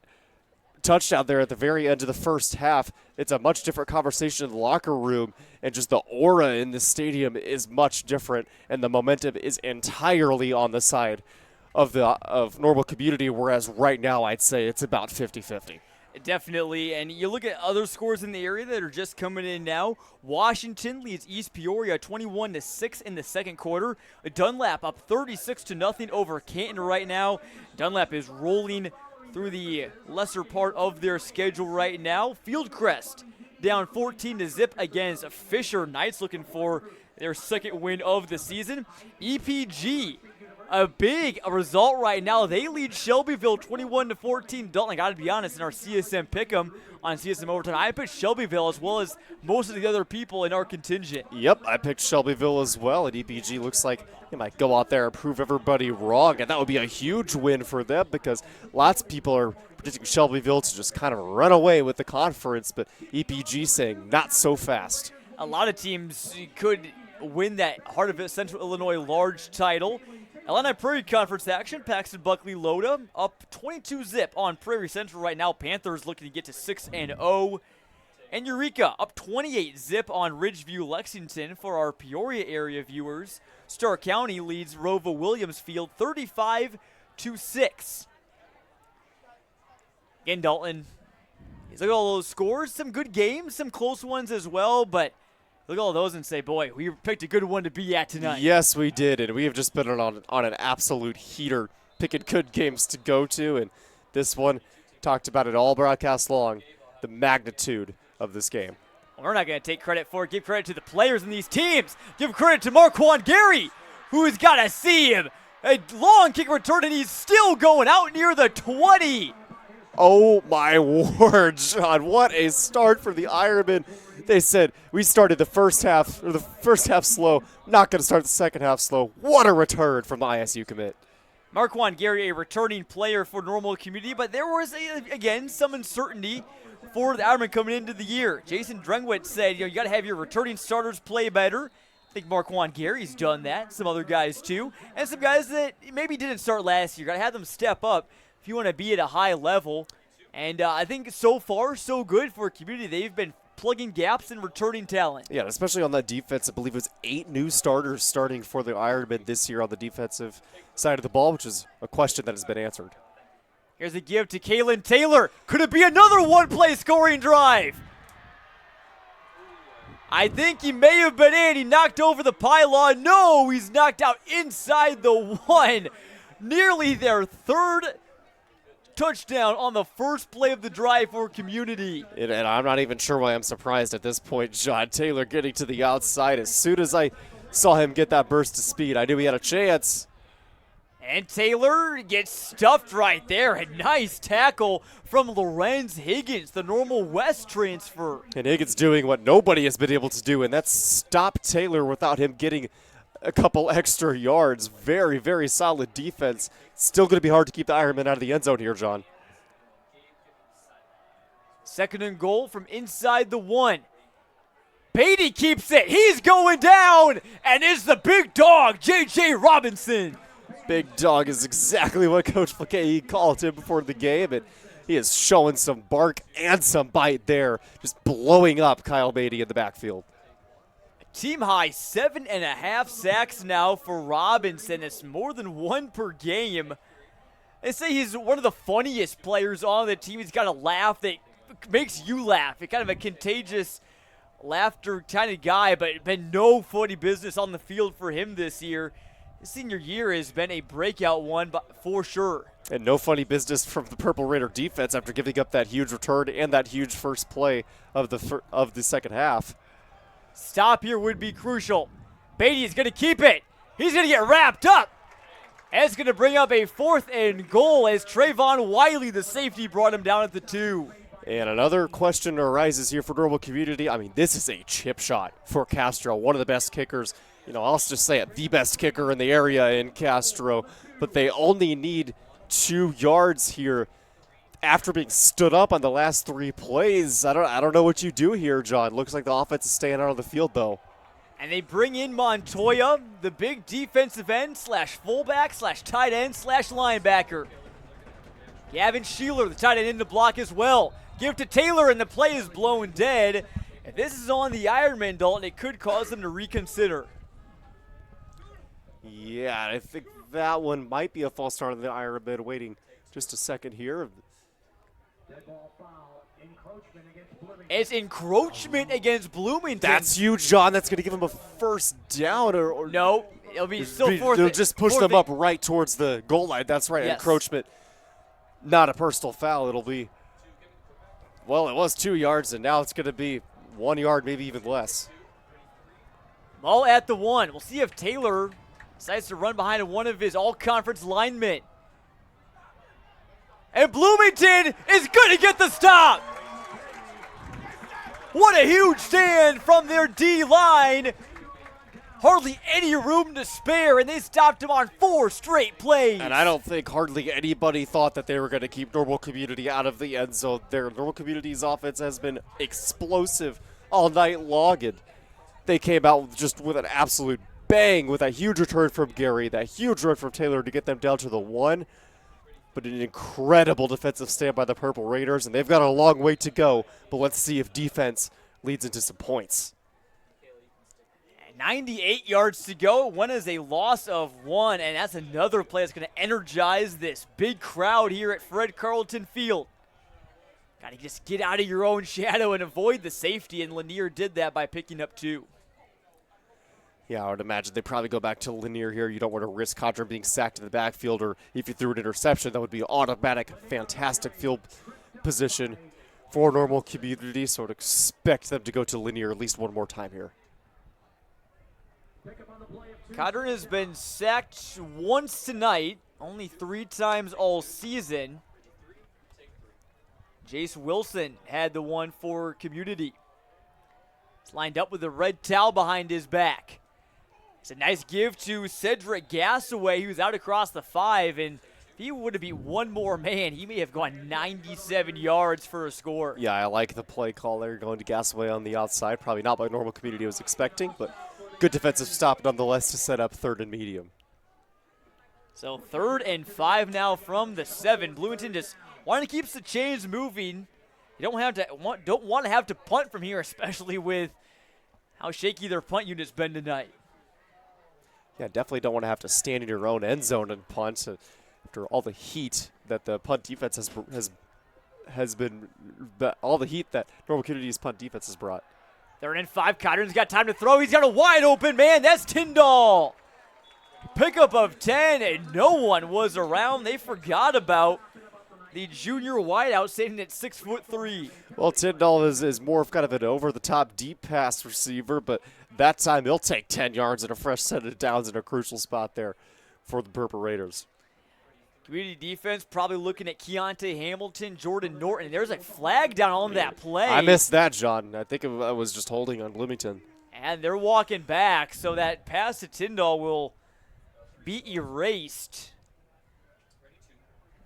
touchdown there at the very end of the first half, it's a much different conversation in the locker room, and just the aura in the stadium is much different, and the momentum is entirely on the side of Normal Community, whereas right now I'd say it's about 50-50. Definitely, and you look at other scores in the area that are just coming in now. Washington leads East Peoria 21-6 in the second quarter. Dunlap up 36-0 over Canton right now. Dunlap is rolling through the lesser part of their schedule right now. Fieldcrest down 14-0 against Fisher. Knights looking for their second win of the season. EPG, a big result right now. They lead Shelbyville 21-14. Dalton, I got to be honest, in our CSM Pick'em on CSM Overtime, I picked Shelbyville as well as most of the other people in our contingent. Yep, I picked Shelbyville as well, and EPG looks like they might go out there and prove everybody wrong, and that would be a huge win for them because lots of people are predicting Shelbyville to just kind of run away with the conference, but EPG saying not so fast. A lot of teams could win that Heart of It Central Illinois large title. Illini Prairie Conference action. Paxton Buckley Loda up 22-zip on Prairie Central right now. Panthers looking to get to 6-0. And Eureka up 28-zip on Ridgeview Lexington for our Peoria area viewers. Stark County leads Rova Williamsfield 35-6. Again, Dalton, look at all those scores. Some good games, some close ones as well, but look at all those and say, boy, we picked a good one to be at tonight. Yes, we did, and we have just been on an absolute heater, picking good games to go to, and this one, talked about it all broadcast long, the magnitude of this game. We're not going to take credit for it. Give credit to the players in these teams. Give credit to Marquand Gary, who has got to see him. A long kick return, and he's still going out near the 20. Oh, my word, John. What a start for the Ironmen. They said, we started the first half slow, not going to start the second half slow. What a return from the ISU commit. Marquand Gary, a returning player for Normal Community, but there was, again, some uncertainty for the Ironmen coming into the year. Jason Drengwitz said, you got to have your returning starters play better. I think Marquand Gary's done that. Some other guys, too. And some guys that maybe didn't start last year. Got to have them step up if you want to be at a high level. And I think so far, so good for community. They've been plugging gaps and returning talent. Yeah, especially on that defense. I believe it was 8 new starters starting for the Ironmen this year on the defensive side of the ball, which is a question that has been answered. Here's a give to Kalen Taylor. Could it be another one-play scoring drive? I think he may have been in. He knocked over the pylon. No, he's knocked out inside the 1. Nearly their third touchdown on the first play of the drive for community. And I'm not even sure why I'm surprised at this point. John Taylor getting to the outside. As soon as I saw him get that burst of speed, I knew he had a chance. And Taylor gets stuffed right there. A nice tackle from Lorenz Higgins, the Normal West transfer. And Higgins doing what nobody has been able to do, and that's stop Taylor without him getting a couple extra yards. Very, very solid defense. Still going to be hard to keep the Ironmen out of the end zone here, John. 2nd and goal from inside the 1. Beatty keeps it. He's going down, and is the big dog, J.J. Robinson. Big dog is exactly what Coach Flaquet called him before the game, and he is showing some bark and some bite there, just blowing up Kyle Beatty in the backfield. Team high 7.5 sacks now for Robinson. It's more than 1 per game. They say he's one of the funniest players on the team. He's got a laugh that makes you laugh. It's kind of a contagious laughter kind of guy, but been no funny business on the field for him this year. His senior year has been a breakout one, but for sure. And no funny business from the Purple Raider defense after giving up that huge return and that huge first play of the second half. Stop here would be crucial. Beatty is going to keep it. He's going to get wrapped up. And it's going to bring up a 4th and goal as Trayvon Wiley, the safety, brought him down at the 2. And another question arises here for Normal Community. I mean, this is a chip shot for Castro, one of the best kickers. I'll just say it, the best kicker in the area in Castro. But they only need 2 yards here after being stood up on the last 3 plays. I don't know what you do here, John. Looks like the offense is staying out of the field, though. And they bring in Montoya, the big defensive end / fullback / tight end / linebacker. Gavin Sheeler, the tight end, in the block as well. Give to Taylor, and the play is blown dead. If this is on the Ironmen, Dalton, it could cause them to reconsider. Yeah, I think that one might be a false start on the Ironmen. Waiting just a second here. It's encroachment against Bloomington. That's huge, John. That's going to give them a first down. Or no, it'll be still 4th. They'll just push them up right towards the goal line. That's right, yes. Encroachment. Not a personal foul. It'll be, well, it was 2 yards, and now it's going to be 1 yard, maybe even less. Ball at the 1. We'll see if Taylor decides to run behind one of his all-conference linemen. And Bloomington is going to get the stop. What a huge stand from their D-line. Hardly any room to spare, and they stopped him on 4 straight plays. And I don't think hardly anybody thought that they were going to keep Normal Community out of the end zone. Their Normal Community's offense has been explosive all night long, and they came out just with an absolute bang with a huge return from Gary, that huge run from Taylor to get them down to the 1. But an incredible defensive stand by the Purple Raiders, and they've got a long way to go. But let's see if defense leads into some points. 98 yards to go. One is a loss of 1, and that's another play that's going to energize this big crowd here at Fred Carlton Field. Got to just get out of your own shadow and avoid the safety, and Lanier did that by picking up 2. Yeah, I would imagine they probably go back to Lanier here. You don't want to risk Codron being sacked in the backfield, or if you threw an interception, that would be automatic, fantastic field position for Normal Community, so I'd expect them to go to Lanier at least one more time here. Codron has been sacked once tonight, only 3 times all season. Jace Wilson had the one for Community. He's lined up with a red towel behind his back. It's a nice give to Cedric Gassaway, who's out across the 5, and if he would have beat one more man, he may have gone 97 yards for a score. Yeah, I like the play call there, going to Gassaway on the outside. Probably not what Normal Community was expecting, but good defensive stop nonetheless to set up 3rd and medium. So 3rd and 5 now from the 7. Bloomington just wanting to keep the chains moving. You don't want to have to punt from here, especially with how shaky their punt unit's been tonight. Yeah, definitely don't want to have to stand in your own end zone and punt after all the heat that the punt defense has been, all the heat that Normal Community's punt defense has brought. 3rd and 5. Codron's got time to throw. He's got a wide open man. That's Tyndall. Pickup of 10, and no one was around. They forgot about the junior wideout standing at 6'3". Well, Tyndall is more of kind of an over-the-top deep pass receiver, but that time he'll take 10 yards and a fresh set of downs in a crucial spot there for the Purple Raiders. Community defense probably looking at Keontae Hamilton, Jordan Norton. There's a flag down on that play. I missed that, John. I think I was just holding on Bloomington. And they're walking back, so that pass to Tyndall will be erased.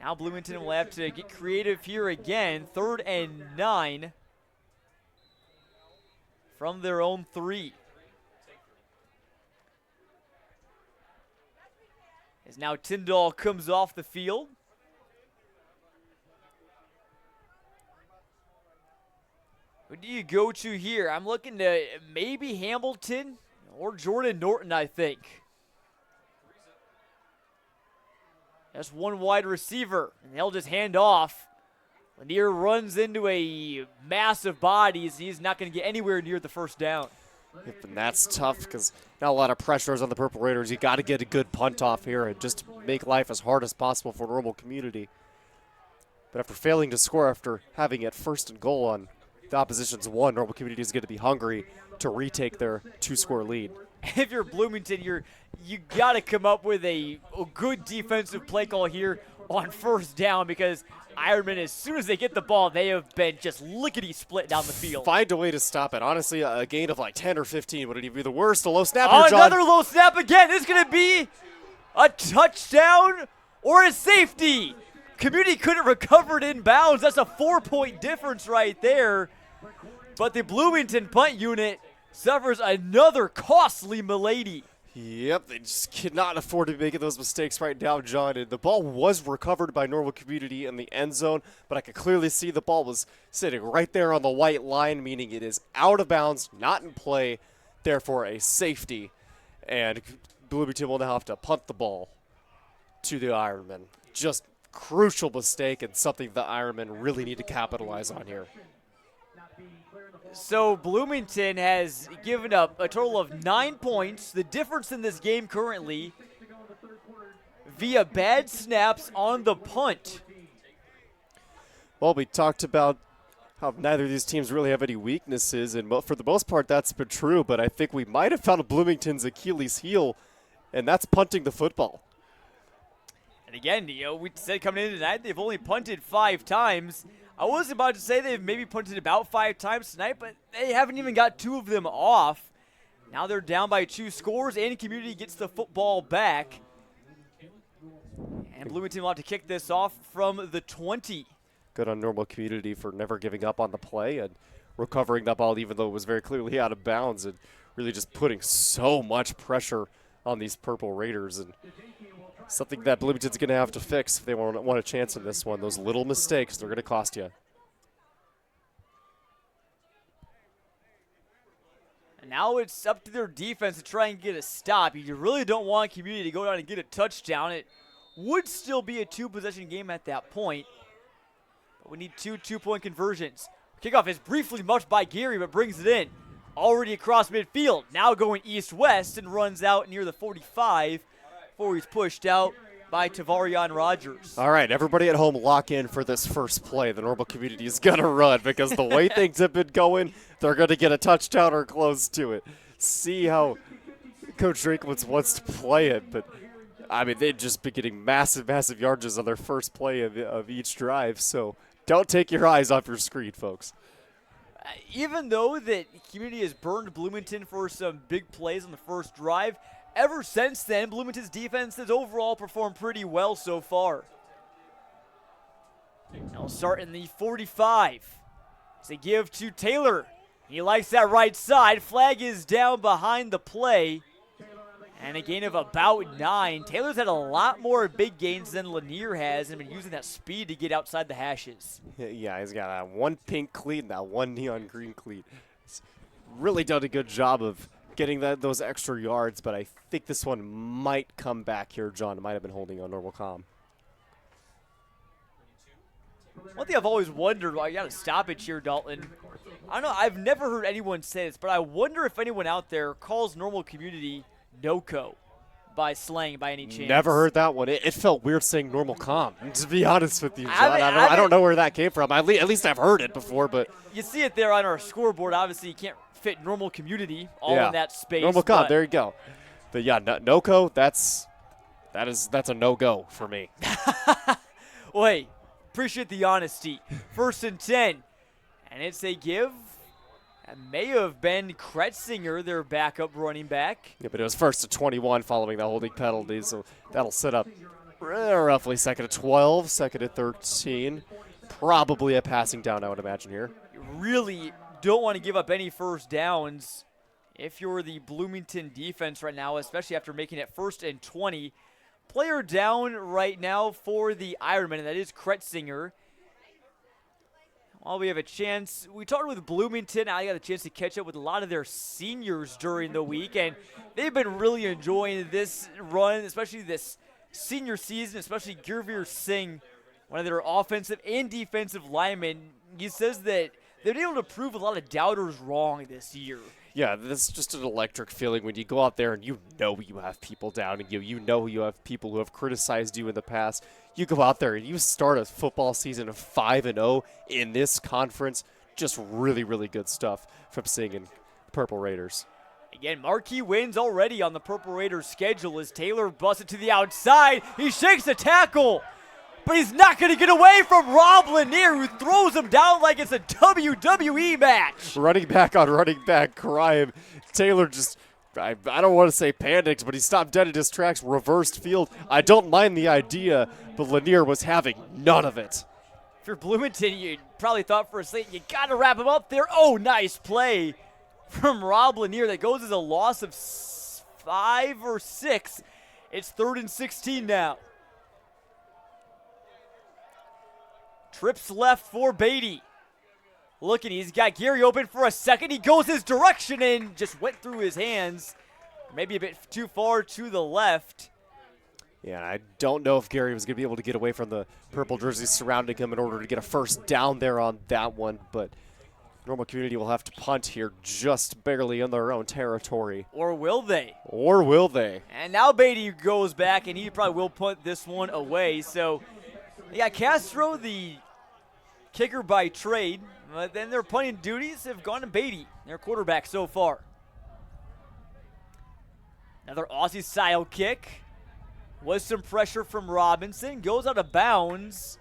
Now Bloomington will have to get creative here again. 3rd and 9 from their own 3. As now Tyndall comes off the field. Who do you go to here? I'm looking to maybe Hamilton or Jordan Norton, I think. That's one wide receiver, and they'll just hand off. Lanier runs into a massive body, so he's not going to get anywhere near the first down. Yep, and that's tough because not a lot of pressure is on the Purple Raiders. You got to get a good punt off here and just make life as hard as possible for Normal Community. But after failing to score after having it 1st and goal on the opposition's 1, Normal Community is going to be hungry to retake their 2-score lead. If you're Bloomington, you got to come up with a good defensive play call here on 1st down, because Ironman, as soon as they get the ball, they have been just lickety-split down the field. Find a way to stop it. Honestly, a gain of like 10 or 15 would it even be the worst? A low snap here, John. Another low snap again. This is going to be a touchdown or a safety. Community couldn't recover it in bounds. That's a 4-point difference right there. But the Bloomington punt unit suffers another costly malady. Yep, they just cannot afford to be making those mistakes right now, John. And the ball was recovered by Normal Community in the end zone, but I could clearly see the ball was sitting right there on the white line, meaning it is out of bounds, not in play, therefore a safety. And Bloomington will now have to punt the ball to the Ironmen. Just crucial mistake and something the Ironmen really need to capitalize on here. So Bloomington has given up a total of 9 points. The difference in this game currently via bad snaps on the punt. Well, we talked about how neither of these teams really have any weaknesses, and for the most part that's been true, but I think we might have found Bloomington's Achilles heel, and that's punting the football. And again, we said coming in tonight they've only punted 5 times. I was about to say they've maybe punted about 5 times tonight, but they haven't even got 2 of them off. Now they're down by 2 scores, and Community gets the football back. And Bloomington will have to kick this off from the 20. Good on Normal Community for never giving up on the play and recovering that ball even though it was very clearly out of bounds and really just putting so much pressure on these Purple Raiders, and something that Bloomington's going to have to fix if they want a chance in this one. Those little mistakes, they're going to cost you. And now it's up to their defense to try and get a stop. You really don't want Community to go down and get a touchdown. It would still be a 2-possession game at that point. But we need 2 two-point conversions. Kickoff is briefly muffed by Gary, but brings it in. Already across midfield. Now going east-west and runs out near the 45 before he's pushed out by Tavarian Rogers. All right, everybody at home lock in for this first play. The Normal Community is going to run because the way things have been going, they're going to get a touchdown or close to it. See how Coach Drinkwitz wants to play it, but I mean, they've just been getting massive yardages on their first play of each drive, so don't take your eyes off your screen, folks. Even though that Community has burned Bloomington for some big plays on the first drive, ever since then, Bloomington's defense has overall performed pretty well so far. Now we'll start in the 45. As they give to Taylor. He likes that right side. Flag is down behind the play. And a gain of about 9. Taylor's had a lot more big gains than Lanier has and been using that speed to get outside the hashes. Yeah, he's got that one pink cleat and that one neon green cleat. He's really done a good job of getting those extra yards, but I think this one might come back here, John. It might have been holding on normal comm. One thing I've always wondered, well, you got to stoppage here, Dalton. I don't know, I've never heard anyone say this, but I wonder if anyone out there calls Normal Community no-co by slang by any chance. Never heard that one. It felt weird saying normal comm, to be honest with you, John. I don't know where that came from. At least I've heard it before, but you see it there on our scoreboard. Obviously, you can't fit Normal Community all in that space. Normal comm, there you go. But yeah, no-co, that's a no-go for me. Well, hey, appreciate the honesty. 1st and 10, and it's a give. It may have been Kretzinger, their backup running back. Yeah, but it was 1st and 21 following the holding penalty, so that'll set up roughly 2nd and 12, 2nd and 13. Probably a passing down, I would imagine here. You really don't want to give up any first downs if you're the Bloomington defense right now, especially after making it 1st and 20. Player down right now for the Ironman, and that is Kretzinger. While we have a chance, we talked with Bloomington. I got a chance to catch up with a lot of their seniors during the week, and they've been really enjoying this run, especially this senior season, especially Gurveer Singh, one of their offensive and defensive linemen. He says that they've been able to prove a lot of doubters wrong this year. Yeah, this is just an electric feeling when you go out there and you know you have people down and you know you have people who have criticized you in the past. You go out there and you start a football season of 5-0 in this conference. Just really, really good stuff from Singh and Purple Raiders. Again, marquee wins already on the Purple Raiders schedule as Taylor busts it to the outside. He shakes the tackle, but he's not going to get away from Rob Lanier, who throws him down like it's a WWE match. Running back on running back crime. Taylor just, I don't want to say panicked, but he stopped dead in his tracks, reversed field. I don't mind the idea, but Lanier was having none of it. If you're Bloomington, you probably thought for a second, you got to wrap him up there. Oh, nice play from Rob Lanier. That goes as a loss of 5 or 6. It's 3rd and 16 now. Trips left for Beatty. Looking, he's got Gary open for a second. He goes his direction and just went through his hands. Maybe a bit too far to the left. Yeah, I don't know if Gary was going to be able to get away from the purple jerseys surrounding him in order to get a first down there on that one, but Normal Community will have to punt here just barely in their own territory. Or will they? Or will they? And now Beatty goes back, and he probably will punt this one away. So, yeah, Castro, the kicker by trade, but then their punting duties have gone to Beatty, their quarterback so far. Another Aussie-style kick. Was some pressure from Robinson. Goes out of bounds.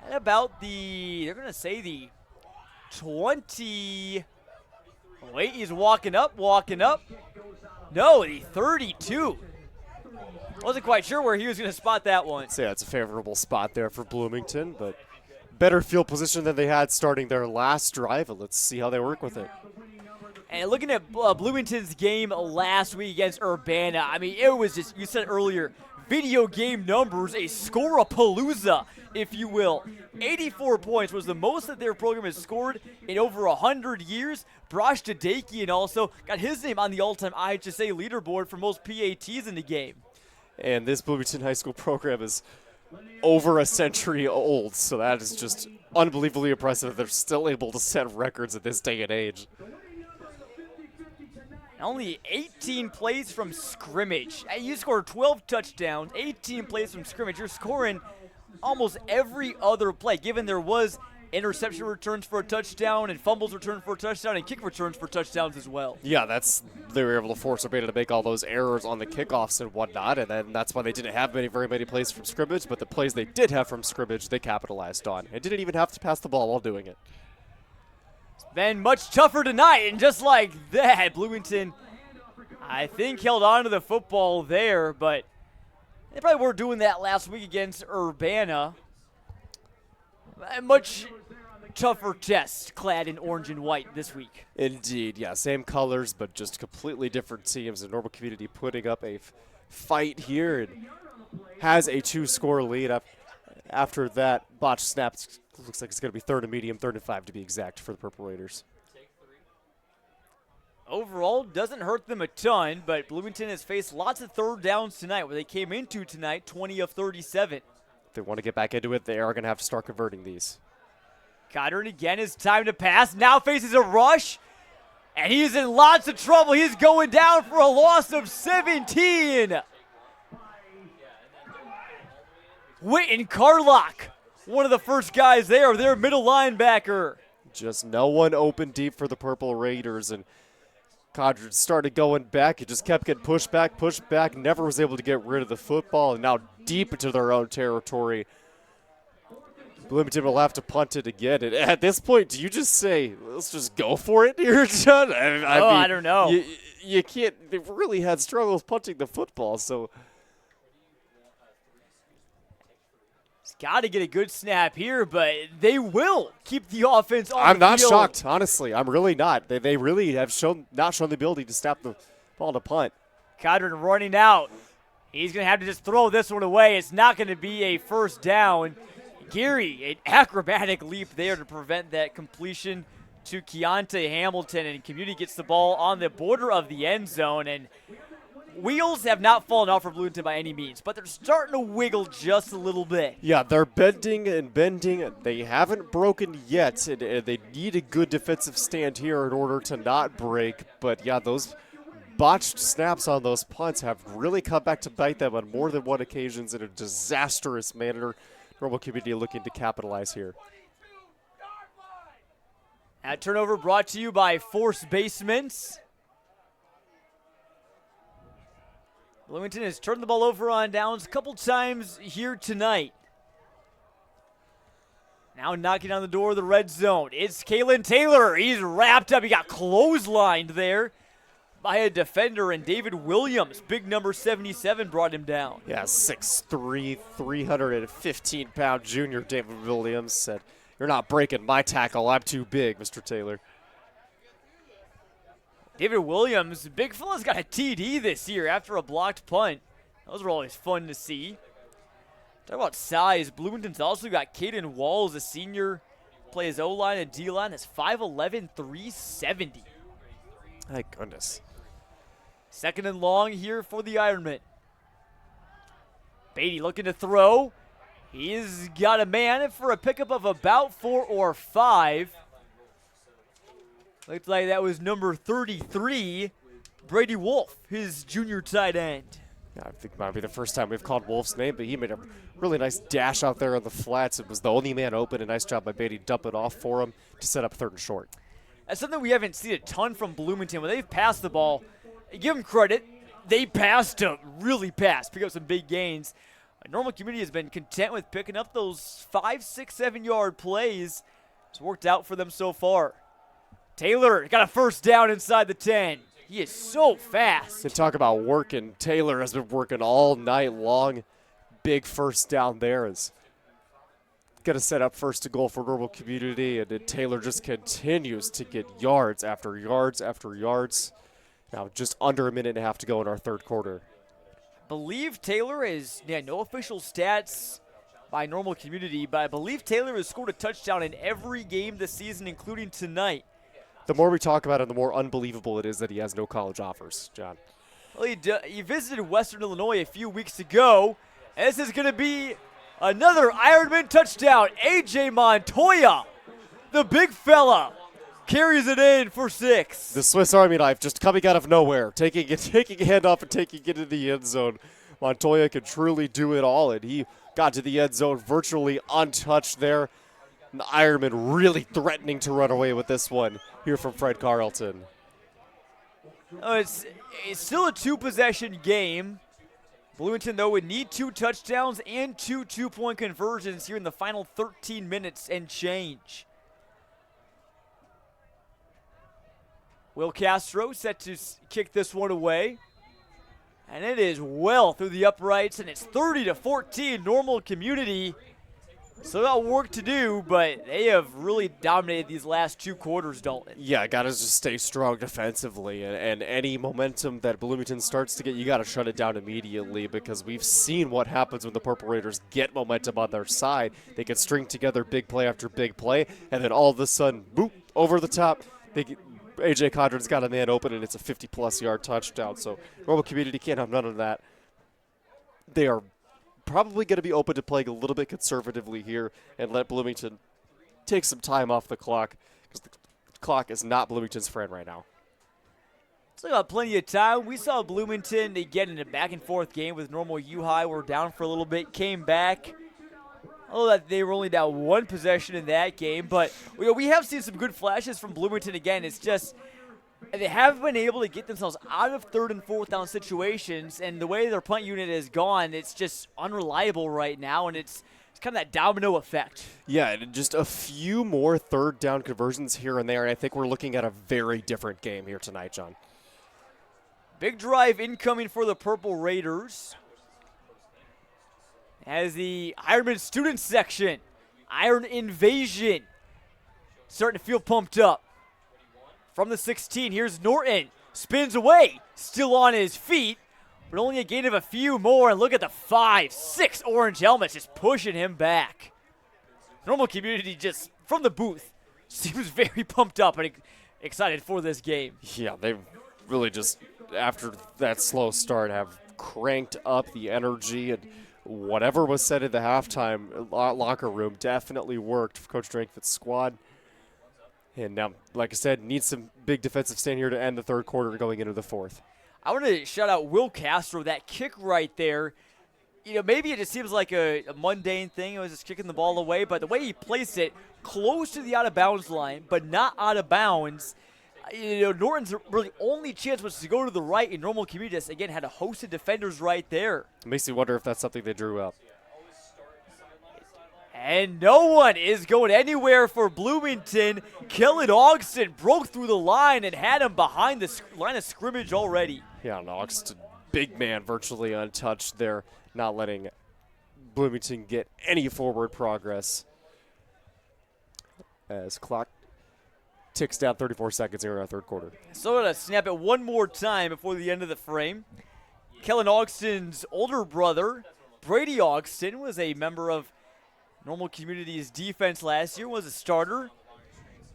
At about the, they're going to say the 20. Wait, he's walking up. No, the 32. Wasn't quite sure where he was going to spot that one. So yeah, it's a favorable spot there for Bloomington, but better field position than they had starting their last drive. Let's see how they work with it. And looking at Bloomington's game last week against Urbana, I mean, it was just, you said earlier, video game numbers, a score-a-palooza, if you will. 84 points was the most that their program has scored in over 100 years. Brosh Tadakian also got his name on the all-time IHSA leaderboard for most PATs in the game. And this Bloomington High School program is over a century old, so that is just unbelievably impressive that they're still able to set records at this day and age. Only 18 plays from scrimmage. You scored 12 touchdowns, 18 plays from scrimmage. You're scoring almost every other play, given there was interception returns for a touchdown and fumbles returned for a touchdown and kick returns for touchdowns as well. Yeah, they were able to force Urbana to make all those errors on the kickoffs and whatnot, and then that's why they didn't have very many plays from scrimmage, but the plays they did have from scrimmage, they capitalized on. And didn't even have to pass the ball while doing it. Been much tougher tonight, and just like that, Bloomington, I think, held on to the football there, but they probably were doing that last week against Urbana. A much tougher test, clad in orange and white this week. Indeed, yeah, same colors, but just completely different teams. The Normal Community putting up a fight here and has a 2-score lead. After that botched snap, looks like it's going to be 3rd and medium, 3rd and 5 to be exact for the Purple Raiders. Overall, doesn't hurt them a ton, but Bloomington has faced lots of third downs tonight, where they came into tonight 20 of 37. If they want to get back into it, they are going to have to start converting these. Cotter again, it's time to pass. Now faces a rush, and he's in lots of trouble. He's going down for a loss of 17. Witten Carlock, one of the first guys there, their middle linebacker. Just no one open deep for the Purple Raiders, and Cotter started going back. He just kept getting pushed back, never was able to get rid of the football, and now deep into their own territory. Bloomington will have to punt it again. And at this point, do you just say, let's just go for it here, John? I don't know. You can't. They've really had struggles punting the football, so. It's got to get a good snap here, but they will keep the offense on I'm the not field. shocked, honestly. I'm really not. They really have not shown the ability to snap the ball to punt. Cotter running out. He's going to have to just throw this one away. It's not going to be a first down. Gary, an acrobatic leap there to prevent that completion to Keontae Hamilton, and Community gets the ball on the border of the end zone, and wheels have not fallen off for Bloomington by any means, but they're starting to wiggle just a little bit. Yeah, they're bending and bending. They haven't broken yet, and they need a good defensive stand here in order to not break, but yeah, those botched snaps on those punts have really come back to bite them on more than one occasion in a disastrous manner. Normal Community looking to capitalize here. That turnover brought to you by Force Basements. Bloomington has turned the ball over on downs a couple times here tonight. Now knocking on the door of the red zone. It's Kalen Taylor. He's wrapped up. He got clotheslined there by a defender, and David Williams, big number 77, brought him down. Yeah, 6'3", 315-pound junior David Williams said, "You're not breaking my tackle. I'm too big, Mr. Taylor." David Williams, big fella's got a TD this year after a blocked punt. Those were always fun to see. Talk about size. Bloomington's also got Caden Walls, a senior, plays O-line and D-line. That's 5'11", 370. My goodness. Second and long here for the Ironmen. Beatty looking to throw. He's got a man for a pickup of about 4 or 5. Looked like that was number 33, Brady Wolf, his junior tight end. Yeah, I think it might be the first time we've called Wolf's name, but he made a really nice dash out there on the flats. It was the only man open. A nice job by Beatty dumping it off for him to set up 3rd and short. That's something we haven't seen a ton from Bloomington. When they've passed the ball, give them credit. They passed to really pass, pick up some big gains. Normal Community has been content with picking up those 5, 6, 7-yard plays. It's worked out for them so far. Taylor got a first down inside the 10. He is so fast. And talk about working. Taylor has been working all night long. Big first down there as Get a set up first to goal for Normal Community, and then Taylor just continues to get yards after yards after yards. Now just under a minute and a half to go in our third quarter. Believe Taylor is, no official stats by Normal Community, but I believe Taylor has scored a touchdown in every game this season, including tonight. The more we talk about it, the more unbelievable it is that he has no college offers, John. Well, he visited Western Illinois a few weeks ago, and this is going to be another Ironman touchdown. A.J. Montoya, the big fella, carries it in for 6. The Swiss Army knife just coming out of nowhere, taking a handoff and taking it into the end zone. Montoya can truly do it all, and he got to the end zone virtually untouched there. And Ironman really threatening to run away with this one here from Fred Carlton. Oh, it's still a 2-possession game. Bloomington, though, would need 2 touchdowns and 2 two-point conversions here in the final 13 minutes and change. Will Castro set to kick this one away. And it is well through the uprights, and it's 30-14, Normal Community. Still got work to do, but they have really dominated these last 2 quarters, Dalton. Yeah, got to just stay strong defensively, and any momentum that Bloomington starts to get, you got to shut it down immediately, because we've seen what happens when the Purple Raiders get momentum on their side. They can string together big play after big play, and then all of a sudden, boop, over the top, A.J. Condren's got a man open, and it's a 50-plus yard touchdown. So Normal Community can't have none of that. They are probably going to be open to playing a little bit conservatively here and let Bloomington take some time off the clock, because the clock is not Bloomington's friend right now. Still got plenty of time. We saw Bloomington, they get in a back-and-forth game with Normal U-High. We're down for a little bit, came back. Although they were only down 1 possession in that game. But we have seen some good flashes from Bloomington again. It's just they haven't been able to get themselves out of 3rd and 4th down situations. And the way their punt unit has gone, it's just unreliable right now. And it's kind of that domino effect. Yeah, and just a few more 3rd down conversions here and there. And I think we're looking at a very different game here tonight, John. Big drive incoming for the Purple Raiders. As the Ironman student section, Iron Invasion, starting to feel pumped up. From the 16, here's Norton, spins away, still on his feet, but only a gain of a few more. And look at the 5, 6 orange helmets just pushing him back. Normal Community just, from the booth, seems very pumped up and excited for this game. Yeah, they've really just, after that slow start, have cranked up the energy, and whatever was said in the halftime locker room definitely worked for Coach Drankford's squad. And now, like I said, needs some big defensive stand here to end the 3rd quarter going into the 4th. I want to shout out Will Castro, that kick right there. Maybe it just seems like a mundane thing. It was just kicking the ball away, but the way he placed it close to the out-of-bounds line, but not out of bounds. Norton's really only chance was to go to the right, and Normal Community just, again, had a host of defenders right there. It makes you wonder if that's something they drew up. And no one is going anywhere for Bloomington. Kellen Ogston broke through the line and had him behind the line of scrimmage already. Yeah, and Ogston, big man, virtually untouched there, not letting Bloomington get any forward progress. As clock ticks down 34 seconds here in our 3rd quarter. So to snap it one more time before the end of the frame. Kellen Ogston's older brother, Brady Ogston, was a member of Normal Community's defense last year, was a starter.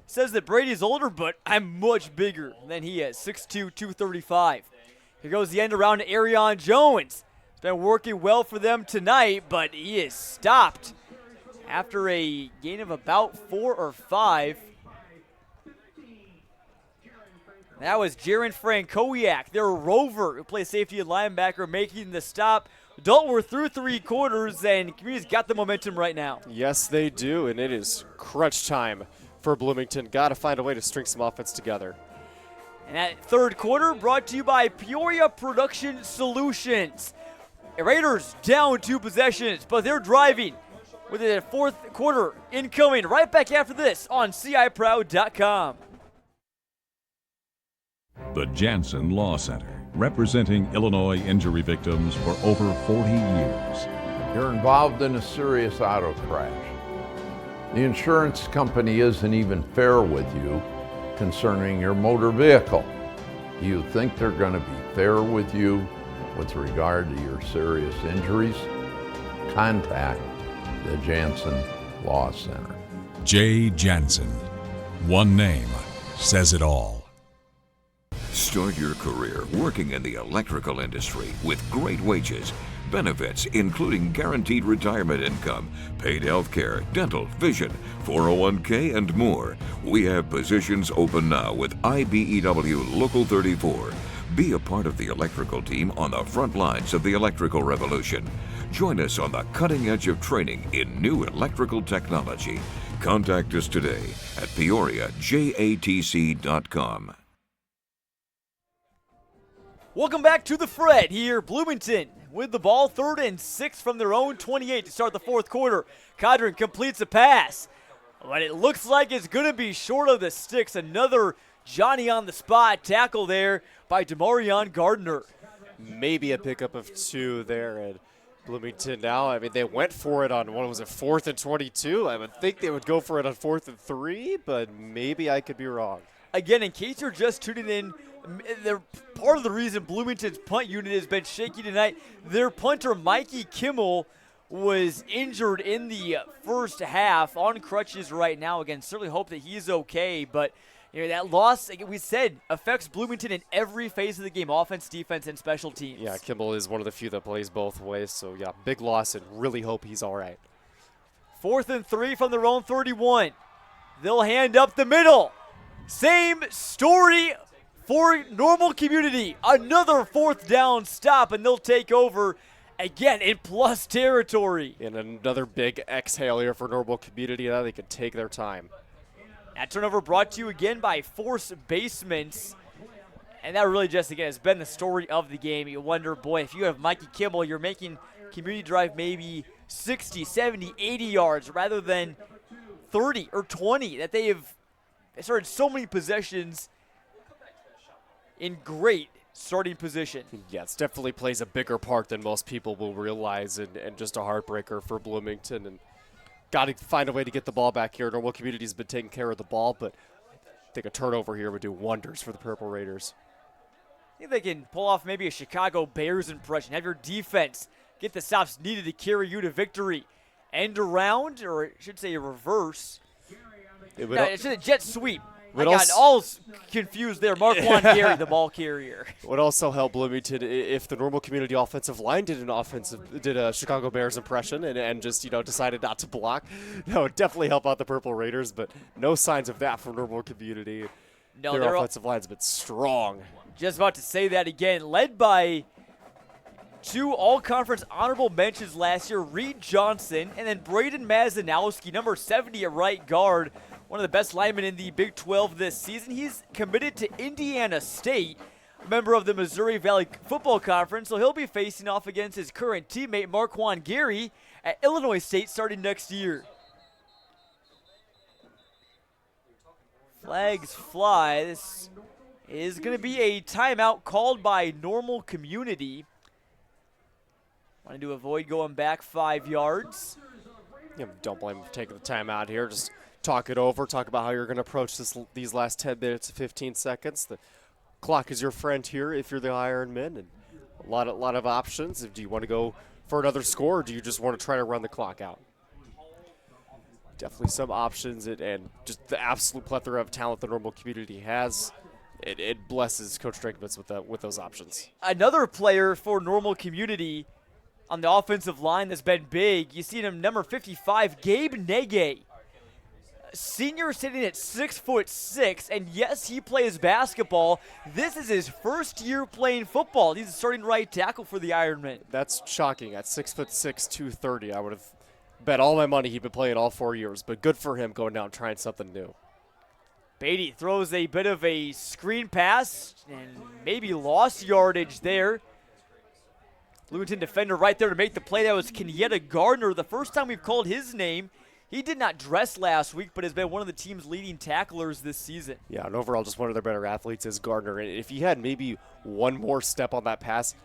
Says that Brady's older, but I'm much bigger than he is, 6'2", 235. Here goes the end around to Arion Jones. It's been working well for them tonight, but he is stopped after a gain of about 4 or 5. That was Jaron Frankowiak, their rover, who plays safety and linebacker, making the stop. Dalton, we're through 3 quarters, and Community's got the momentum right now. Yes, they do, and it is crunch time for Bloomington. Got to find a way to string some offense together. And that 3rd quarter brought to you by Peoria Production Solutions. Raiders down 2 possessions, but they're driving with a 4th quarter incoming right back after this on CIProud.com. The Jansen Law Center, representing Illinois injury victims for over 40 years. You're involved in a serious auto crash. The insurance company isn't even fair with you concerning your motor vehicle. You think they're going to be fair with you with regard to your serious injuries? Contact the Jansen Law Center. Jay Jansen. One name says it all. Start your career working in the electrical industry with great wages, benefits including guaranteed retirement income, paid health care, dental, vision, 401k, and more. We have positions open now with IBEW Local 34. Be a part of the electrical team on the front lines of the electrical revolution. Join us on the cutting edge of training in new electrical technology. Contact us today at PeoriaJATC.com. Welcome back to the Fred here. Bloomington with the ball, 3rd and 6 from their own 28 to start the 4th quarter. Cadron completes a pass, but it looks like it's going to be short of the sticks. Another Johnny on the spot tackle there by Demarion Gardner. Maybe a pickup of 2 there at Bloomington now. I mean, they went for it on, what was it, 4th and 22? I would think they would go for it on 4th and 3, but maybe I could be wrong. Again, in case you're just tuning in, they're part of the reason Bloomington's punt unit has been shaky tonight. Their punter, Mikey Kimmel, was injured in the first half on crutches right now. Again, certainly hope that he's okay, but that loss, like we said, affects Bloomington in every phase of the game, offense, defense, and special teams. Yeah, Kimmel is one of the few that plays both ways, so yeah, big loss and really hope he's all right. 4th and 3 from their own 31. They'll hand up the middle. Same story for Normal Community. Another 4th down stop, and they'll take over again in plus territory. And another big exhale here for Normal Community. Now they can take their time. That turnover brought to you again by Force Basements. And that really just, again, has been the story of the game. You wonder, boy, if you have Mikey Kimmel, you're making Community Drive maybe 60, 70, 80 yards rather than 30 or 20. That they started so many possessions in great starting position. Yeah, it definitely plays a bigger part than most people will realize, and just a heartbreaker for Bloomington. And got to find a way to get the ball back here. Normal Community's been taking care of the ball, but I think a turnover here would do wonders for the Purple Raiders. I think they can pull off maybe a Chicago Bears impression. Have your defense get the stops needed to carry you to victory. End around, or I should say a reverse. It's a jet sweep. I got all confused there. Marquand Gary, the ball carrier. Would also help Bloomington if the Normal Community offensive line did a Chicago Bears impression and just decided not to block. That would definitely help out the Purple Raiders, but no signs of that from Normal Community. No, their offensive line's been strong. Just about to say that again. Led by 2 all-conference honorable mentions last year, Reed Johnson and then Braden Mazanowski, number 70 at right guard. One of the best linemen in the Big 12 this season. He's committed to Indiana State, member of the Missouri Valley Football Conference, so he'll be facing off against his current teammate Marquand Gary at Illinois State starting next year. Flags fly. This is going to be a timeout called by Normal Community. Wanting to avoid going back 5 yards. Yeah, don't blame him for taking the timeout here. Just talk it over, talk about how you're going to approach these last 10 minutes and 15 seconds. The clock is your friend here if you're the Ironmen, and a lot of options. Do you want to go for another score, or do you just want to try to run the clock out? Definitely some options, and just the absolute plethora of talent the Normal Community has. It blesses Coach Drinkwitz with those options. Another player for Normal Community on the offensive line that's been big. You see him, number 55, Gabe Nege. Senior sitting at 6'6", and yes, he plays basketball. This is his first year playing football. He's a starting right tackle for the Ironmen. That's shocking. At 6'6", 230, I would have bet all my money he'd been playing all 4 years, but good for him going down and trying something new. Beatty throws a bit of a screen pass and maybe lost yardage there. Bloomington defender right there to make the play. That was Kenyatta Gardner. The first time we've called his name. He did not dress last week, but has been one of the team's leading tacklers this season. Yeah, and overall just one of their better athletes is Gardner. And if he had maybe one more step on that pass,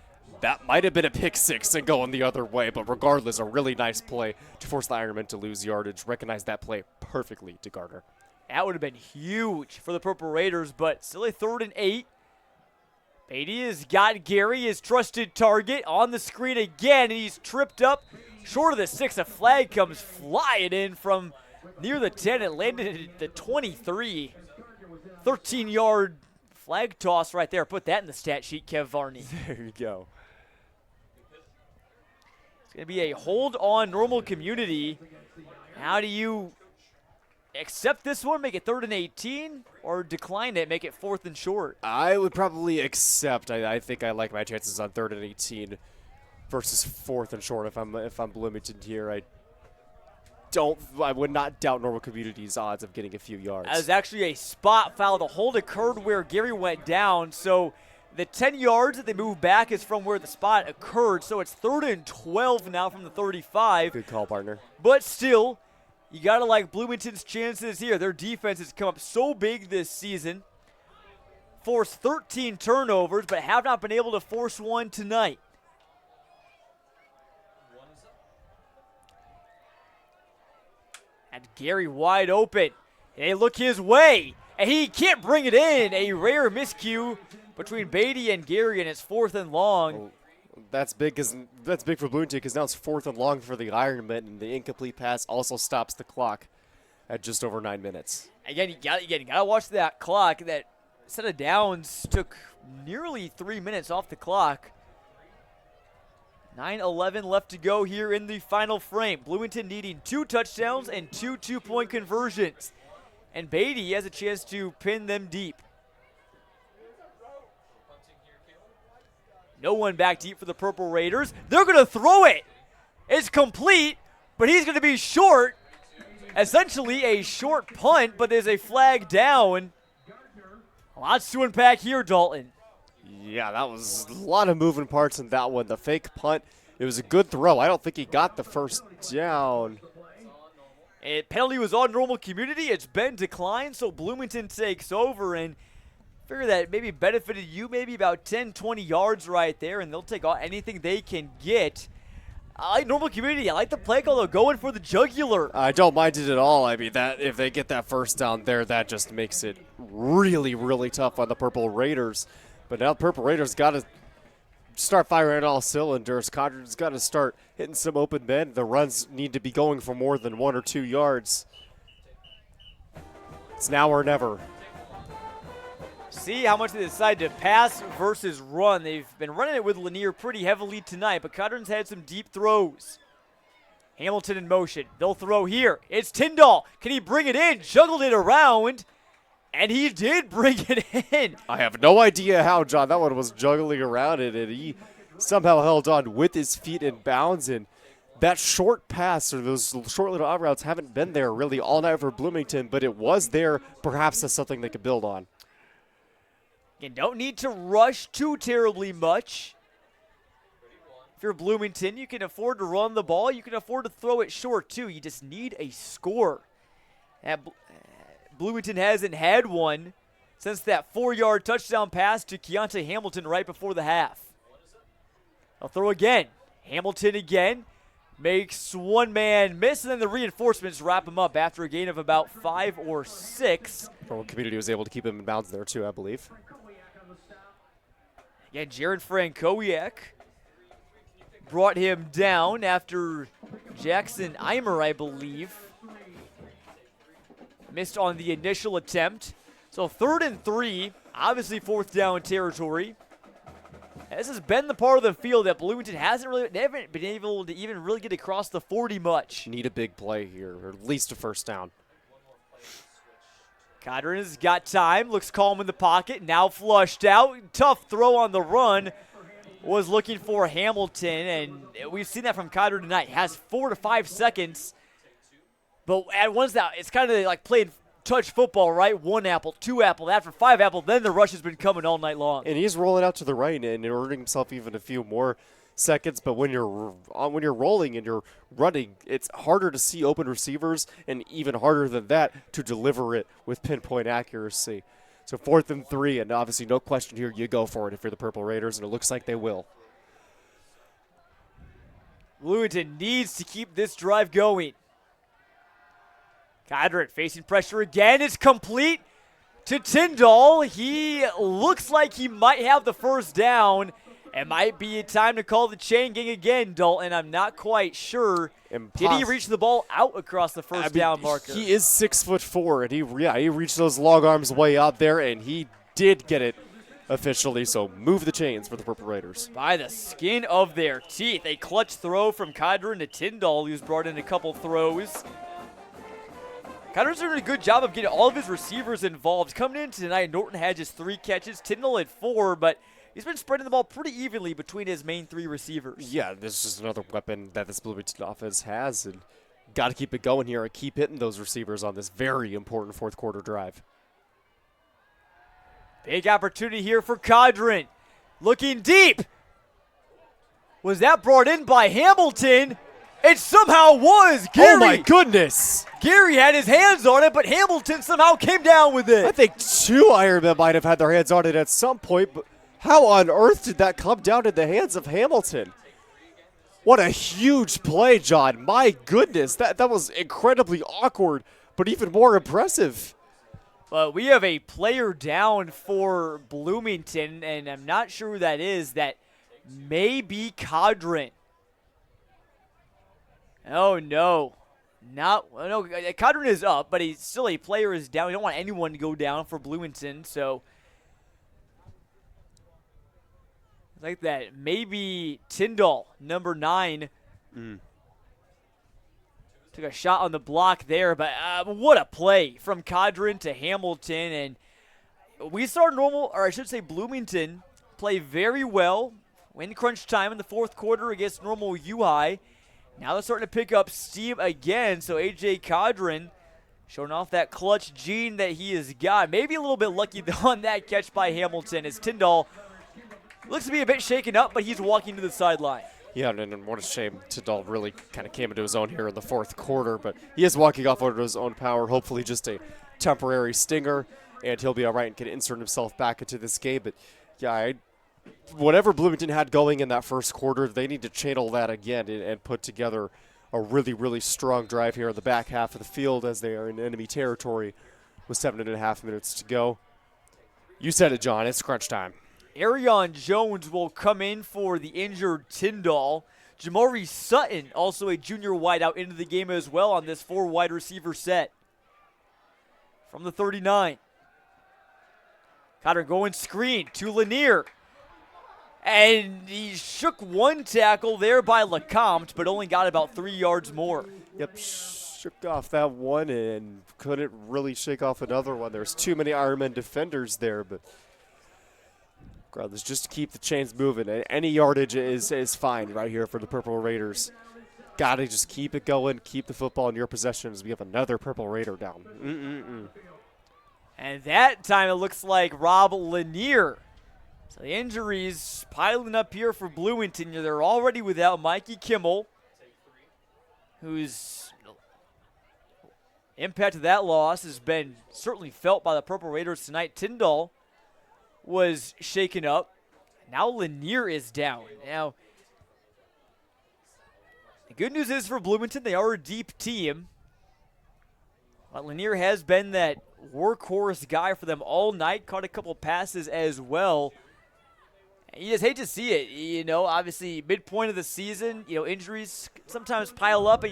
That might have been a pick six and going the other way, but regardless, a really nice play to force the Ironmen to lose yardage. Recognize that play perfectly to Gardner. That would have been huge for the Purple Raiders, but still a 3rd and 8. Beatty has got Gary, his trusted target, on the screen again, and he's tripped up short of the 6. A flag comes flying in from near the 10. It landed at the 23. 13-yard flag toss right there. Put that in the stat sheet, Kev Varney. There you go. It's going to be a hold on Normal Community. How do you accept this one, make it 3rd and 18, or decline it, make it 4th and short? I would probably accept. I think I like my chances on 3rd and 18 versus 4th and short if I'm Bloomington here. I would not doubt Normal Community's odds of getting a few yards. That was actually a spot foul. The hold occurred where Gary went down, so the 10 yards that they move back is from where the spot occurred, so it's 3rd and 12 now from the 35. Good call, partner. But still, you got to like Bloomington's chances here. Their defense has come up so big this season. Forced 13 turnovers, but have not been able to force one tonight. And Gary wide open. They look his way, and he can't bring it in. A rare miscue between Beatty and Gary, and it's 4th and long. That's big for Bloomington because now it's 4th and long for the Ironmen, and the incomplete pass also stops the clock at just over 9 minutes. Again, you gotta watch that clock. That set of downs took nearly 3 minutes off the clock. 9:11 left to go here in the final frame. Bloomington needing 2 touchdowns and 2 two-point conversions. And Beatty has a chance to pin them deep. No one back deep for the Purple Raiders. They're going to throw it. It's complete, but he's going to be short. Essentially a short punt, but there's a flag down. Lots to unpack here, Dalton. Yeah, that was a lot of moving parts in that one. The fake punt, it was a good throw. I don't think he got the first down. Penalty was on Normal Community. It's been declined, so Bloomington takes over, and figure that maybe benefited you maybe about 10, 20 yards right there, and they'll take anything they can get. I like Normal Community. I like the play call, though, going for the jugular. I don't mind it at all. I mean, that if they get that first down there, that just makes it really, really tough on the Purple Raiders. But now the Purple Raiders got to start firing on all cylinders. Condren's got to start hitting some open men. The runs need to be going for more than 1 or 2 yards. It's now or never. See how much they decide to pass versus run. They've been running it with Lanier pretty heavily tonight, but Condren's had some deep throws. Hamilton in motion. They'll throw here. It's Tyndall. Can he bring it in? Juggled it around. And he did bring it in. I have no idea how, John. That one was juggling around it, and he somehow held on with his feet in bounds. And that short pass or those short little out routes haven't been there really all night for Bloomington, but it was there. Perhaps that's something they could build on. You don't need to rush too terribly much. If you're Bloomington, you can afford to run the ball. You can afford to throw it short, too. You just need a score. Bloomington hasn't had one since that 4-yard touchdown pass to Keontae Hamilton right before the half. I'll throw again. Hamilton again makes one man miss, and then the reinforcements wrap him up after a gain of about 5 or 6. Normal Community was able to keep him in bounds there too, I believe. Yeah, Jared Frankowiak brought him down after Jackson Eimer, I believe, missed on the initial attempt. So 3rd and 3, obviously 4th down territory. This has been the part of the field that Bloomington they haven't been able to even really get across the 40 much. Need a big play here, or at least a first down. Condren has got time, looks calm in the pocket, now flushed out. Tough throw on the run. Was looking for Hamilton, and we've seen that from Condren tonight. Has 4 to 5 seconds. But at once that, it's kind of like playing touch football, right? 1 apple, 2 apple, after 5 apple, then the rush has been coming all night long. And he's rolling out to the right and earning himself even a few more seconds. But when you're rolling and you're running, it's harder to see open receivers, and even harder than that to deliver it with pinpoint accuracy. So 4th and 3, and obviously no question here, you go for it if you're the Purple Raiders, and it looks like they will. Bloomington needs to keep this drive going. Cadron facing pressure again. It's complete to Tyndall. He looks like he might have the first down. It might be time to call the chain gang again, Dalton. I'm not quite sure. Did he reach the ball out across the first down marker? He is 6'4", and he reached those long arms way out there, and he did get it officially. So move the chains for the Purple Raiders. By the skin of their teeth. A clutch throw from Cadron to Tyndall, who's brought in a couple throws. Cadron's doing a good job of getting all of his receivers involved. Coming in tonight, Norton had just 3 catches, Tyndall had 4, but he's been spreading the ball pretty evenly between his main 3 receivers. Yeah, this is just another weapon that this Bloomington offense has, and got to keep it going here and keep hitting those receivers on this very important fourth quarter drive. Big opportunity here for Cadron. Looking deep. Was that brought in by Hamilton? It somehow was. Gary. Oh, my goodness. Gary had his hands on it, but Hamilton somehow came down with it. I think 2 Ironmen might have had their hands on it at some point, but how on earth did that come down in the hands of Hamilton? What a huge play, John. My goodness. That was incredibly awkward, but even more impressive. But we have a player down for Bloomington, and I'm not sure who that is. That may be Cadron. Oh, no. No, Cadron is up, but he's still a player is down. We don't want anyone to go down for Bloomington, so like that. Maybe Tyndall, number 9. Took a shot on the block there, but what a play from Cadron to Hamilton. And we saw Bloomington play very well in crunch time in the fourth quarter against normal UI. Now they're starting to pick up steam again, so A.J. Cadron showing off that clutch gene that he has got. Maybe a little bit lucky on that catch by Hamilton as Tyndall looks to be a bit shaken up, but he's walking to the sideline. Yeah, and what a shame. Tyndall really kind of came into his own here in the fourth quarter, but he is walking off under his own power, hopefully just a temporary stinger, and he'll be all right and can insert himself back into this game. But, yeah, whatever Bloomington had going in that first quarter, they need to channel that again and put together a really, really strong drive here in the back half of the field as they are in enemy territory with 7.5 minutes to go. You said it, John. It's crunch time. Arion Jones will come in for the injured Tyndall. Jamari Sutton, also a junior wideout, into the game as well on this 4 wide receiver set. From the 39. Cotter going screen to Lanier. And he shook 1 tackle there by LeCompte, but only got about 3 yards more. Yep, shook off that one and couldn't really shake off another one. There's too many Ironman defenders there, but regardless, just to keep the chains moving. Any yardage is fine right here for the Purple Raiders. Got to just keep it going, keep the football in your possession as we have another Purple Raider down. And that time it looks like Rob Lanier. So the injuries piling up here for Bloomington. They're already without Mikey Kimmel, whose impact of that loss has been certainly felt by the Purple Raiders tonight. Tyndall was shaken up. Now Lanier is down. Now, the good news is for Bloomington, they are a deep team. But Lanier has been that workhorse guy for them all night. Caught a couple passes as well. You just hate to see it, obviously midpoint of the season, injuries sometimes pile up,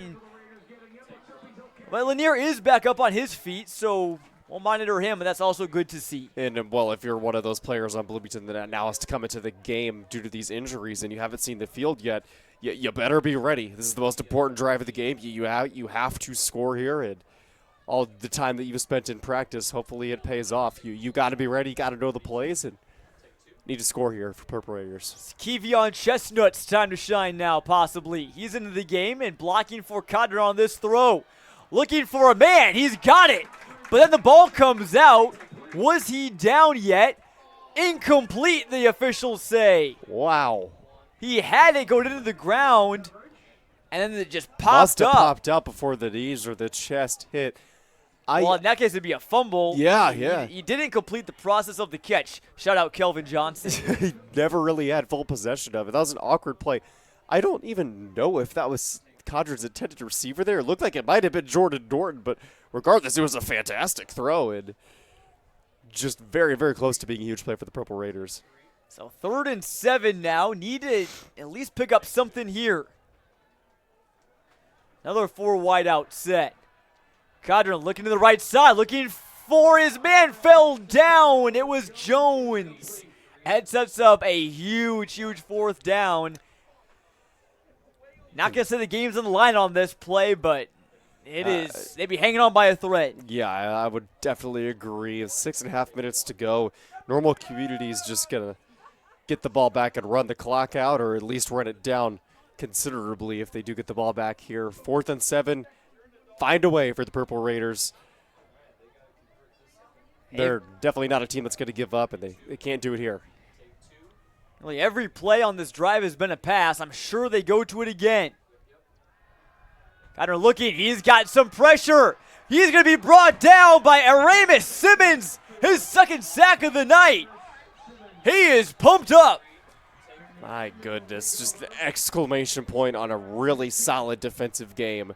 but Lanier is back up on his feet, so we'll monitor him, and that's also good to see. And, well, if you're one of those players on Bloomington that now has to come into the game due to these injuries and you haven't seen the field yet, you better be ready. This is the most important drive of the game. You have to score here, and all the time that you've spent in practice, hopefully it pays off. You got to be ready, you got to know the plays, and need to score here for Purple Raiders. Kevion Chestnut's time to shine now, possibly. He's into the game and blocking for Cadron on this throw. Looking for a man. He's got it. But then the ball comes out. Was he down yet? Incomplete, the officials say. Wow. He had it go into the ground, and then it just popped Must have up. Popped up before the knees or the chest hit. Well, in that case, it'd be a fumble. Yeah. He didn't complete the process of the catch. Shout out Kelvin Johnson. He never really had full possession of it. That was an awkward play. I don't even know if that was Conjure's intended receiver there. It looked like it might have been Jordan Norton, but regardless, it was a fantastic throw and just very, very close to being a huge play for the Purple Raiders. So 3rd and 7 now. Need to at least pick up something here. Another 4 wide out set. Cadron looking to the right side, looking for his man, fell down. It was Jones. That sets up a huge, huge 4th down. Not going to say the game's on the line on this play, but it is. They'd be hanging on by a thread. Yeah, I would definitely agree. 6.5 minutes to go. Normal Community is just going to get the ball back and run the clock out, or at least run it down considerably if they do get the ball back here. 4th and 7. Find a way for the Purple Raiders. They're definitely not a team that's going to give up, and they can't do it here. Really, every play on this drive has been a pass. I'm sure they go to it again. Connor looking. He's got some pressure. He's going to be brought down by Aramis Simmons, his 2nd sack of the night. He is pumped up. My goodness, just the exclamation point on a really solid defensive game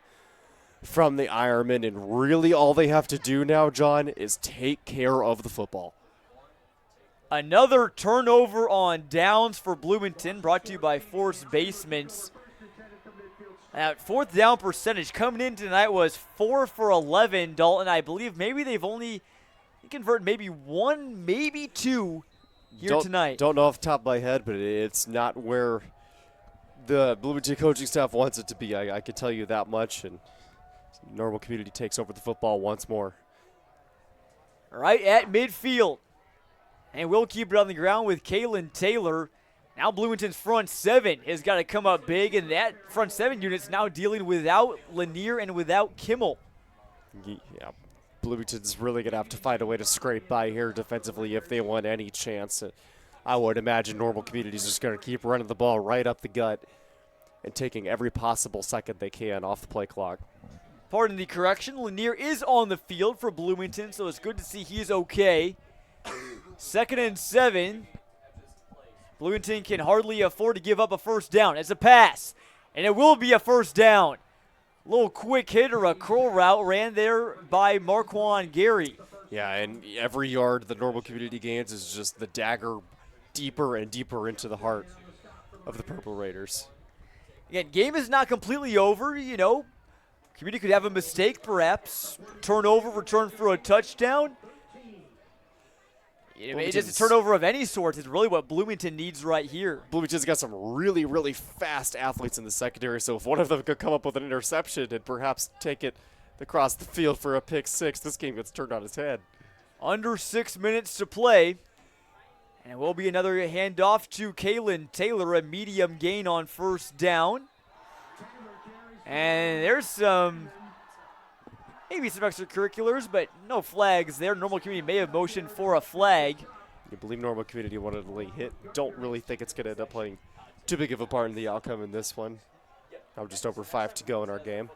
from the Ironmen, and really all they have to do now, John, is take care of the football. Another turnover on downs for Bloomington, brought to you by Force Basements. That 4th down percentage coming in tonight was 4 for 11, Dalton. I believe maybe they've only converted maybe 1, maybe 2 here tonight. Don't know off the top of my head, but it's not where the Bloomington coaching staff wants it to be. I can tell you that much, and Normal Community takes over the football once more. Right at midfield. And we'll keep it on the ground with Kalen Taylor. Now Bloomington's front 7 has got to come up big, and that front 7 unit's now dealing without Lanier and without Kimmel. Yeah, Bloomington's really going to have to find a way to scrape by here defensively if they want any chance. I would imagine Normal Community's just going to keep running the ball right up the gut and taking every possible second they can off the play clock. Pardon the correction, Lanier is on the field for Bloomington, so it's good to see he's okay. 2nd and 7. Bloomington can hardly afford to give up a 1st down. It's a pass, and it will be a 1st down. A little quick hit or a curl route ran there by Marquand Gary. Yeah, and every yard the Normal Community gains is just the dagger deeper and deeper into the heart of the Purple Raiders. Again, game is not completely over, you know. Community could have a mistake, perhaps. Turnover, return for a touchdown. Just a turnover of any sort is really what Bloomington needs right here. Bloomington's got some really, really fast athletes in the secondary, so if one of them could come up with an interception and perhaps take it across the field for a pick 6, this game gets turned on its head. Under 6 minutes to play. And it will be another handoff to Kalen Taylor, a medium gain on 1st down. And there's maybe some extracurriculars, but no flags there. Normal Community may have motioned for a flag. You believe Normal Community wanted a late hit. Don't really think it's going to end up playing too big of a part in the outcome in this one. Now just over 5 to go in our game.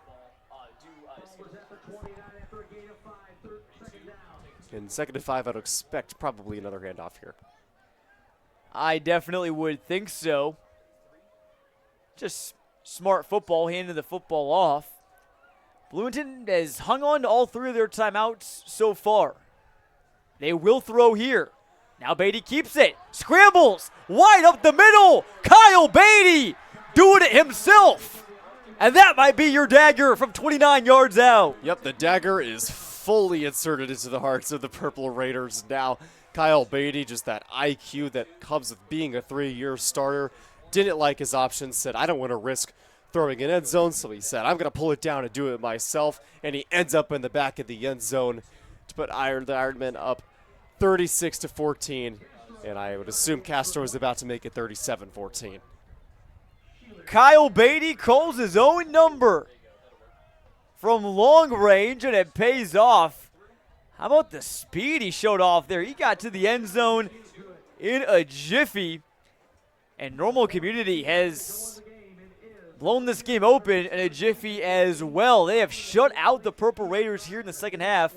In 2nd and 5, I'd expect probably another handoff here. I definitely would think so. Just smart football, handing the football off. Bloomington has hung on to all 3 of their timeouts so far. They will throw here. Now Beatty keeps it. Scrambles. Wide up the middle. Kyle Beatty doing it himself. And that might be your dagger from 29 yards out. Yep, the dagger is fully inserted into the hearts of the Purple Raiders now. Kyle Beatty, just that IQ that comes with being a 3-year starter. Didn't like his options, said, I don't want to risk throwing an end zone, so he said, I'm going to pull it down and do it myself, and he ends up in the back of the end zone to put the Ironmen up 36-14, and I would assume Castro is about to make it 37-14. Kyle Beatty calls his own number from long range, and it pays off. How about the speed he showed off there? He got to the end zone in a jiffy, and Normal Community has blown this game open in a jiffy as well. They have shut out the Purple Raiders here in the second half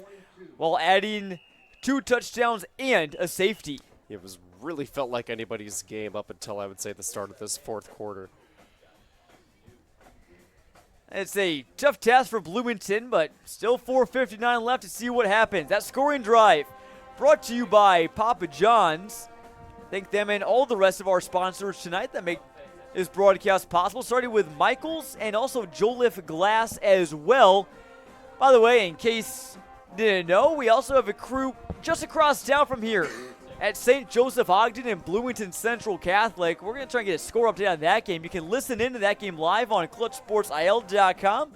while adding 2 touchdowns and a safety. It was really felt like anybody's game up until, I would say, the start of this fourth quarter. It's a tough task for Bloomington, but still 4:59 left to see what happens. That scoring drive brought to you by Papa John's. Thank them and all the rest of our sponsors tonight that make this broadcast possible, starting with Michaels and also Joliffe Glass as well. By the way, in case you didn't know, we also have a crew just across town from here at St. Joseph Ogden and Bloomington Central Catholic. We're going to try and get a score update on that game. You can listen into that game live on ClutchSportsIL.com.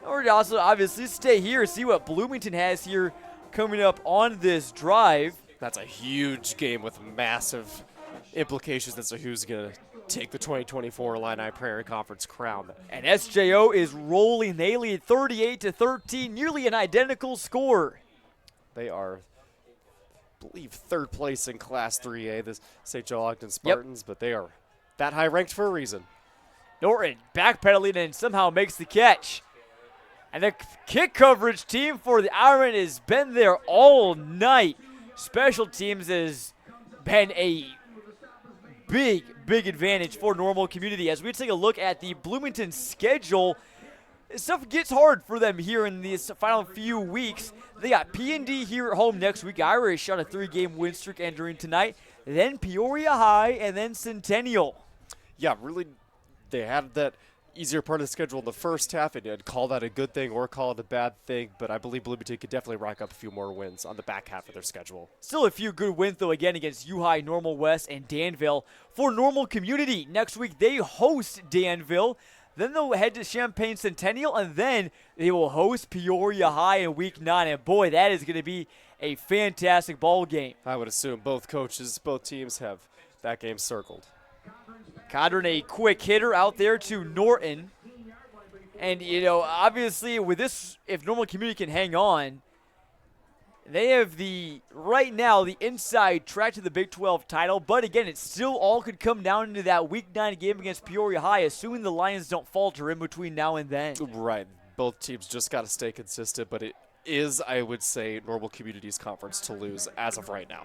Or also, obviously, stay here and see what Bloomington has here coming up on this drive. That's a huge game with massive implications as to who's going to take the 2024 Illini Prairie Conference crown. And SJO is rolling. They lead 38-13, nearly an identical score. They are, I believe, third place in Class 3A, the St. Joe Ogden Spartans, but they are that high ranked for a reason. Norton backpedaling and somehow makes the catch. And the kick coverage team for the Ironmen has been there all night. Special teams has been a big advantage for Normal Community. As we take a look at the Bloomington schedule, stuff gets hard for them here in these final few weeks. They got P&D here at home next week. Irish on a 3-game win streak entering tonight. Then Peoria High and then Centennial. Yeah, really, they had that easier part of the schedule in the first half, and I'd call that a good thing or call it a bad thing, but I believe Bloomington could definitely rack up a few more wins on the back half of their schedule. Still a few good wins, though, again, against U-High, Normal West, and Danville. For Normal Community, next week they host Danville. Then they'll head to Champaign Centennial, and then they will host Peoria High in Week 9. And, boy, that is going to be a fantastic ball game. I would assume both teams have that game circled. Codron, a quick hitter out there to Norton. And, you know, obviously with this, if Normal Community can hang on, they have right now, the inside track to the Big 12 title. But, again, it still all could come down into that Week 9 game against Peoria High, assuming the Lions don't falter in between now and then. Right. Both teams just got to stay consistent, but it is, I would say, Normal Community's conference to lose as of right now.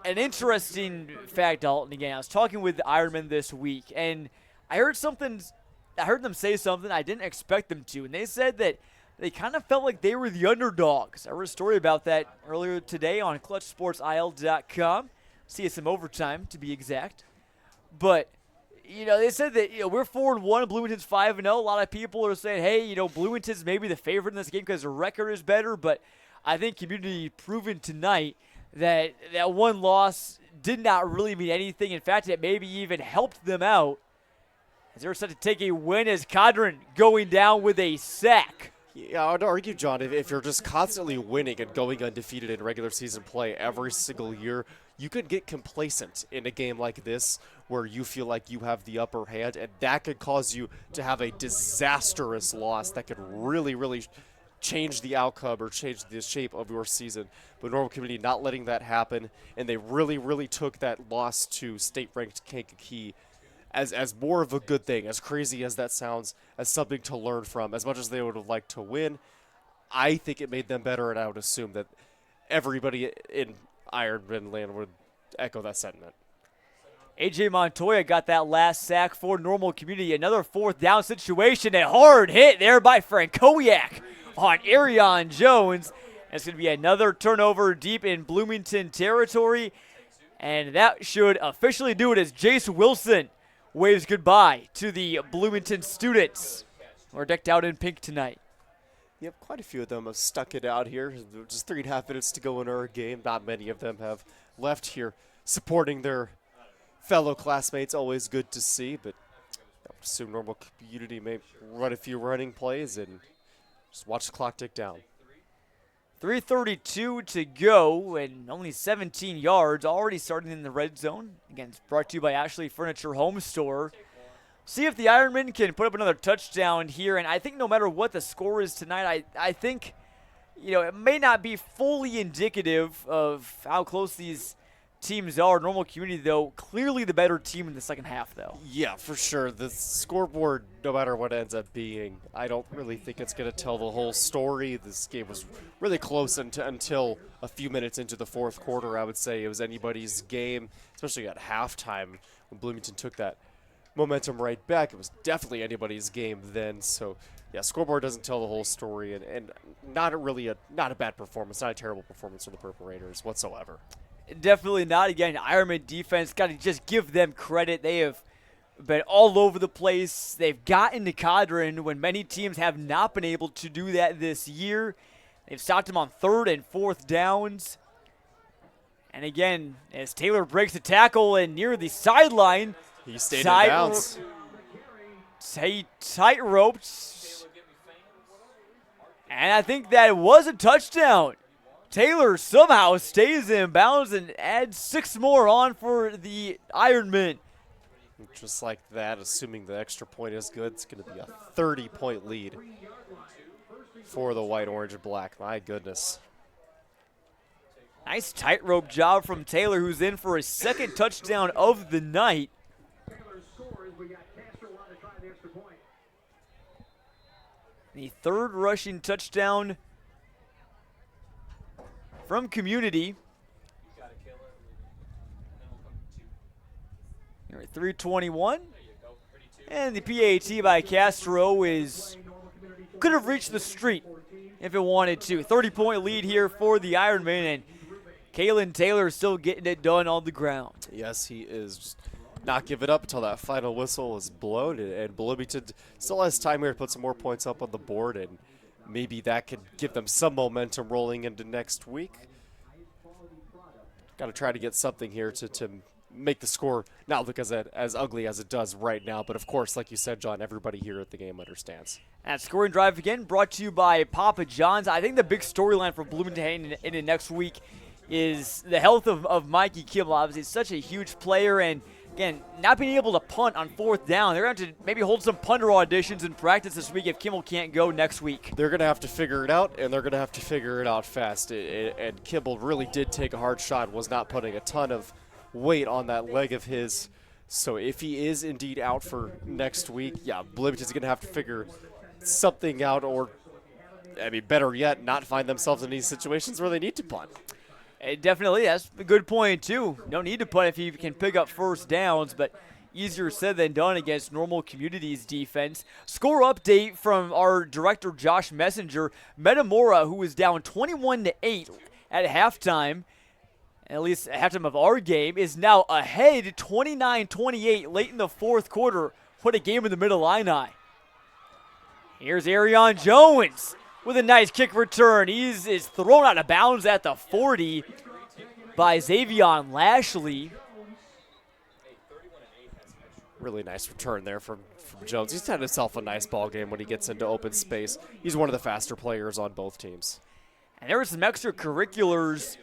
An interesting fact, Dalton, again, I was talking with the Ironmen this week, and I heard them say something I didn't expect them to, and they said that they kind of felt like they were the underdogs. I read a story about that earlier today on ClutchSportsIL.com. CSM Overtime, to be exact. But, you know, they said that, you know, we're 4-1, Bloomington's 5-0. A lot of people are saying, hey, you know, Bloomington's maybe the favorite in this game because their record is better, but I think Community proven tonight that one loss did not really mean anything. In fact, it maybe even helped them out as they're set to take a win as Codron going down with a sack. Yeah, I would argue, John, if you're just constantly winning and going undefeated in regular season play every single year, you could get complacent in a game like this where you feel like you have the upper hand, and that could cause you to have a disastrous loss that could really change the outcome or change the shape of your season. But Normal Community not letting that happen, and they really took that loss to state-ranked Kankakee as more of a good thing, as crazy as that sounds, as something to learn from. As much as they would have liked to win, I think it made them better, and I would assume that everybody in Ironman land would echo that sentiment. A.J. Montoya got that last sack for Normal Community. Another fourth down situation. A hard hit there by Frankowiak on Arion Jones. It's going to be another turnover deep in Bloomington territory. And that should officially do it as Jace Wilson waves goodbye to the Bloomington students who are decked out in pink tonight. Yep, quite a few of them have stuck it out here. Just 3.5 minutes to go in our game. Not many of them have left here supporting their fellow classmates. Always good to see, but I assume Normal Community may run a few running plays and just watch the clock tick down. 3:32 to go and only 17 yards already starting in the red zone. Again, it's brought to you by Ashley Furniture Home Store. See if the Ironmen can put up another touchdown here. And I think no matter what the score is tonight, I think, you know, it may not be fully indicative of how close these teams are. Normal Community, though, clearly the better team in the second half, though. Yeah, for sure. The scoreboard, no matter what it ends up being, I don't really think it's going to tell the whole story. This game was really close until a few minutes into the fourth quarter. I would say it was anybody's game, especially at halftime when Bloomington took that momentum right back. It was definitely anybody's game then. So, yeah, scoreboard doesn't tell the whole story, and not a bad performance, not a terrible performance from the Purple Raiders whatsoever. Definitely not. Again, Ironman defense, got to just give them credit. They have been all over the place. They've gotten to Cadron when many teams have not been able to do that this year. They've stopped them on 3rd and 4th downs. And again, as Taylor breaks the tackle and near the sideline, he stayed in bounds. Tight roped. And I think that was a touchdown. Taylor somehow stays in bounds and adds 6 more on for the Ironmen. Just like that, assuming the extra point is good, it's going to be a 30-point lead for the white, orange, and black. My goodness. Nice tightrope job from Taylor, who's in for his 2nd touchdown of the night. The 3rd rushing touchdown from Community. Here at 3:21. And the PAT by Castro could have reached the street if it wanted to. 30-point lead here for the Ironman, and Kalen Taylor is still getting it done on the ground. Yes, he is. Just not give it up until that final whistle is blown, and Bloomington still has time here to put some more points up on the board, and maybe that could give them some momentum rolling into next week. Got to try to get something here to make the score not look as ugly as it does right now. But, of course, like you said, John, everybody here at the game understands. That scoring drive, again, brought to you by Papa John's. I think the big storyline for Bloomington in next week is the health of Mikey Kimball. Obviously, he's such a huge player, and again, not being able to punt on 4th down. They're going to have to maybe hold some punter auditions in practice this week if Kimball can't go next week. They're going to have to figure it out, and they're going to have to figure it out fast. And Kimball really did take a hard shot, was not putting a ton of weight on that leg of his. So if he is indeed out for next week, yeah, Bloomington's going to have to figure something out, or, I mean, better yet, not find themselves in these situations where they need to punt. Definitely, that's a good point, too. No need to punt if you can pick up 1st downs, but easier said than done against Normal Community's defense. Score update from our director, Josh Messenger. Metamora, who was down 21-8 at halftime, at least at halftime of our game, is now ahead 29-28 late in the 4th quarter. What a game in the Mid-Illini. Here's Arion Jones with a nice kick return. Is thrown out of bounds at the 40 by Xavion Lashley. Really nice return there from Jones. He's had himself a nice ball game when he gets into open space. He's one of the faster players on both teams. And there were some extracurriculars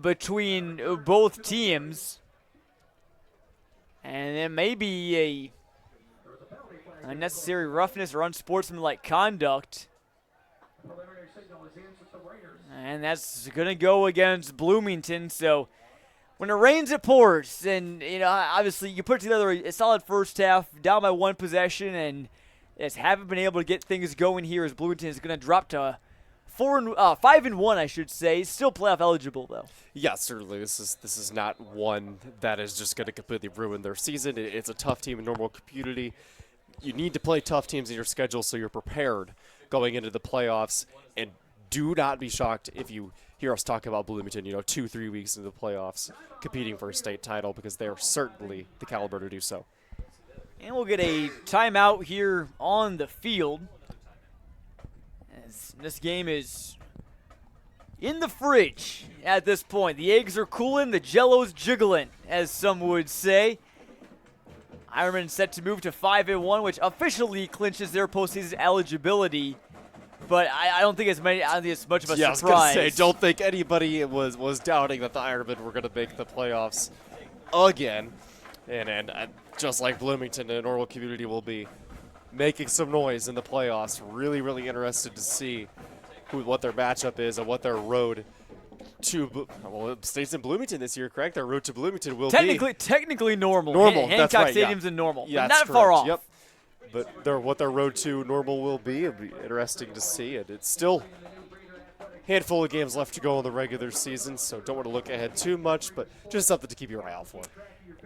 between both teams. And then maybe a unnecessary roughness or unsportsmanlike conduct. And that's going to go against Bloomington. So when it rains, it pours. And, you know, obviously you put together a solid first half, down by 1 possession, and just haven't been able to get things going here as Bloomington is going to drop to 5-1, I should say. Still playoff eligible, though. Yeah, certainly. This is not one that is just going to completely ruin their season. It's a tough team in Normal Community. You need to play tough teams in your schedule so you're prepared going into the playoffs. And do not be shocked if you hear us talk about Bloomington, 2-3 weeks into the playoffs, competing for a state title, because they are certainly the caliber to do so. And we'll get a timeout here on the field, as this game is in the fridge at this point. The eggs are cooling, the jello's jiggling, as some would say. Ironman set to move to 5-1, which officially clinches their postseason eligibility. But I don't think it's much of a surprise. I was going to say, don't think anybody was doubting that the Ironmen were going to make the playoffs again. And just like Bloomington, the Normal Community will be making some noise in the playoffs. Really, really interested to see what their matchup is and what their road to, well, it stays in Bloomington this year, correct? Their road to Bloomington will be technically normal. That's right, Stadium's in Normal, yeah, but not far off. Yep. But what their road to Normal will be, it'll be interesting to see. And it's still a handful of games left to go in the regular season, so don't want to look ahead too much, but just something to keep your eye out for.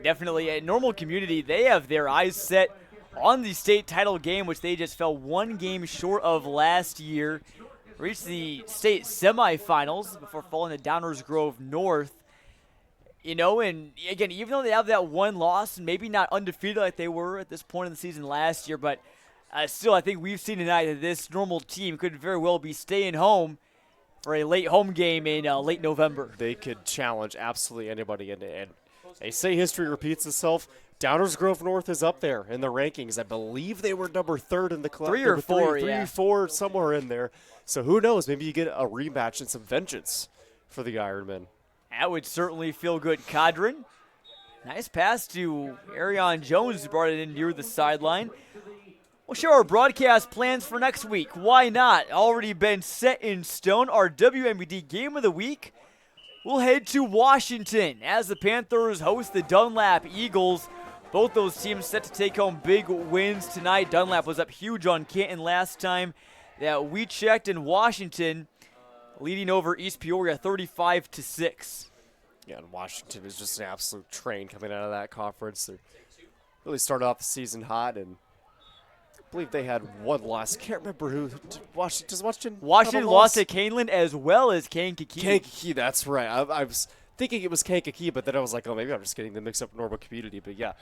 Definitely. At Normal Community, they have their eyes set on the state title game, which they just fell one game short of last year. Reached the state semifinals before falling to Downers Grove North. You know, and again, even though they have that one loss, and maybe not undefeated like they were at this point in the season last year, but still, I think we've seen tonight that this Normal team could very well be staying home for a late home game in late November. They could challenge absolutely anybody, and they say history repeats itself. Downers Grove North is up there in the rankings. I believe they were number 3rd in the club. 3 or 4, three, 4, somewhere in there. So who knows? Maybe you get a rematch and some vengeance for the Ironmen. That would certainly feel good. Cadron, nice pass to Arion Jones, who brought it in near the sideline. We'll share our broadcast plans for next week. Why not? Already been set in stone. Our WMBD Game of the Week. We'll head to Washington as the Panthers host the Dunlap Eagles. Both those teams set to take home big wins tonight. Dunlap was up huge on Canton last time that we checked, in Washington leading over East Peoria 35-6. Yeah, and Washington is just an absolute train coming out of that conference. They really started off the season hot, and I believe they had one loss. Can't remember who. Does Washington lost to Canelan as well as Kankakee. Kankakee, that's right. I was thinking it was Kankakee, but then I was like, oh, maybe I'm just getting the mix up Normal Community. But yeah,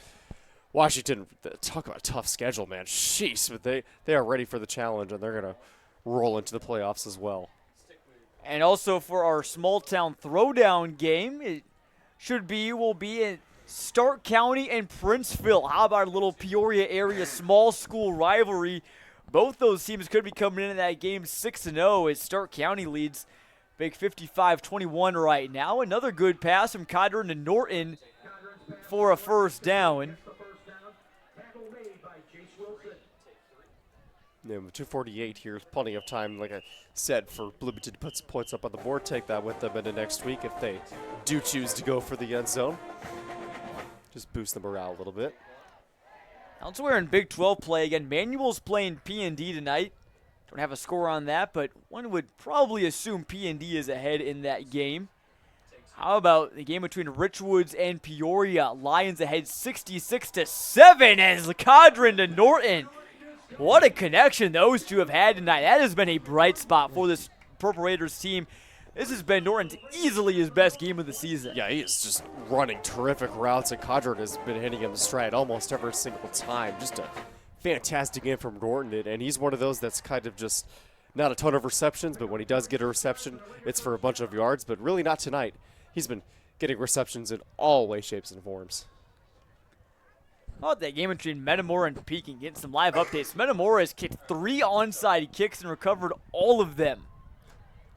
Washington, talk about a tough schedule, man. Jeez, but they are ready for the challenge, and they're going to roll into the playoffs as well. And also for our small town throwdown game, it will be in Stark County and Princeville. How about a little Peoria area small school rivalry? Both those teams could be coming into that game 6-0 as Stark County leads big 55-21 right now. Another good pass from Cadron to Norton for a first down. Yeah, 2:48 here, plenty of time, like I said, for Bloomington to put some points up on the board. Take that with them into next week if they do choose to go for the end zone. Just boost the morale a little bit. Elsewhere in Big 12 play, again, Manuel's playing P&D tonight. Don't have a score on that, but one would probably assume P&D is ahead in that game. How about the game between Richwoods and Peoria? Lions ahead 66-7 as Cadron to Norton. What a connection those two have had tonight. That has been a bright spot for this Purple Raiders team. This has been Norton's easily his best game of the season. Yeah, he is just running terrific routes, and Cadron has been hitting him stride almost every single time. Just a fantastic game from Norton, and he's one of those that's kind of just not a ton of receptions, but when he does get a reception, it's for a bunch of yards, but really not tonight. He's been getting receptions in all ways, shapes, and forms. How about that game between Metamora and Peking? Getting some live updates. Metamora has kicked 3 onside kicks and recovered all of them.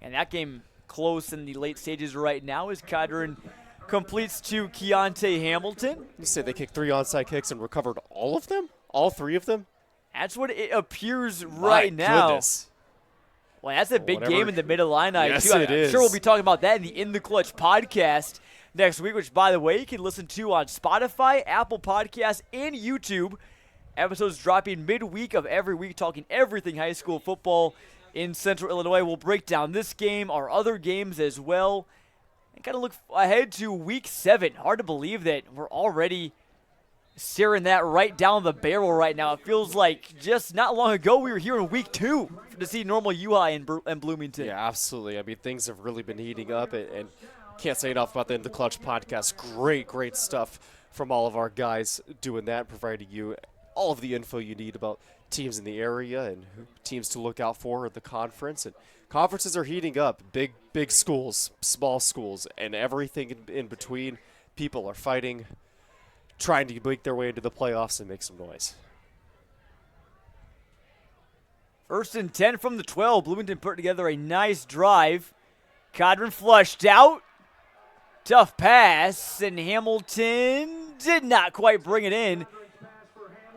And that game close in the late stages right now as Cadron completes to Keontae Hamilton. You say they kicked 3 onside kicks and recovered all of them? All 3 of them? That's what it appears right now. Goodness. Well, that's a big game in the Mid-Illini, yes, too. I'm is. sure we'll be talking about that in the In the Clutch podcast next week, which, by the way, you can listen to on Spotify, Apple Podcasts, and YouTube. Episodes dropping midweek of every week, talking everything high school football in Central Illinois. We'll break down this game, our other games as well, and kind of look ahead to Week 7. Hard to believe that we're already staring that right down the barrel right now. It feels like just not long ago we were here in Week 2 to see Normal UI in Bloomington. Yeah, absolutely. I mean, things have really been heating up, and can't say enough about the In the Clutch podcast. Great stuff from all of our guys doing that, providing you all of the info you need about teams in the area and teams to look out for at the conference. And conferences are heating up. Big schools, small schools, and everything in between. People are fighting, trying to make their way into the playoffs and make some noise. 1st and 10 from the 12. Bloomington put together a nice drive. Cadron flushed out. Tough pass, and Hamilton did not quite bring it in.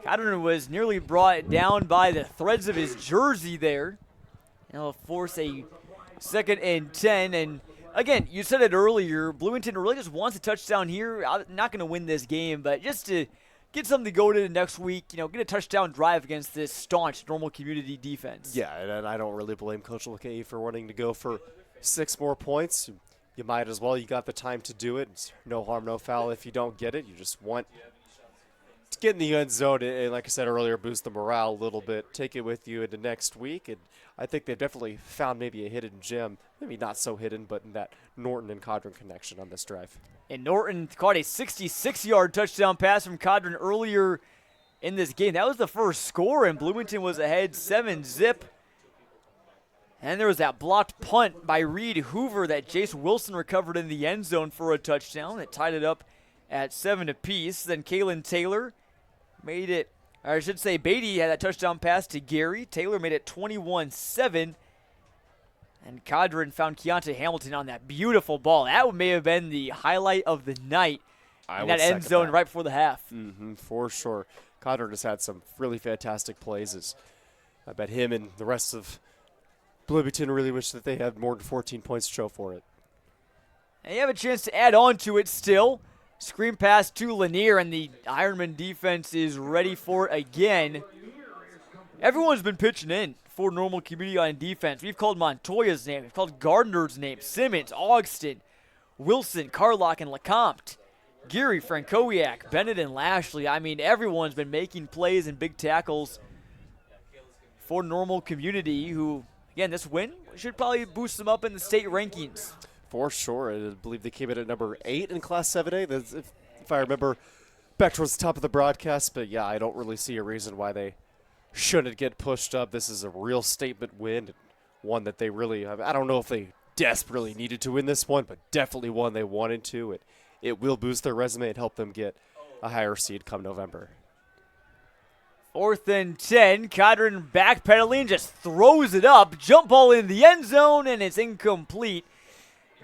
Cadron was nearly brought down by the threads of his jersey there. And he'll force a 2nd and 10. And again, you said it earlier, Bloomington really just wants a touchdown here. I'm not going to win this game, but just to get something to go to next week, get a touchdown drive against this staunch Normal Community defense. Yeah, and I don't really blame Coach Lakay for wanting to go for 6 more points. you might as well. You got the time to do it. It's no harm, no foul if you don't get it. You just want to get in the end zone and, like I said earlier, boost the morale a little bit. Take it with you into next week. And I think they've definitely found maybe a hidden gem. Maybe not so hidden, but in that Norton and Cadron connection on this drive. And Norton caught a 66-yard touchdown pass from Cadron earlier in this game. That was the first score, and Bloomington was ahead 7-zip. And there was that blocked punt by Reed Hoover that Jace Wilson recovered in the end zone for a touchdown. That tied it up at 7 apiece. Then Kalen Taylor made it, or I should say Beatty had that touchdown pass to Gary. Taylor made it 21-7. And Cadron found Keontae Hamilton on that beautiful ball. That may have been the highlight of the night in that end zone right before the half. For sure. Cadron has had some really fantastic plays. I bet him and the rest of Bloomington really wish that they had more than 14 points to show for it. And you have a chance to add on to it still. Screen pass to Lanier, and the Ironman defense is ready for it again. Everyone's been pitching in for Normal Community on defense. We've called Montoya's name. We've called Gardner's name. Simmons, Augston, Wilson, Carlock, and LeCompte. Geary, Frankowiak, Bennett, and Lashley. I mean, everyone's been making plays and big tackles for Normal Community, who, again, this win should probably boost them up in the state rankings. For sure. I believe they came in at number 8 in Class 7A. That's, if I remember back towards the top of the broadcast. But, yeah, I don't really see a reason why they shouldn't get pushed up. This is a real statement win, one that they really, I don't know if they desperately needed to win this one, but definitely one they wanted to. It will boost their resume and help them get a higher seed come November. 4th and 10. Cadron backpedaling, just throws it up. Jump ball in the end zone, and it's incomplete.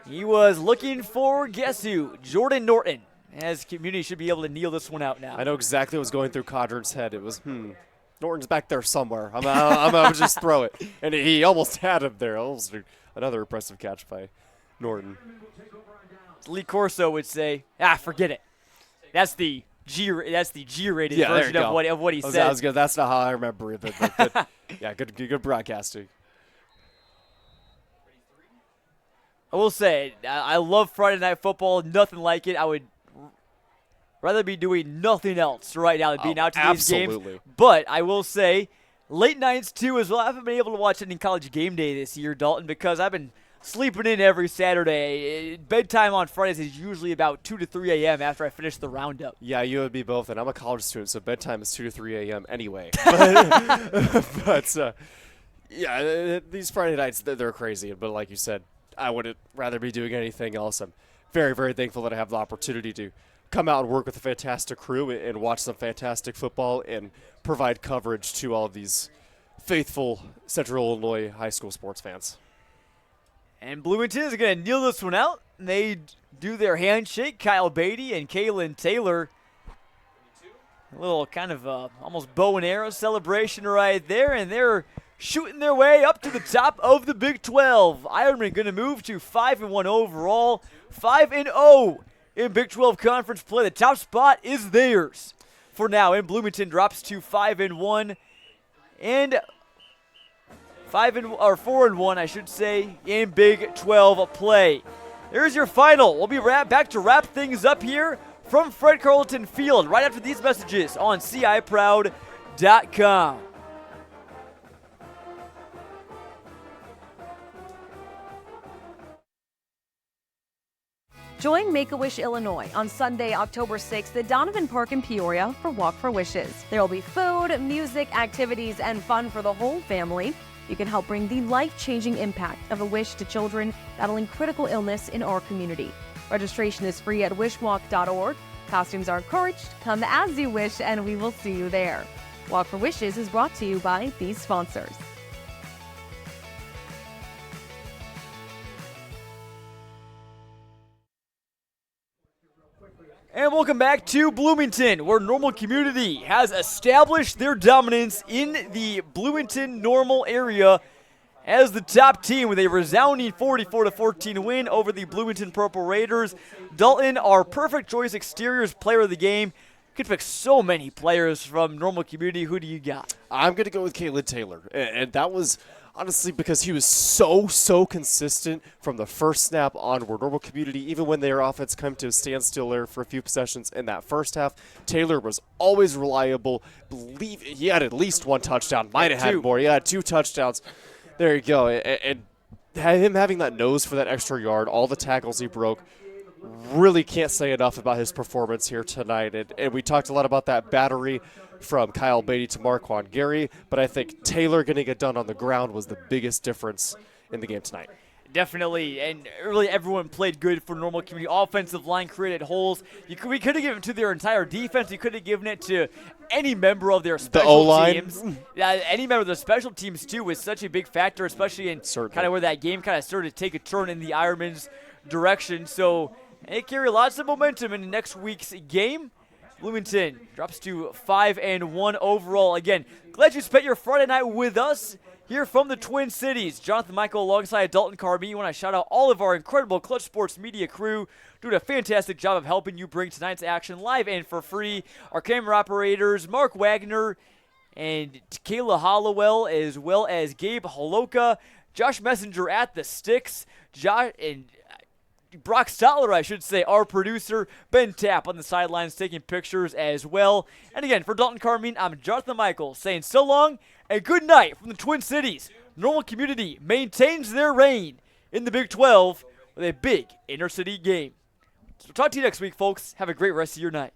He was looking for, guess who? Jordan Norton. As community should be able to kneel this one out now. I know exactly what was going through Cadron's head. It was, Norton's back there somewhere. I'm going to just throw it. And he almost had him there. Almost another impressive catch by Norton. Lee Corso would say, forget it. That's the G-rated version of what he said. That's not how I remember it. But yeah, good broadcasting. I will say, I love Friday Night Football. Nothing like it. I would rather be doing nothing else right now than being out to these games. But I will say, late nights too as well. I haven't been able to watch any college game day this year, Dalton, because I've been sleeping in every Saturday. Bedtime on Fridays is usually about 2 to 3 a.m. after I finish the roundup. Yeah, you and me both, and I'm a college student, so bedtime is 2 to 3 a.m. anyway. But yeah, these Friday nights, they're crazy. But like you said, I wouldn't rather be doing anything else. I'm very, very thankful that I have the opportunity to come out and work with a fantastic crew and watch some fantastic football and provide coverage to all of these faithful Central Illinois high school sports fans. And Bloomington is going to kneel this one out. They do their handshake. Kyle Beatty and Kalen Taylor. A little kind of almost bow and arrow celebration right there. And they're shooting their way up to the top of the Big 12. Ironman going to move to 5-1 overall. 5-0 in Big 12 conference play. The top spot is theirs for now. And Bloomington drops to 5-1. And 4-1, I should say, in Big 12 play. There's your final. We'll be back to wrap things up here from Fred Carlton Field right after these messages on CIProud.com. Join Make-A-Wish Illinois on Sunday, October 6th at Donovan Park in Peoria for Walk for Wishes. There will be food, music, activities, and fun for the whole family. You can help bring the life-changing impact of a wish to children battling critical illness in our community. Registration is free at wishwalk.org. Costumes are encouraged. Come as you wish, and we will see you there. Walk for Wishes is brought to you by these sponsors. And welcome back to Bloomington, where Normal Community has established their dominance in the Bloomington Normal area as the top team with a resounding 44-14 win over the Bloomington Purple Raiders. Dalton, our Perfect Choice Exteriors player of the game, could pick so many players from Normal Community. Who do you got? I'm going to go with Caleb Taylor, and that was honestly because he was so consistent from the first snap onward. Normal Community, even when their offense came to a standstill there for a few possessions in that first half, Taylor was always reliable. Believe he had at least one touchdown, might have had more. He had 2 touchdowns. There you go. And him having that nose for that extra yard, all the tackles he broke, really can't say enough about his performance here tonight. And we talked a lot about that battery from Kyle Beatty to Marquand Gary, but I think Taylor getting it done on the ground was the biggest difference in the game tonight. Definitely, and really everyone played good for Normal Community. Offensive line created holes. We could have given it to their entire defense. We could have given it to any member of their special teams. Yeah, any member of the special teams, too, was such a big factor, especially in kind of where that game kind of started to take a turn in the Ironman's direction. So they carry lots of momentum in next week's game. Bloomington drops to 5-1 overall. Again, glad you spent your Friday night with us here from the Twin Cities. Jonathan Michael alongside Dalton Carby. I want to shout out all of our incredible Clutch Sports media crew doing a fantastic job of helping you bring tonight's action live and for free. Our camera operators, Mark Wagner and Kayla Hollowell, as well as Gabe Holoka, Josh Messenger at the sticks, Brock Stoller, I should say, our producer, Ben Tapp on the sidelines taking pictures as well. And again, for Dalton Carmine, I'm Jonathan Michael saying so long and good night from the Twin Cities. Normal Community maintains their reign in the Big 12 with a big inner-city game. So talk to you next week, folks. Have a great rest of your night.